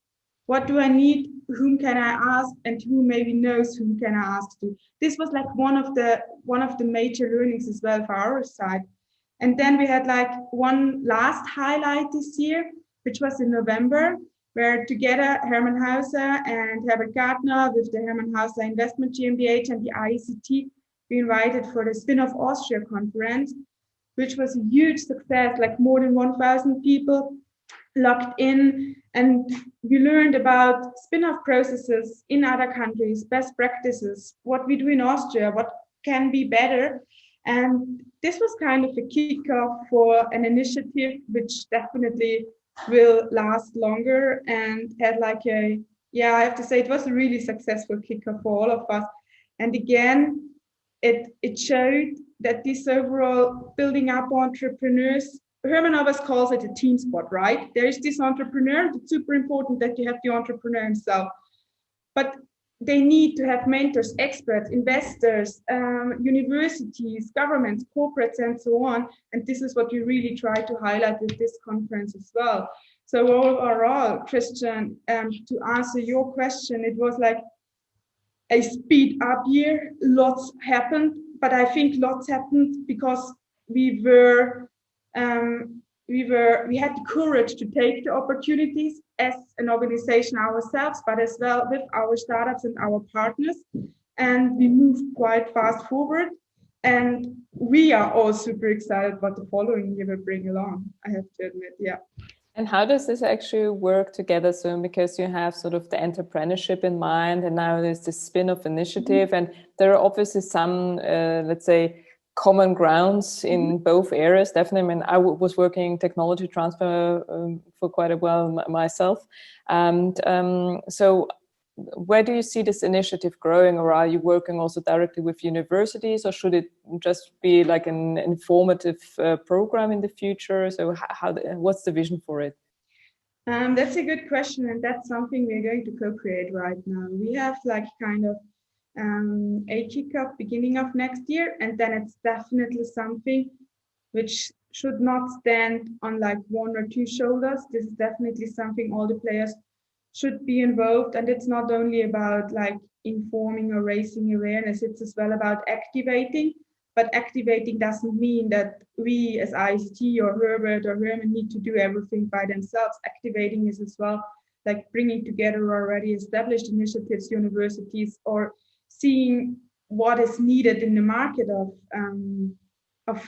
what do I need? Whom can I ask? And who maybe knows whom can I ask to? This was like one of the major learnings as well for our side. And then we had like one last highlight this year, which was in November, where together Hermann Hauser and Herbert Gardner with the Hermann Hauser Investment GmbH and the ICT, we invited for the Spin-off Austria conference, which was a huge success, like more than 1,000 people logged in, and we learned about spin-off processes in other countries, best practices, what we do in Austria, what can be better. And this was kind of a kickoff for an initiative which definitely will last longer, and had like I have to say it was a really successful kickoff for all of us. And again, it showed that this overall building up entrepreneurs, Hermann always calls it a team sport, right? There is this entrepreneur, it's super important that you have the entrepreneur himself, but they need to have mentors, experts, investors, universities, governments, corporates, and so on. And this is what we really try to highlight with this conference as well. So overall, Christian, to answer your question, it was like a speed up year. Lots happened, but I think lots happened because we had the courage to take the opportunities as an organization ourselves, but as well with our startups and our partners. And we moved quite fast forward. And we are all super excited what the following year will bring along, I have to admit, yeah. And how does this actually work together? So because you have sort of the entrepreneurship in mind, and now there's this spin-off initiative, and there are obviously some, let's say, common grounds in both areas. Definitely, I mean, I was working technology transfer for quite a while myself. And so where do you see this initiative growing, or are you working also directly with universities, or should it just be like an informative program in the future? So what's the vision for it? That's a good question, and that's something we're going to co-create right now. We have like kind of a kickoff beginning of next year, and then it's definitely something which should not stand on like one or two shoulders. This is definitely something all the players should be involved, and it's not only about like informing or raising awareness, it's as well about activating. But activating doesn't mean that we as ICT or Herbert or Hermann need to do everything by themselves. Activating is as well like bringing together already established initiatives, universities, or seeing what is needed in the market of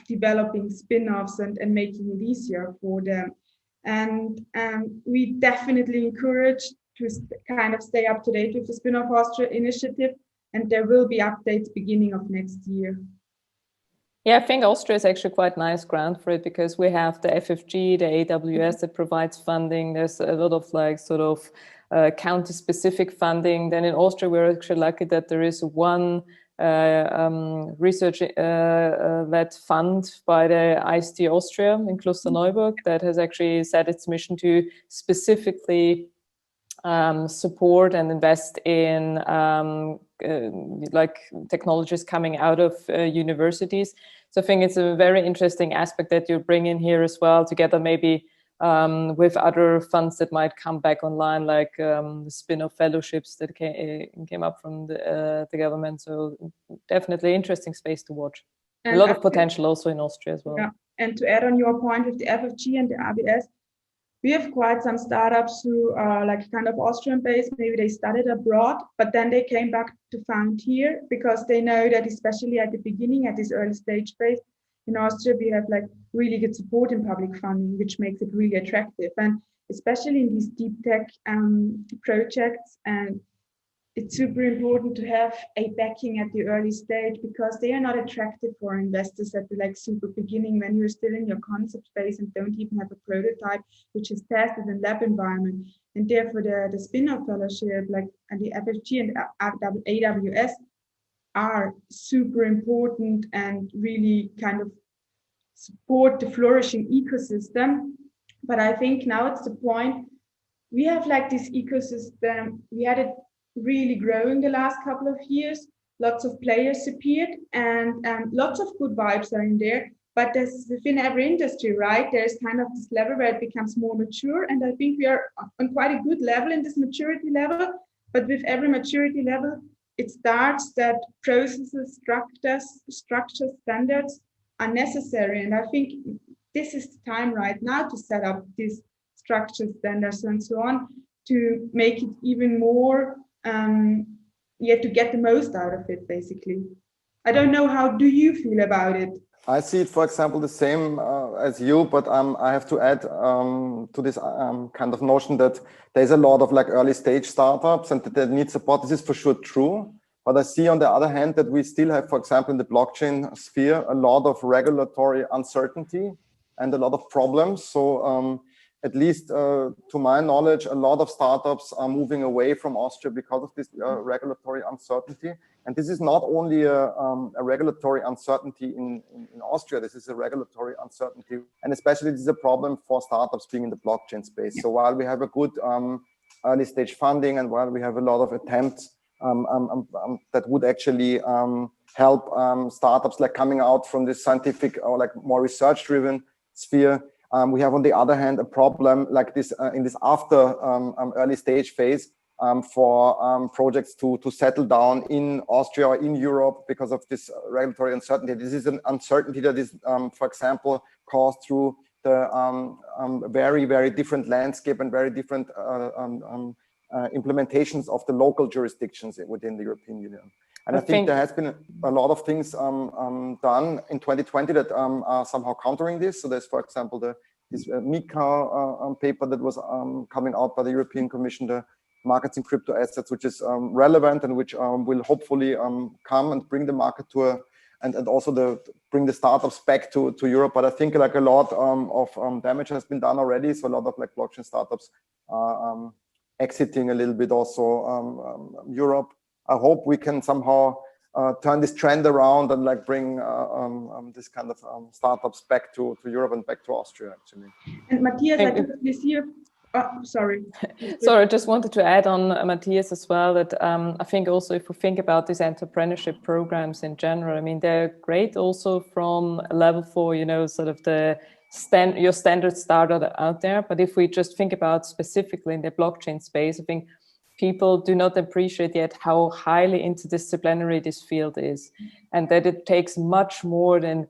developing spin-offs and making it easier for them. And we definitely encourage kind of stay up to date with the Spin-off Austria initiative, and there will be updates beginning of next year. Yeah, I think Austria is actually quite nice ground for it, because we have the FFG, the AWS that provides funding. There's a lot of like sort of county-specific funding. Then in Austria, we're actually lucky that there is one research-led fund by the IST Austria in Klosterneuburg that has actually set its mission to specifically support and invest in like technologies coming out of universities. So I think it's a very interesting aspect that you bring in here as well, together maybe with other funds that might come back online, like the spin-off fellowships that came up from the government. So definitely interesting space to watch. And a lot of potential also in Austria as well. Yeah. And to add on your point with the FFG and the ABS, we have quite some startups who are like kind of Austrian based. Maybe they studied abroad, but then they came back to found here because they know that especially at the beginning, at this early stage phase, in Austria, we have like really good support in public funding, which makes it really attractive. And especially in these deep tech projects, and it's super important to have a backing at the early stage, because they are not attractive for investors at the like super beginning, when you're still in your concept phase and don't even have a prototype which is tested in lab environment. And therefore the spin-off fellowship, like and the FFG and AWS, are super important and really kind of support the flourishing ecosystem. But I think now it's the point, we have like this ecosystem, we had it really growing the last couple of years. Lots of players appeared, and lots of good vibes are in there. But there's within every industry, right? There's kind of this level where it becomes more mature, and I think we are on quite a good level in this maturity level. But with every maturity level, it starts that processes, structures, standards are necessary, and I think this is the time right now to set up these structures, standards, and so on, to make it even more. To get the most out of it, basically. I don't know, how do you feel about it? I see it, for example, the same as you, but I have to add to this kind of notion that there's a lot of like early stage startups and that they need support. This is for sure true. But I see on the other hand that we still have, for example, in the blockchain sphere, a lot of regulatory uncertainty and a lot of problems. So at least to my knowledge, a lot of startups are moving away from Austria because of this regulatory uncertainty. And this is not only a regulatory uncertainty in Austria, this is a regulatory uncertainty. And especially this is a problem for startups being in the blockchain space. So while we have a good early stage funding, and while we have a lot of attempts that would actually help startups like coming out from this scientific or like more research driven sphere, we have on the other hand a problem like this in this after early stage phase for projects to settle down in Austria or in Europe because of this regulatory uncertainty. This is an uncertainty that is, for example, caused through the very, very different landscape and very different implementations of the local jurisdictions within the European Union. And I think there has been a lot of things done in 2020 that are somehow countering this. So there's, for example, this MiCA paper that was coming out by the European Commission, the markets in crypto assets, which is relevant and which will hopefully come and bring the market to and also bring the startups back to Europe. But I think like a lot of damage has been done already. So a lot of like blockchain startups are exiting a little bit also Europe. I hope we can somehow turn this trend around and like bring this kind of startups back to Europe and back to Austria, actually. And Matthias, I took this year. Sorry. Sorry, I just wanted to add on Matthias as well that I think also if we think about these entrepreneurship programs in general, I mean, they're great also from level 4, you know, sort of your standard startup out there. But if we just think about specifically in the blockchain space, I think people do not appreciate yet how highly interdisciplinary this field is, and that it takes much more than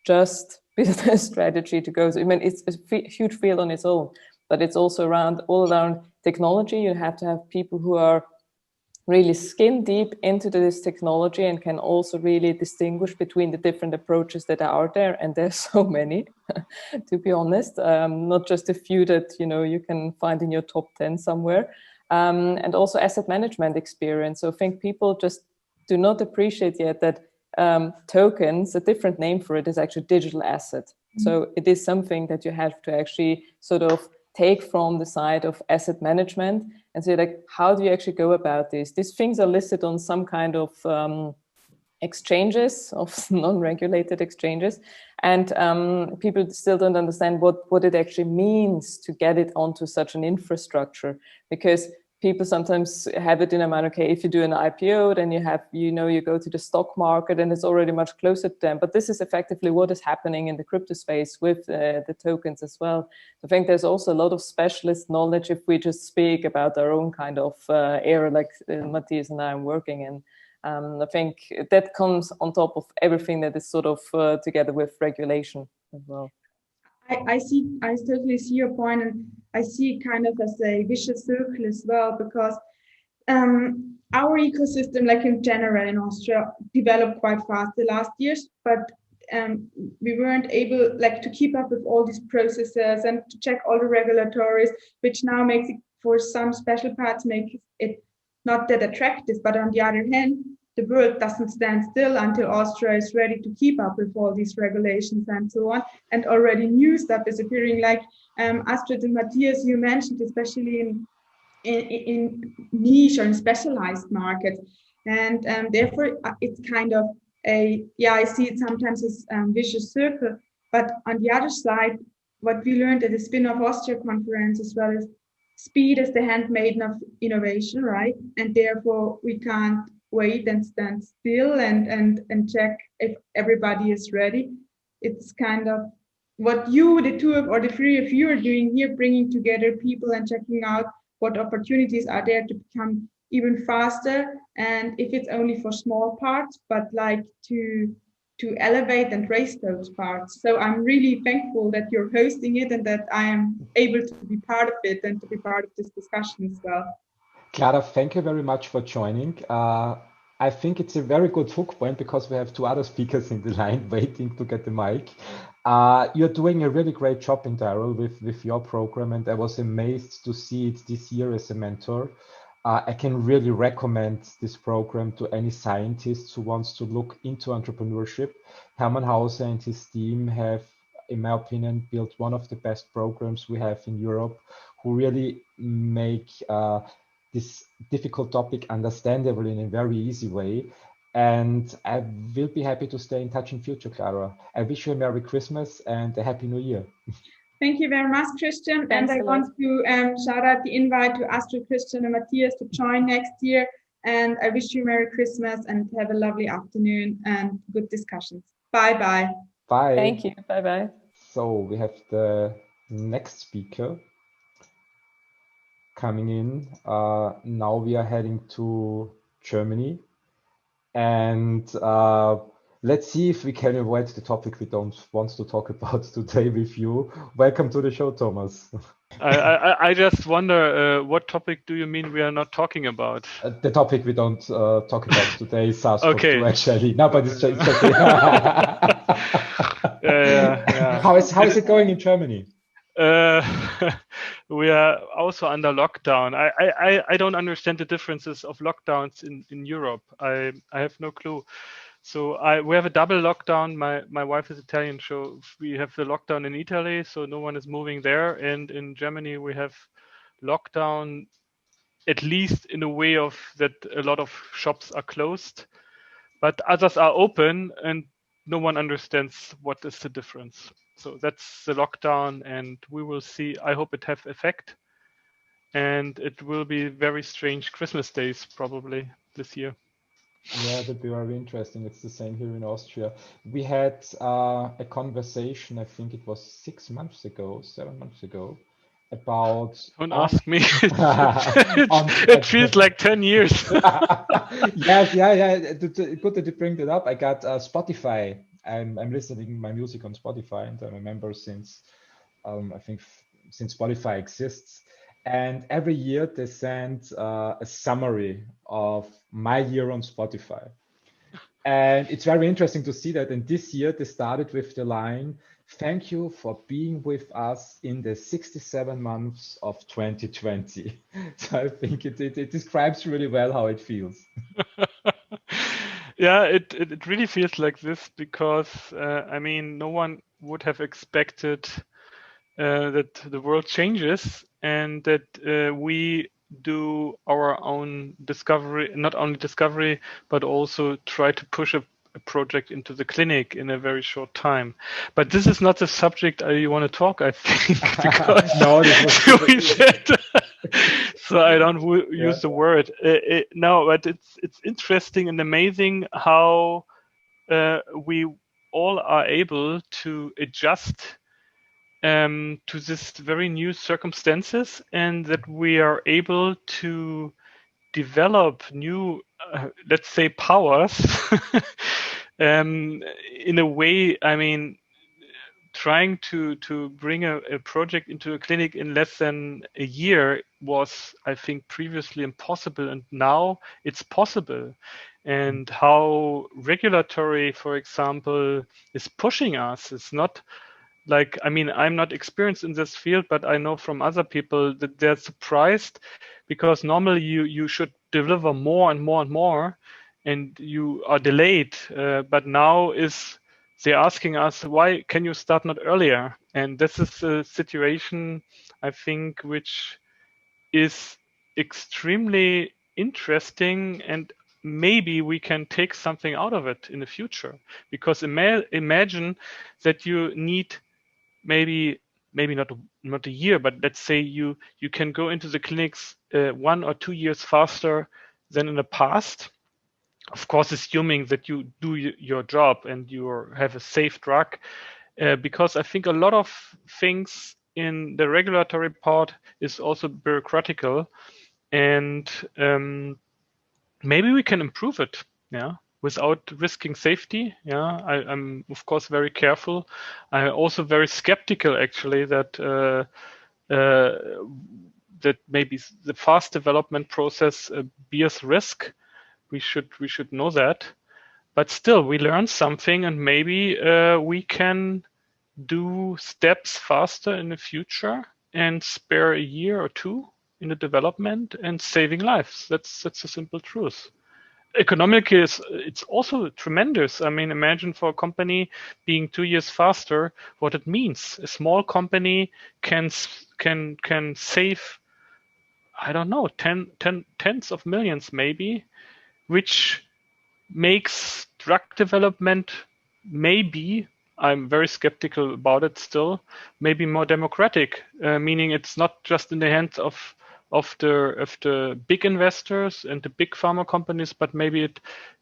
just business strategy to go. So, I mean, it's a huge field on its own, but it's also all around technology. You have to have people who are really skin deep into this technology and can also really distinguish between the different approaches that are out there. And there's so many, to be honest, not just a few that, you know, you can find in your top 10 somewhere. and also asset management experience. So I think people just do not appreciate yet that tokens, a different name for it is actually digital asset. So it is something that you have to actually sort of take from the side of asset management and say, like, how do you actually go about this? These things are listed on some kind of exchanges, of non-regulated exchanges, and people still don't understand what it actually means to get it onto such an infrastructure, because people sometimes have it in a mind, okay, if you do an IPO, then you go to the stock market and it's already much closer to them. But this is effectively what is happening in the crypto space with the tokens as well. I think there's also a lot of specialist knowledge if we just speak about our own kind of area, like Matthias and I am working in. I think that comes on top of everything that is sort of together with regulation as well. I totally see your point, and I see it kind of as a vicious circle as well, because our ecosystem, like in general in Austria, developed quite fast the last years, but we weren't able to keep up with all these processes and to check all the regulatories, which now makes it, for some special parts, make it not that attractive. But on the other hand, the world doesn't stand still until Austria is ready to keep up with all these regulations and so on. And already new stuff is appearing, like Astrid and Matthias, you mentioned, especially in niche or in specialized markets. And therefore, it's kind of I see it sometimes as vicious circle. But on the other side, what we learned at the Spin-off Austria conference as well is speed is the handmaiden of innovation, right? And therefore, we can't wait and stand still and check if everybody is ready. It's kind of what the two or the three of you are doing here, bringing together people and checking out what opportunities are there to become even faster. And if it's only for small parts, but like to elevate and raise those parts. So I'm really thankful that you're hosting it and that I am able to be part of it and to be part of this discussion as well. Clara, thank you very much for joining. I think it's a very good hook point because we have two other speakers in the line waiting to get the mic. You're doing a really great job in Tyrol with your program, and I was amazed to see it this year as a mentor. I can really recommend this program to any scientist who wants to look into entrepreneurship. Hermann Hauser and his team have, in my opinion, built one of the best programs we have in Europe, who really make this difficult topic understandable in a very easy way. And I will be happy to stay in touch in future, Clara. I wish you a Merry Christmas and a Happy New Year. Thank you very much, Christian. Thanks and I want to shout out the invite to Astrid, Christian, and Matthias to join next year. And I wish you Merry Christmas and have a lovely afternoon and good discussions. Bye-bye. Bye. Thank you. Bye-bye. So we have the next speaker coming in. Now we are heading to Germany, and let's see if we can avoid the topic we don't want to talk about today with you. Welcome to the show, Thomas. I just wonder, what topic do you mean we are not talking about? The topic we don't talk about today is SARS CoV Okay. actually. No, but it's okay. Yeah. How is it going in Germany? We are also under lockdown. I don't understand the differences of lockdowns in Europe. I have no clue. So we have a double lockdown. My wife is Italian, so we have the lockdown in Italy, so no one is moving there. And in Germany, we have lockdown, at least in a way of that a lot of shops are closed, but others are open, and no one understands what is the difference. So that's the lockdown, and we will see. I hope it have effect, and it will be very strange Christmas days probably this year. Yeah, that'd be very interesting. It's the same here in Austria. We had a conversation, I think it was 7 months ago, about... Don't ask me. It feels like 10 years. Yes, yeah. Good that you bring that up. I got Spotify. I'm listening my music on Spotify, and I'm a member since, I think, since Spotify exists. And every year they send a summary of my year on Spotify. And it's very interesting to see that. And this year they started with the line, Thank you for being with us in the 67 months of 2020. So I think it describes really well how it feels. Yeah, it really feels like this because, I mean, no one would have expected that the world changes and that we do our own discovery, not only discovery, but also try to push a project into the clinic in a very short time. But this is not the subject I want to talk, I think, because No, this was we said, so I don't use the word. No, but it's interesting and amazing how we all are able to adjust to this very new circumstances, and that we are able to develop new, let's say, powers in a way. I mean, trying to bring a project into a clinic in less than a year was, I think, previously impossible, and now it's possible. And how regulatory, for example, is pushing us. It's not like, I mean, I'm not experienced in this field, but I know from other people that they're surprised because normally you should deliver more and more and more, and you are delayed. But now they're asking us, why can you start not earlier? And this is a situation, I think, which is extremely interesting, and maybe we can take something out of it in the future. Because imagine that you need maybe not a year, but let's say you can go into the clinics 1 or 2 years faster than in the past. Of course, assuming that you do your job and you have a safe drug, because I think a lot of things in the regulatory part is also bureaucratical, and maybe we can improve it. Yeah. Without risking safety. Yeah, I'm of course very careful. I'm also very skeptical, actually, that that maybe the fast development process bears risk. We should know that, but still, we learn something, and maybe we can do steps faster in the future and spare a year or two in the development and saving lives. That's a simple truth. Economically, it's also tremendous. I mean, imagine for a company being 2 years faster, what it means. A small company can save, I don't know, tens of millions maybe, which makes drug development maybe, I'm very skeptical about it still, maybe more democratic, meaning it's not just in the hands of the big investors and the big pharma companies, but maybe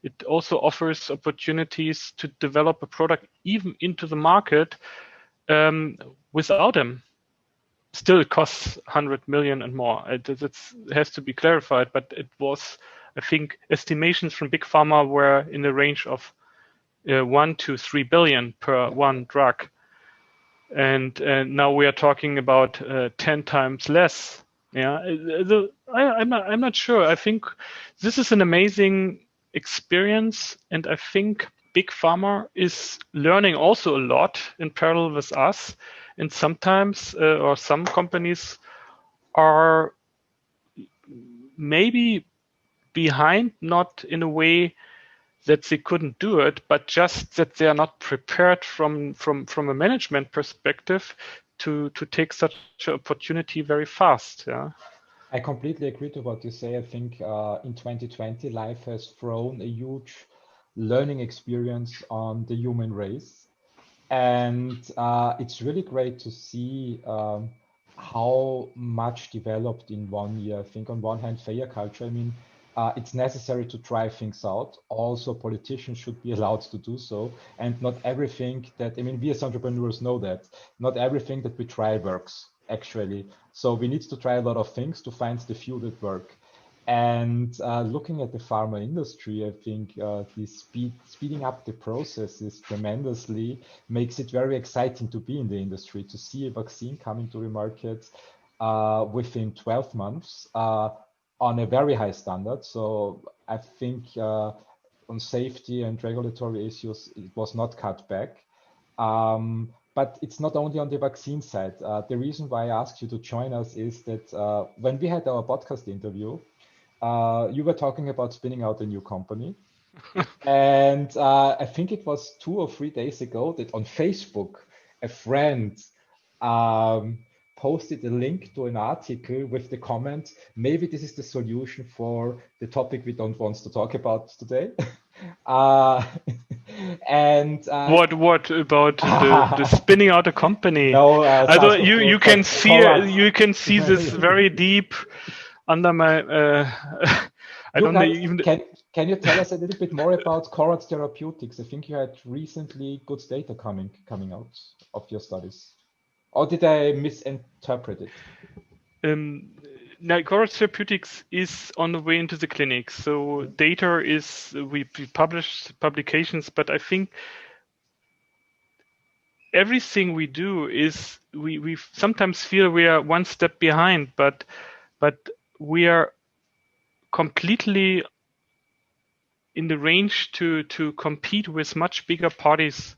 it also offers opportunities to develop a product even into the market without them. Still, it costs 100 million and more. It has to be clarified, but it was, I think, estimations from big pharma were in the range of 1 to 3 billion per one drug, and now we are talking about 10 times less. Yeah, I'm not sure. I think this is an amazing experience, and I think big pharma is learning also a lot in parallel with us. And sometimes, or some companies are maybe behind, not in a way that they couldn't do it, but just that they are not prepared from a management perspective to take such an opportunity very fast. Yeah. I completely agree to what you say. I think in 2020, life has thrown a huge learning experience on the human race. And it's really great to see how much developed in 1 year. I think on one hand, failure culture, I mean, it's necessary to try things out. Also, politicians should be allowed to do so. And not everything that, I mean, we as entrepreneurs know that not everything that we try works, actually. So we need to try a lot of things to find the few that work. And looking at the pharma industry, I think the speeding up the processes tremendously makes it very exciting to be in the industry, to see a vaccine coming to the market within 12 months on a very high standard. So I think on safety and regulatory issues, it was not cut back. But it's not only on the vaccine side. The reason why I asked you to join us is that when we had our podcast interview, you were talking about spinning out a new company. And I think it was 2 or 3 days ago that on Facebook, a friend posted a link to an article with the comment, maybe this is the solution for the topic we don't want to talk about today. And what about the spinning out a company? No, although you can see this very deep under my I don't know even. Can you tell us a little bit more about Corat Therapeutics? I think you had recently good data coming out of your studies. Or did I misinterpret it? Now, Corat Therapeutics is on the way into the clinic. So data is, we published publications, but I think everything we do is, we sometimes feel we are one step behind, but we are completely in the range to compete with much bigger parties.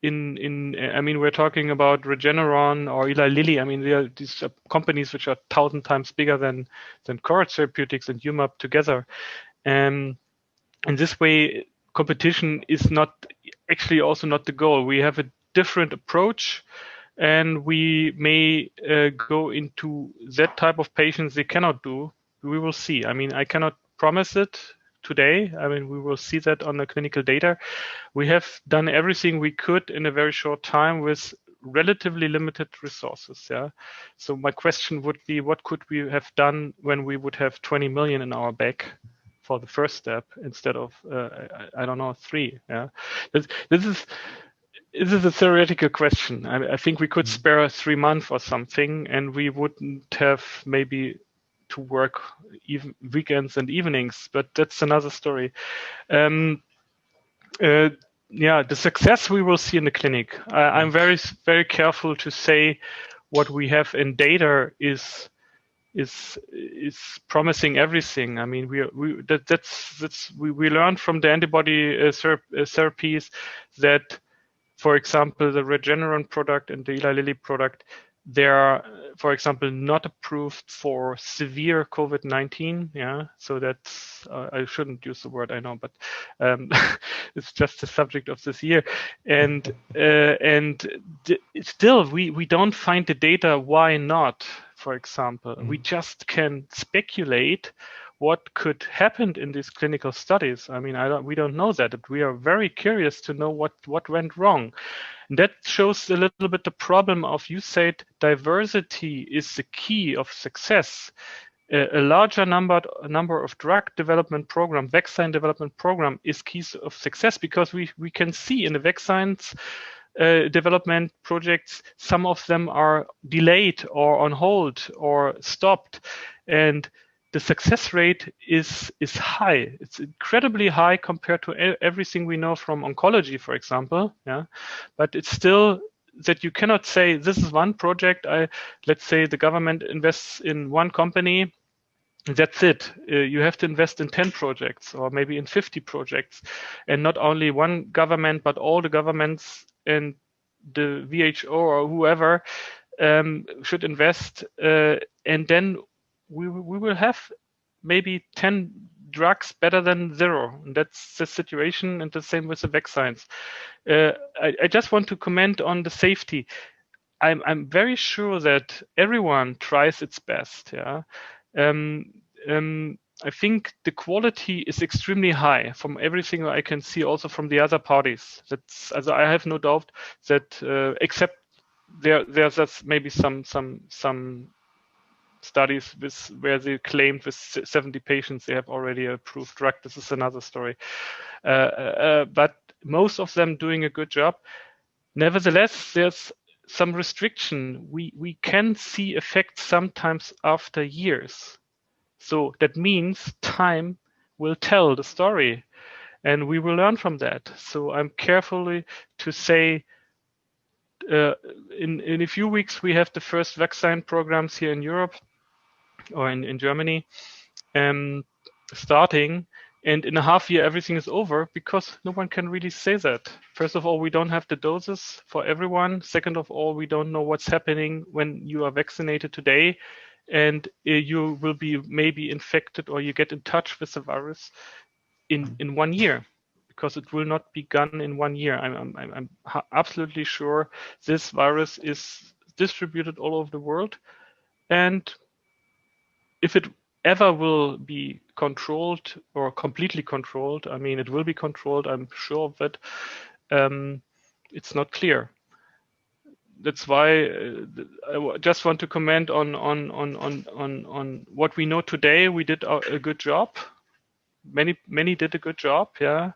I mean, we're talking about Regeneron or Eli Lilly. I mean, these are companies which are 1,000 times bigger than Corat Therapeutics and UMAP together. And in this way, competition is not actually also not the goal. We have a different approach, and we may go into that type of patients they cannot do. We will see. I mean, I cannot promise it today. I mean, we will see that on the clinical data. We have done everything we could in a very short time with relatively limited resources. Yeah. So my question would be, what could we have done when we would have 20 million in our bank for the first step instead of I don't know, 3? Yeah. This is a theoretical question. I think we could spare 3 months or something, and we wouldn't have maybe to work even weekends and evenings, but that's another story. Yeah, the success we will see in the clinic. I'm very, very careful to say what we have in data is promising everything. I mean, we learned from the antibody therapies that, for example, the Regeneron product and the Eli Lilly product, they are, for example, not approved for severe COVID-19. Yeah, so that's I shouldn't use the word, I know, but it's just the subject of this year. And still, we don't find the data. Why not? For example, we just can speculate what could happen in these clinical studies. I mean, we don't know that. But we are very curious to know what went wrong. And that shows a little bit the problem of, you said diversity is the key of success. A larger number of drug development program, vaccine development program is keys of success, because we can see in the vaccines development projects, some of them are delayed or on hold or stopped, and the success rate is high. It's incredibly high compared to everything we know from oncology, for example. Yeah, but it's still that you cannot say this is one project. Let's say the government invests in one company. That's it. You have to invest in 10 projects or maybe in 50 projects, and not only one government, but all the governments and the WHO or whoever should invest, and then we will have maybe 10 drugs better than 0. And that's the situation, and the same with the vaccines. I just want to comment on the safety. I'm very sure that everyone tries its best. Yeah. I think the quality is extremely high from everything I can see, also from the other parties. I have no doubt that except there's maybe some studies where they claimed with 70 patients they have already approved drug. This is another story. But most of them doing a good job. Nevertheless, there's some restriction. We can see effects sometimes after years. So that means time will tell the story, and we will learn from that. So I'm carefully to say in a few weeks we have the first vaccine programs here in Europe or in Germany starting, and in a half year everything is over, because no one can really say that. First of all, we don't have the doses for everyone. Second of all, we don't know what's happening when you are vaccinated today, and you will be maybe infected, or you get in touch with the virus in 1 year, because it will not be gone in 1 year. I'm absolutely sure this virus is distributed all over the world, and if it ever will be controlled or completely controlled, I mean, it will be controlled, I'm sure of it. It's not clear. That's why I just want to comment on what we know today. We did a good job. Many did a good job, yeah.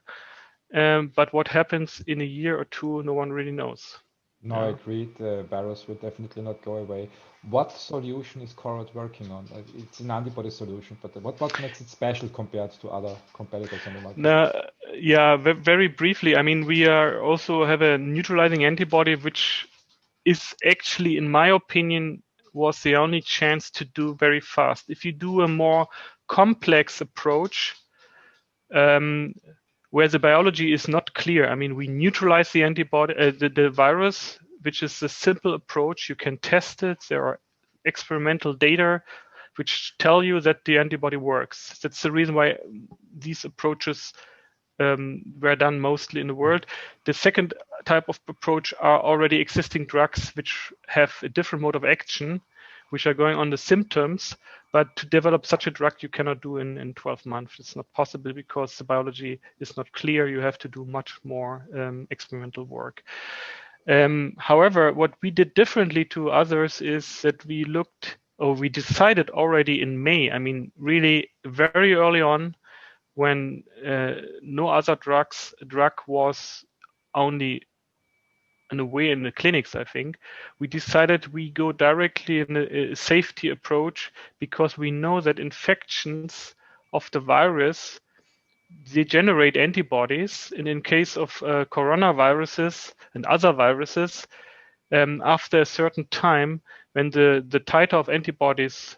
But what happens in a year or two, no one really knows. No, I agree. The virus will definitely not go away. What solution is Corot working on? It's an antibody solution, but what makes it special compared to other competitors on the market? No, yeah, very briefly. I mean, we also have a neutralizing antibody, which is actually, in my opinion, was the only chance to do very fast. If you do a more complex approach, where the biology is not clear, I mean, we neutralize the antibody, the virus, which is a simple approach. You can test it. There are experimental data which tell you that the antibody works. That's the reason why these approaches were done mostly in the world. The second type of approach are already existing drugs which have a different mode of action, which are going on the symptoms. But to develop such a drug, you cannot do in 12 months. It's not possible because the biology is not clear. You have to do much more experimental work. However, what we did differently to others is that we decided already in May, I mean, really very early on, when no other drug was only in a way in the clinics, I think, we decided we go directly in a safety approach, because we know that infections of the virus, they generate antibodies. And in case of coronaviruses and other viruses, after a certain time, when the titer of antibodies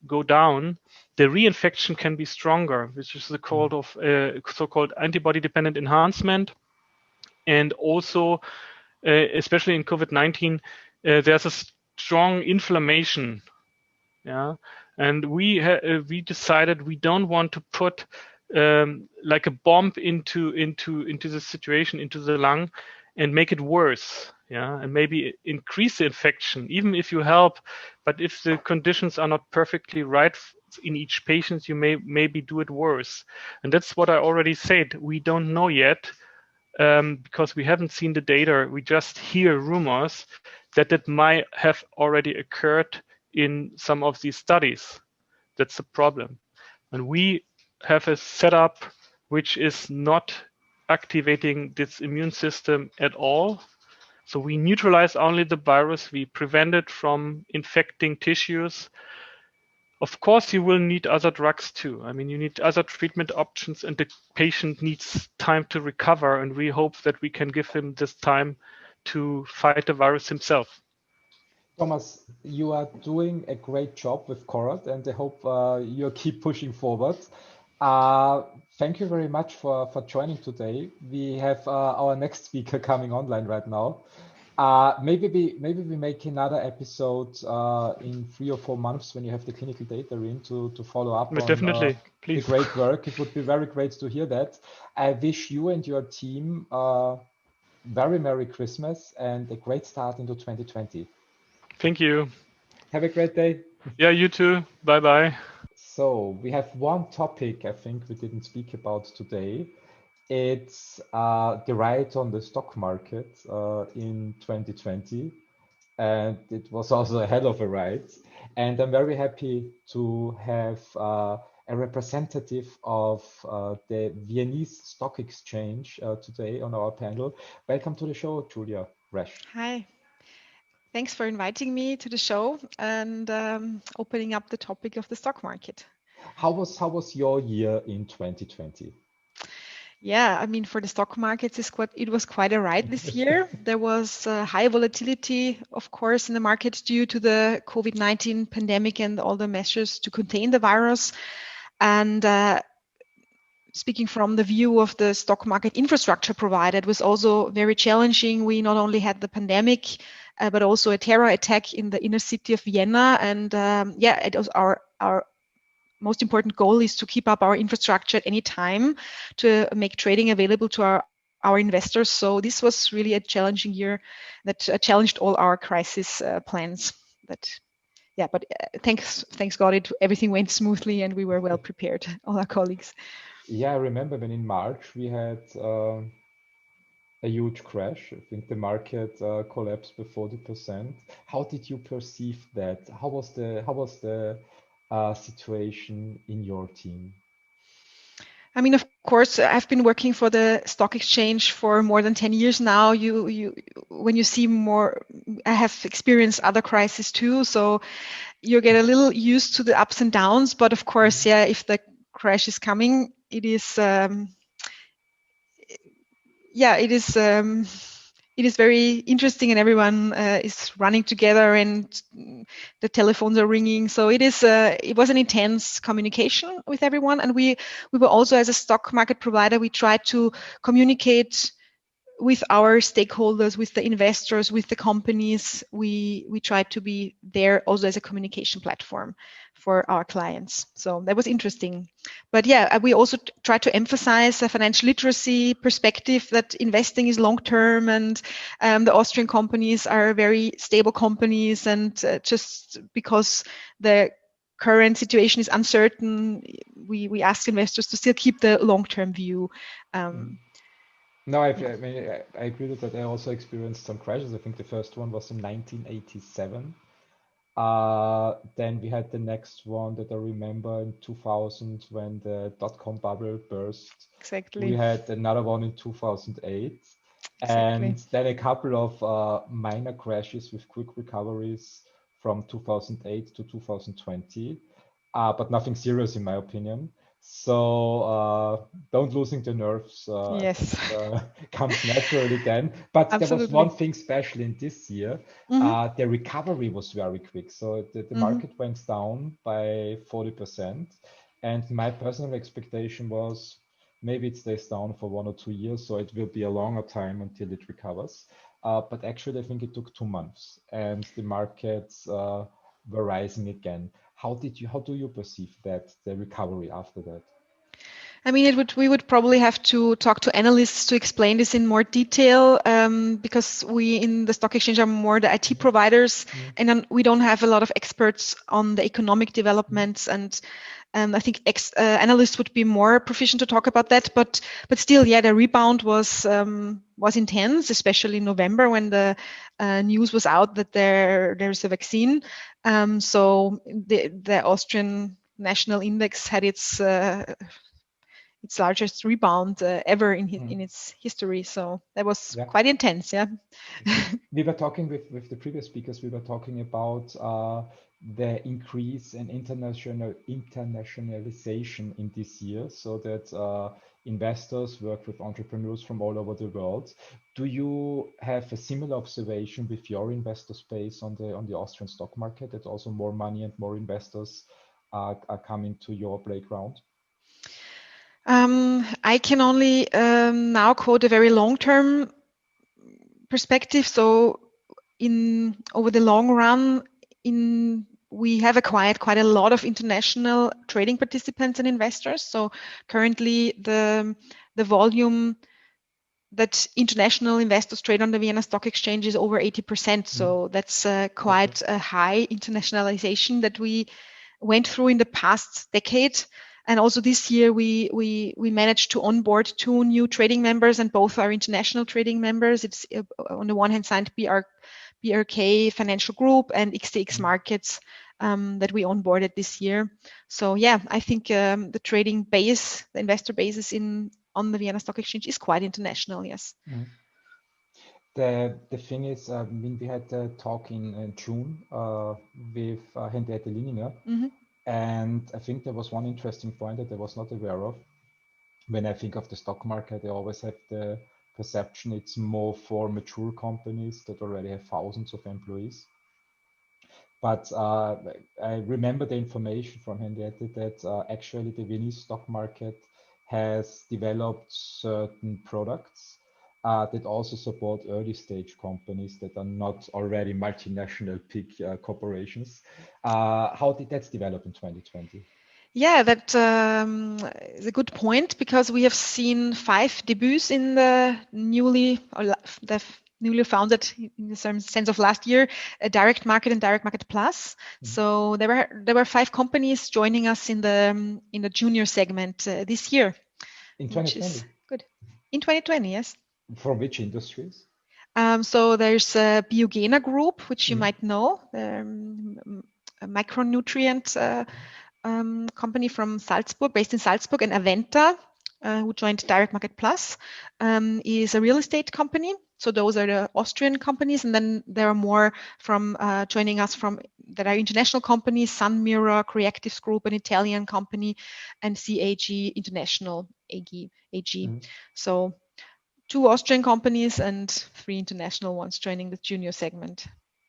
go down, the reinfection can be stronger, which is the so-called antibody-dependent enhancement. And also, especially in COVID-19, there's a strong inflammation. Yeah, and we decided we don't want to put like a bomb into the situation, into the lung, and make it worse. Yeah, and maybe increase the infection, even if you help. But if the conditions are not perfectly right in each patient, you maybe do it worse. And that's what I already said. We don't know yet. Because we haven't seen the data, we just hear rumors that it might have already occurred in some of these studies. That's the problem. And we have a setup which is not activating this immune system at all. So we neutralize only the virus, we prevent it from infecting tissues. Of course, you will need other drugs too. I mean, you need other treatment options, and the patient needs time to recover. And we hope that we can give him this time to fight the virus himself. Thomas, you are doing a great job with Corot, and I hope you keep pushing forward. Thank you very much for joining today. We have our next speaker coming online right now. Maybe we make another episode in 3 or 4 months when you have the clinical data in to follow up on definitely, please. The great work. It would be very great to hear that. I wish you and your team very Merry Christmas and a great start into 2020. Thank you. Have a great day. Yeah, you too. Bye-bye. So we have one topic I think we didn't speak about today. It's the ride on the stock market in 2020, and it was also a hell of a ride. And I'm very happy to have a representative of the Viennese Stock Exchange today on our panel. Welcome to the show, Julia Resch. Hi. Thanks for inviting me to the show and opening up the topic of the stock market. How was your year in 2020? Yeah, I mean, for the stock markets, it was quite a ride this year. There was high volatility, of course, in the market due to the COVID-19 pandemic and all the measures to contain the virus. And speaking from the view of the stock market infrastructure provider, it was also very challenging. We not only had the pandemic, but also a terror attack in the inner city of Vienna. And it was our most important goal is to keep up our infrastructure at any time to make trading available to our investors. So this was really a challenging year that challenged all our crisis plans. But thanks God, everything went smoothly and we were well prepared, all our colleagues. Yeah, I remember when in March we had a huge crash. I think the market collapsed by 40%. How did you perceive that? How was the situation in your team? I mean, of course, I've been working for the stock exchange for more than 10 years now. When you see more, I have experienced other crises too. So you get a little used to the ups and downs. But of course, if the crash is coming, it is, it is very interesting, and everyone is running together, and the telephones are ringing. So it was an intense communication with everyone, and we were also, as a stock market provider, we tried to communicate with our stakeholders, with the investors, with the companies. We tried to be there also as a communication platform for our clients. So that was interesting. But we also try to emphasize a financial literacy perspective, that investing is long term, and the Austrian companies are very stable companies, and just because the current situation is uncertain, we ask investors to still keep the long term view. No, I agree with that. I also experienced some crashes. I think the first one was in 1987. Then we had the next one that I remember in 2000 when the dot-com bubble burst. Exactly. We had another one in 2008. Exactly. And then a couple of minor crashes with quick recoveries from 2008 to 2020, but nothing serious in my opinion. So don't losing the nerves Yes. comes naturally then. But there was Absolutely. one thing special in this year. The recovery was very quick. So the market went down by 40%. And my personal expectation was maybe it stays down for 1 or 2 years. So it will be a longer time until it recovers. But actually, I think it took 2 months and the markets were rising again. How do you perceive that, the recovery after that? I mean, we would probably have to talk to analysts to explain this in more detail, because we in the stock exchange are more the IT providers, and then we don't have a lot of experts on the economic developments. And I think analysts would be more proficient to talk about that. But still, the rebound was intense, especially in November when the news was out that there's a vaccine. So the Austrian national index had its largest rebound ever in its history. So that was quite intense. We were talking with the previous speakers, we were talking about the increase in internationalization in this year, so that investors work with entrepreneurs from all over the world. Do you have a similar observation with your investor space on the Austrian stock market, that also more money and more investors are coming to your playground? I can only now quote a very long-term perspective. So over the long run, we have acquired quite a lot of international trading participants and investors. So currently the volume that international investors trade on the Vienna Stock Exchange is over 80%. So that's quite a high internationalization that we went through in the past decade. And also this year, we managed to onboard 2 new trading members, and both are international trading members. It's on the one hand side BRK Financial Group and XTX Markets that we onboarded this year. So I think the trading base, the investor basis on the Vienna Stock Exchange is quite international. Yes. The thing is, when we had a talk in June with Henriette Linninger, and I think there was one interesting point that I was not aware of. When I think of the stock market, I always have the perception it's more for mature companies that already have thousands of employees. But I remember the information from Henriette that actually the Viennese stock market has developed certain products that also support early stage companies that are not already multinational big corporations. How did that develop in 2020? Yeah, that is a good point, because we have seen 5 debuts in the newly founded, in the sense of last year, Direct Market and Direct Market Plus. So there were 5 companies joining us in the junior segment this year. In 2020? Which is good. In 2020, yes. From which industries? So there's a Biogena Group, which you might know, a micronutrient company from Salzburg, based in Salzburg, and Aventa, who joined Direct Market Plus, is a real estate company. So those are the Austrian companies, and then there are more from joining us from that are international companies: Sun Mirror, Creatives Group, an Italian company, and CAG International AG. So 2 Austrian companies and 3 international ones joining the junior segment.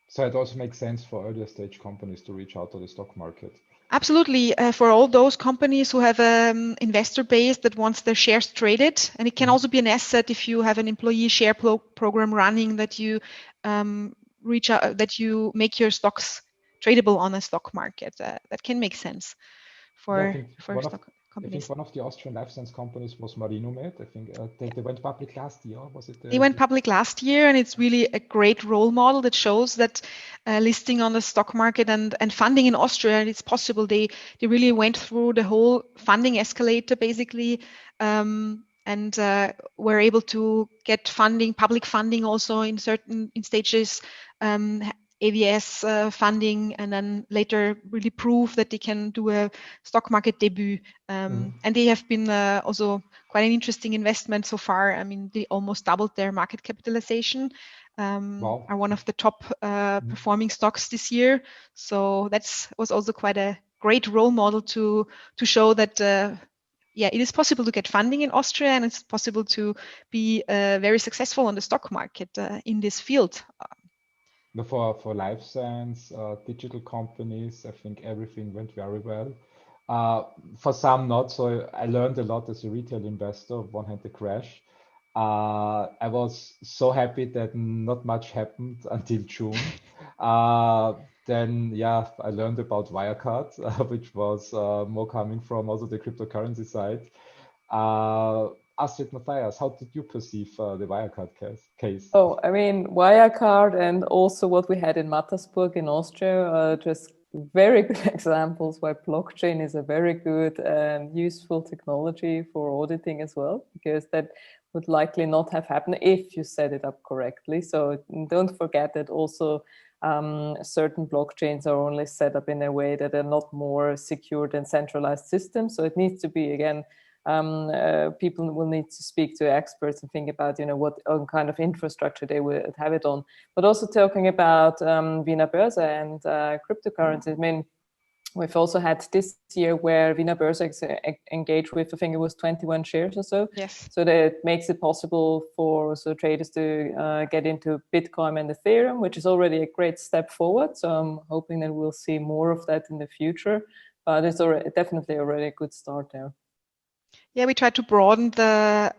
So it also makes sense for earlier stage companies to reach out to the stock market. Absolutely, for all those companies who have an investor base that wants their shares traded, and it can also be an asset if you have an employee share program running, that you reach out, that you make your stocks tradable on a stock market. That can make sense for stock companies. I think one of the Austrian life science companies was Marinomed. I think they went public last year. Was it? They went public last year, and it's really a great role model that shows that listing on the stock market and funding in Austria, it's possible. They really went through the whole funding escalator, basically, and were able to get funding, public funding also in certain stages, AVS funding, and then later really prove that they can do a stock market debut. And they have been also quite an interesting investment so far. I mean, they almost doubled their market capitalization, are one of the top performing stocks this year. So was also quite a great role model to show that it is possible to get funding in Austria, and it's possible to be very successful on the stock market in this field. For life science, digital companies, I think everything went very well. For some not, so I learned a lot as a retail investor. One had the crash. I was so happy that not much happened until June. Then I learned about Wirecard, which was more coming from also the cryptocurrency side. Astrid, Matthias, how did you perceive the Wirecard case? Oh, I mean, Wirecard and also what we had in Mattersburg in Austria are just very good examples why blockchain is a very good and useful technology for auditing as well, because that would likely not have happened if you set it up correctly. So don't forget that also certain blockchains are only set up in a way that are not more secure than centralized systems. So it needs to be, again, people will need to speak to experts and think about, what kind of infrastructure they would have it on. But also talking about Wiener Börse and cryptocurrencies, I mean, we've also had this year where Wiener Börse engaged with, I think it was 21 shares or so. Yes. So that makes it possible for traders to get into Bitcoin and Ethereum, which is already a great step forward. So I'm hoping that we'll see more of that in the future. But it's definitely already a good start there. Yeah, we try to broaden the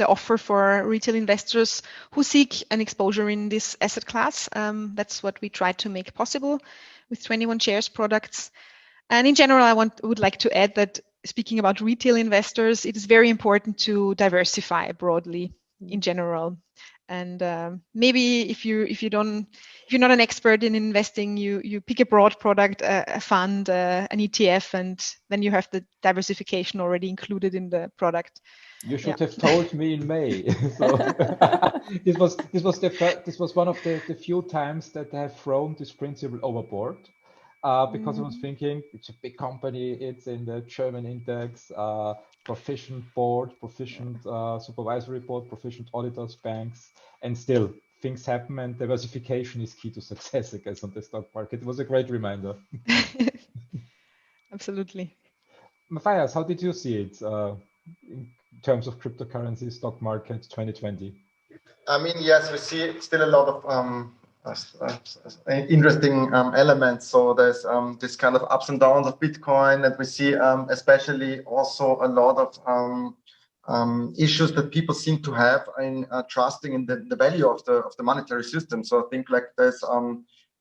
offer for retail investors who seek an exposure in this asset class. That's what we try to make possible with 21 shares products. And in general, I would like to add that, speaking about retail investors, it is very important to diversify broadly in general. And maybe if you're not an expert in investing, you pick a broad product, a fund, an ETF, and then you have the diversification already included in the product. You should have told me in May. So this was one of the few times that I have thrown this principle overboard. Because I was thinking it's a big company, it's in the German index, proficient board, proficient supervisory board, proficient auditors, banks, and still things happen, and diversification is key to success, I guess, on the stock market. It was a great reminder. Absolutely. Matthias, how did you see it in terms of cryptocurrency stock market 2020? I mean, yes, we see still a lot of interesting elements. So there's this kind of ups and downs of Bitcoin, and we see especially also a lot of issues that people seem to have in trusting in the value of the monetary system. So I think like there's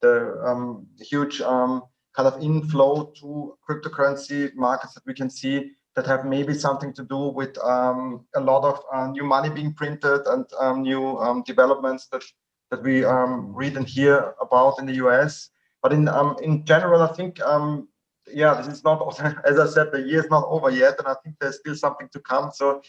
the huge kind of inflow to cryptocurrency markets that we can see that have maybe something to do with a lot of new money being printed and new developments that we read and hear about in the US. But in general, I think, yeah, this is not, as I said, the year is not over yet, and I think there's still something to come. So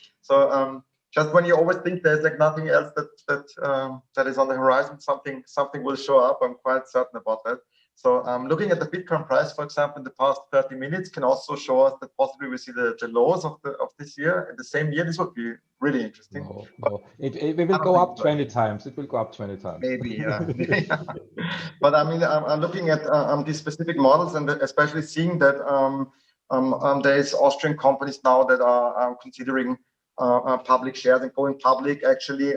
just when you always think there's like nothing else that is on the horizon, something will show up. I'm quite certain about that. So looking at the Bitcoin price, for example, in the past 30 minutes can also show us that possibly we see the lows of this year in the same year. This would be really interesting. No. It will go up 20 times. It will go up 20 times. Maybe, yeah. But I mean, I'm looking at these specific models, and especially seeing that there is Austrian companies now that are considering public shares, and going public actually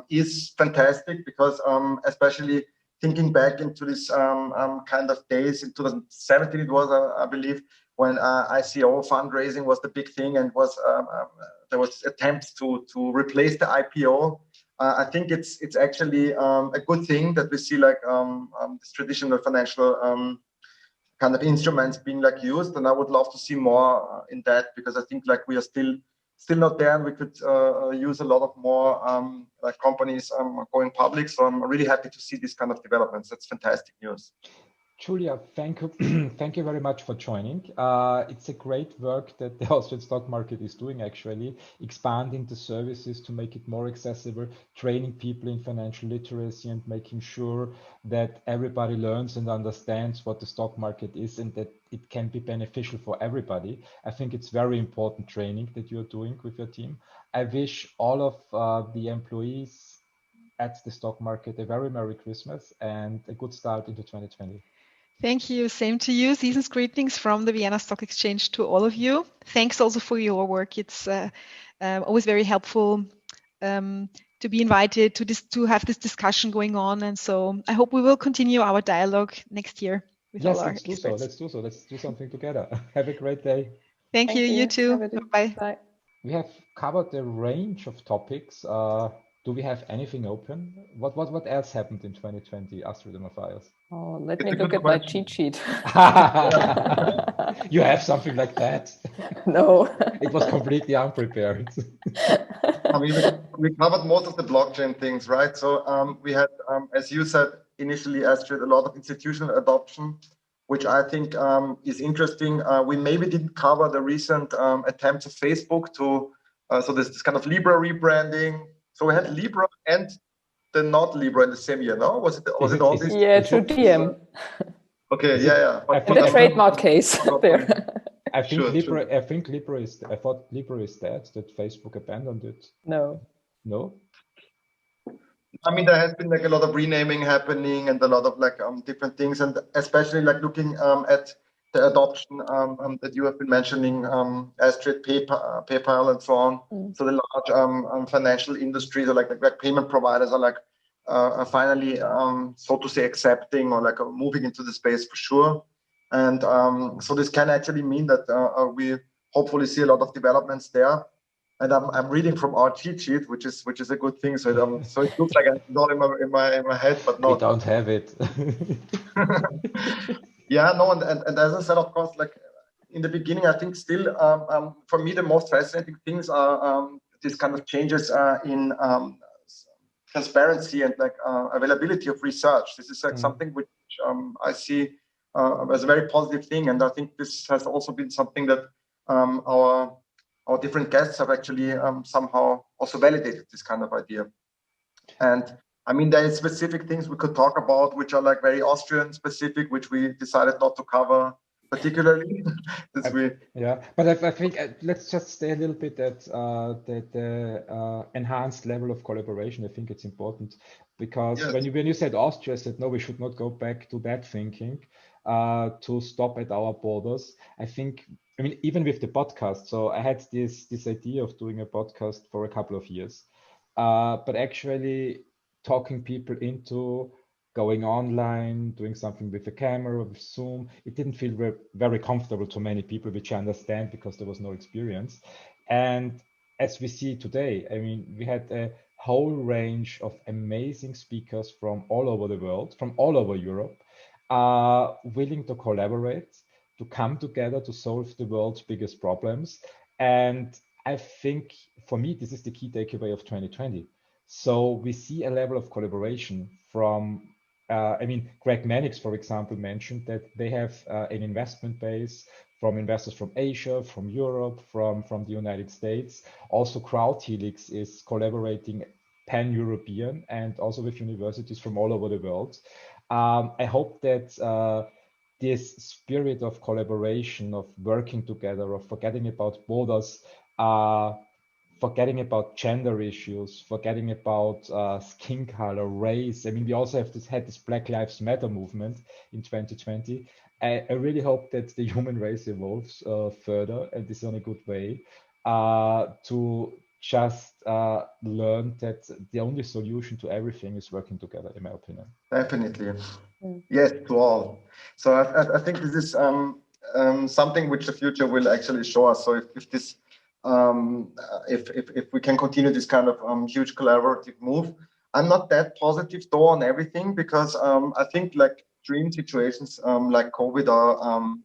is fantastic, because especially thinking back into this kind of days in 2017, it was, I believe, when ICO fundraising was the big thing, and was there was attempts to replace the IPO. I think it's actually a good thing that we see like this traditional financial kind of instruments being like used, and I would love to see more in that, because I think like we are still not there, and we could use a lot of more like companies going public. So I'm really happy to see these kind of developments. That's fantastic news. Julia, thank you. Thank you very much for joining. It's a great work that the Austrian stock market is doing, actually, expanding the services to make it more accessible, training people in financial literacy, and making sure that everybody learns and understands what the stock market is, and that it can be beneficial for everybody. I think it's very important training that you're doing with your team. I wish all of the employees at the stock market a very Merry Christmas and a good start into 2020. Thank you. Same to you. Season's greetings from the Vienna Stock Exchange to all of you. Thanks also for your work. It's always very helpful to be invited to have this discussion going on. And so I hope we will continue our dialogue next year with all our experts. Let's do so. Let's do something together. Have a great day. Thank you. You too. Bye. Bye. We have covered a range of topics. Do we have anything open? What else happened in 2020, Astrid and Matthias? Oh, let me look at my cheat sheet. You have something like that? No. It was completely unprepared. I mean, we covered most of the blockchain things, right? So we had, as you said initially, Astrid, a lot of institutional adoption, which I think is interesting. We maybe didn't cover the recent attempts of Facebook to, so this kind of Libra rebranding. So we had Libra and the not Libra in the same year, no? Was it all this? Yeah, through DM. Okay, yeah. In the trademark case there. I thought Libra is dead, that Facebook abandoned it. No. No? I mean, there has been like a lot of renaming happening and a lot of like different things, and especially like looking at the adoption that you have been mentioning, Astrid, PayPal, and so on. So the large financial industries, or like payment providers, are like finally, so to say, accepting or like moving into the space for sure. And so this can actually mean that we hopefully see a lot of developments there. And I'm reading from our cheat sheet, which is a good thing. So it looks like it's not in my head, but no. We don't have it. Yeah, no, and as I said, of course, like in the beginning, I think still for me the most fascinating things are these kind of changes in transparency and like availability of research. This is like something which I see as a very positive thing, and I think this has also been something that our different guests have actually somehow also validated this kind of idea. And I mean, there are specific things we could talk about, which are like very Austrian specific, which we decided not to cover particularly. Yeah, but I think let's just stay a little bit at the enhanced level of collaboration. I think it's important, because when you said Austria, I said, no, we should not go back to that thinking, to stop at our borders. I mean, even with the podcast, so I had this idea of doing a podcast for a couple of years, but actually talking people into going online, doing something with a camera, with Zoom. It didn't feel very comfortable to many people, which I understand because there was no experience. And as we see today, I mean, we had a whole range of amazing speakers from all over the world, from all over Europe, willing to collaborate, to come together to solve the world's biggest problems. And I think for me, this is the key takeaway of 2020. So we see a level of collaboration from, I mean, Greg Mannix, for example, mentioned that they have an investment base from investors from Asia, from Europe, from the United States. Also, CrowdHelix is collaborating pan-European and also with universities from all over the world. I hope that this spirit of collaboration, of working together, of forgetting about borders, forgetting about gender issues, forgetting about skin color, race. I mean, we also had this Black Lives Matter movement in 2020. I really hope that the human race evolves further and is on a good way to just learn that the only solution to everything is working together, in my opinion. Definitely. Yes, to all. So I think this is something which the future will actually show us. So if this if we can continue this kind of huge collaborative move, I'm not that positive though on everything, because I think like dream situations like COVID are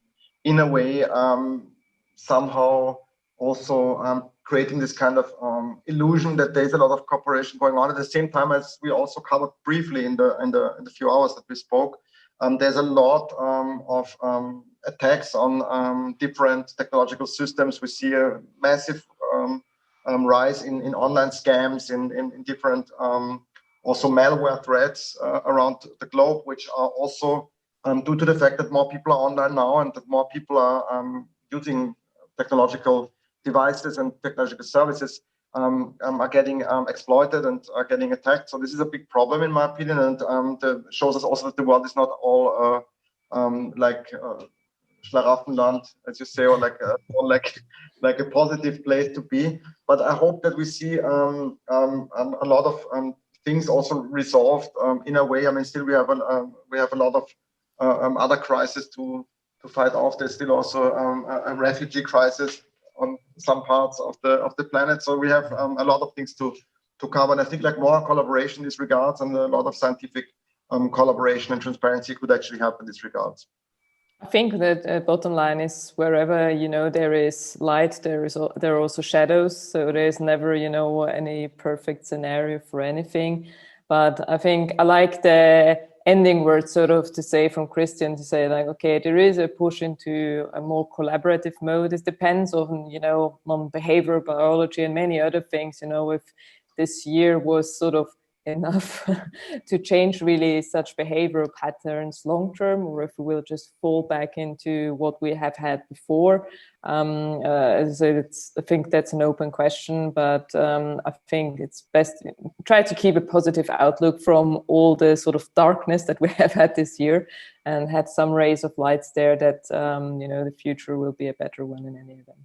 in a way somehow also creating this kind of illusion that there's a lot of cooperation going on. At the same time, as we also covered briefly in the few hours that we spoke, there's a lot of attacks on different technological systems. We see a massive rise in online scams, in different also malware threats around the globe, which are also due to the fact that more people are online now and that more people are using technological devices and technological services are getting exploited and are getting attacked. So this is a big problem in my opinion, and shows us also that the world is not all like Schlaraffenland, as you say, or like a positive place to be. But I hope that we see a lot of things also resolved in a way. I mean, still we have a lot of other crises to fight off. There's still also a refugee crisis on some parts of the planet. So we have a lot of things to cover. And I think like more collaboration in this regards and a lot of scientific collaboration and transparency could actually help in this regards. I think that bottom line is wherever, there is light, there are also shadows. So there is never, any perfect scenario for anything. But I think I like the ending word sort of to say from Christian, to say like, okay, there is a push into a more collaborative mode. It depends on, on behavioral biology and many other things, if this year was sort of enough to change really such behavioral patterns long term, or if we will just fall back into what we have had before. As I said, I think that's an open question, but I think it's best to try to keep a positive outlook from all the sort of darkness that we have had this year, and had some rays of lights there that the future will be a better one in any event.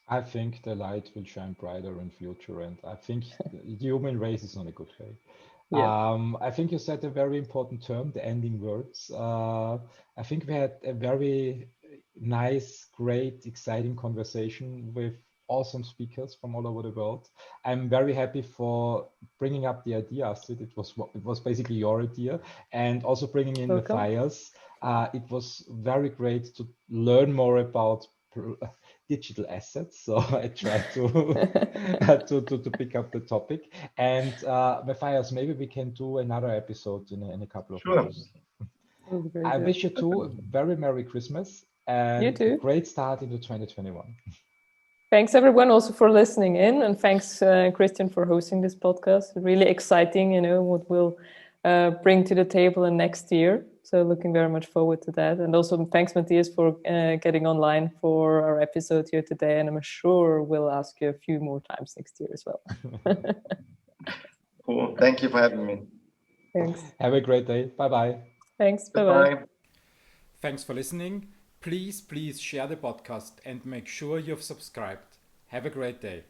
I think the light will shine brighter in future, and I think the human race is on a good way. Yeah. I think you said a very important term, the ending words. I think we had a very nice, great, exciting conversation with awesome speakers from all over the world. I'm very happy for bringing up the idea, Astrid. It was basically your idea, and also bringing in Matthias. It was very great to learn more about digital assets, so I tried to pick up the topic. And Matthias, maybe we can do another episode in a couple of months. I wish you two a very Merry Christmas and a great start into 2021. Thanks everyone also for listening in, and thanks Christian for hosting this podcast. Really exciting, what we'll bring to the table in next year. So looking very much forward to that. And also thanks, Matthias, for getting online for our episode here today. And I'm sure we'll ask you a few more times next year as well. Cool. Thank you for having me. Thanks. Have a great day. Bye-bye. Thanks. Bye-bye. Thanks for listening. Please share the podcast and make sure you've subscribed. Have a great day.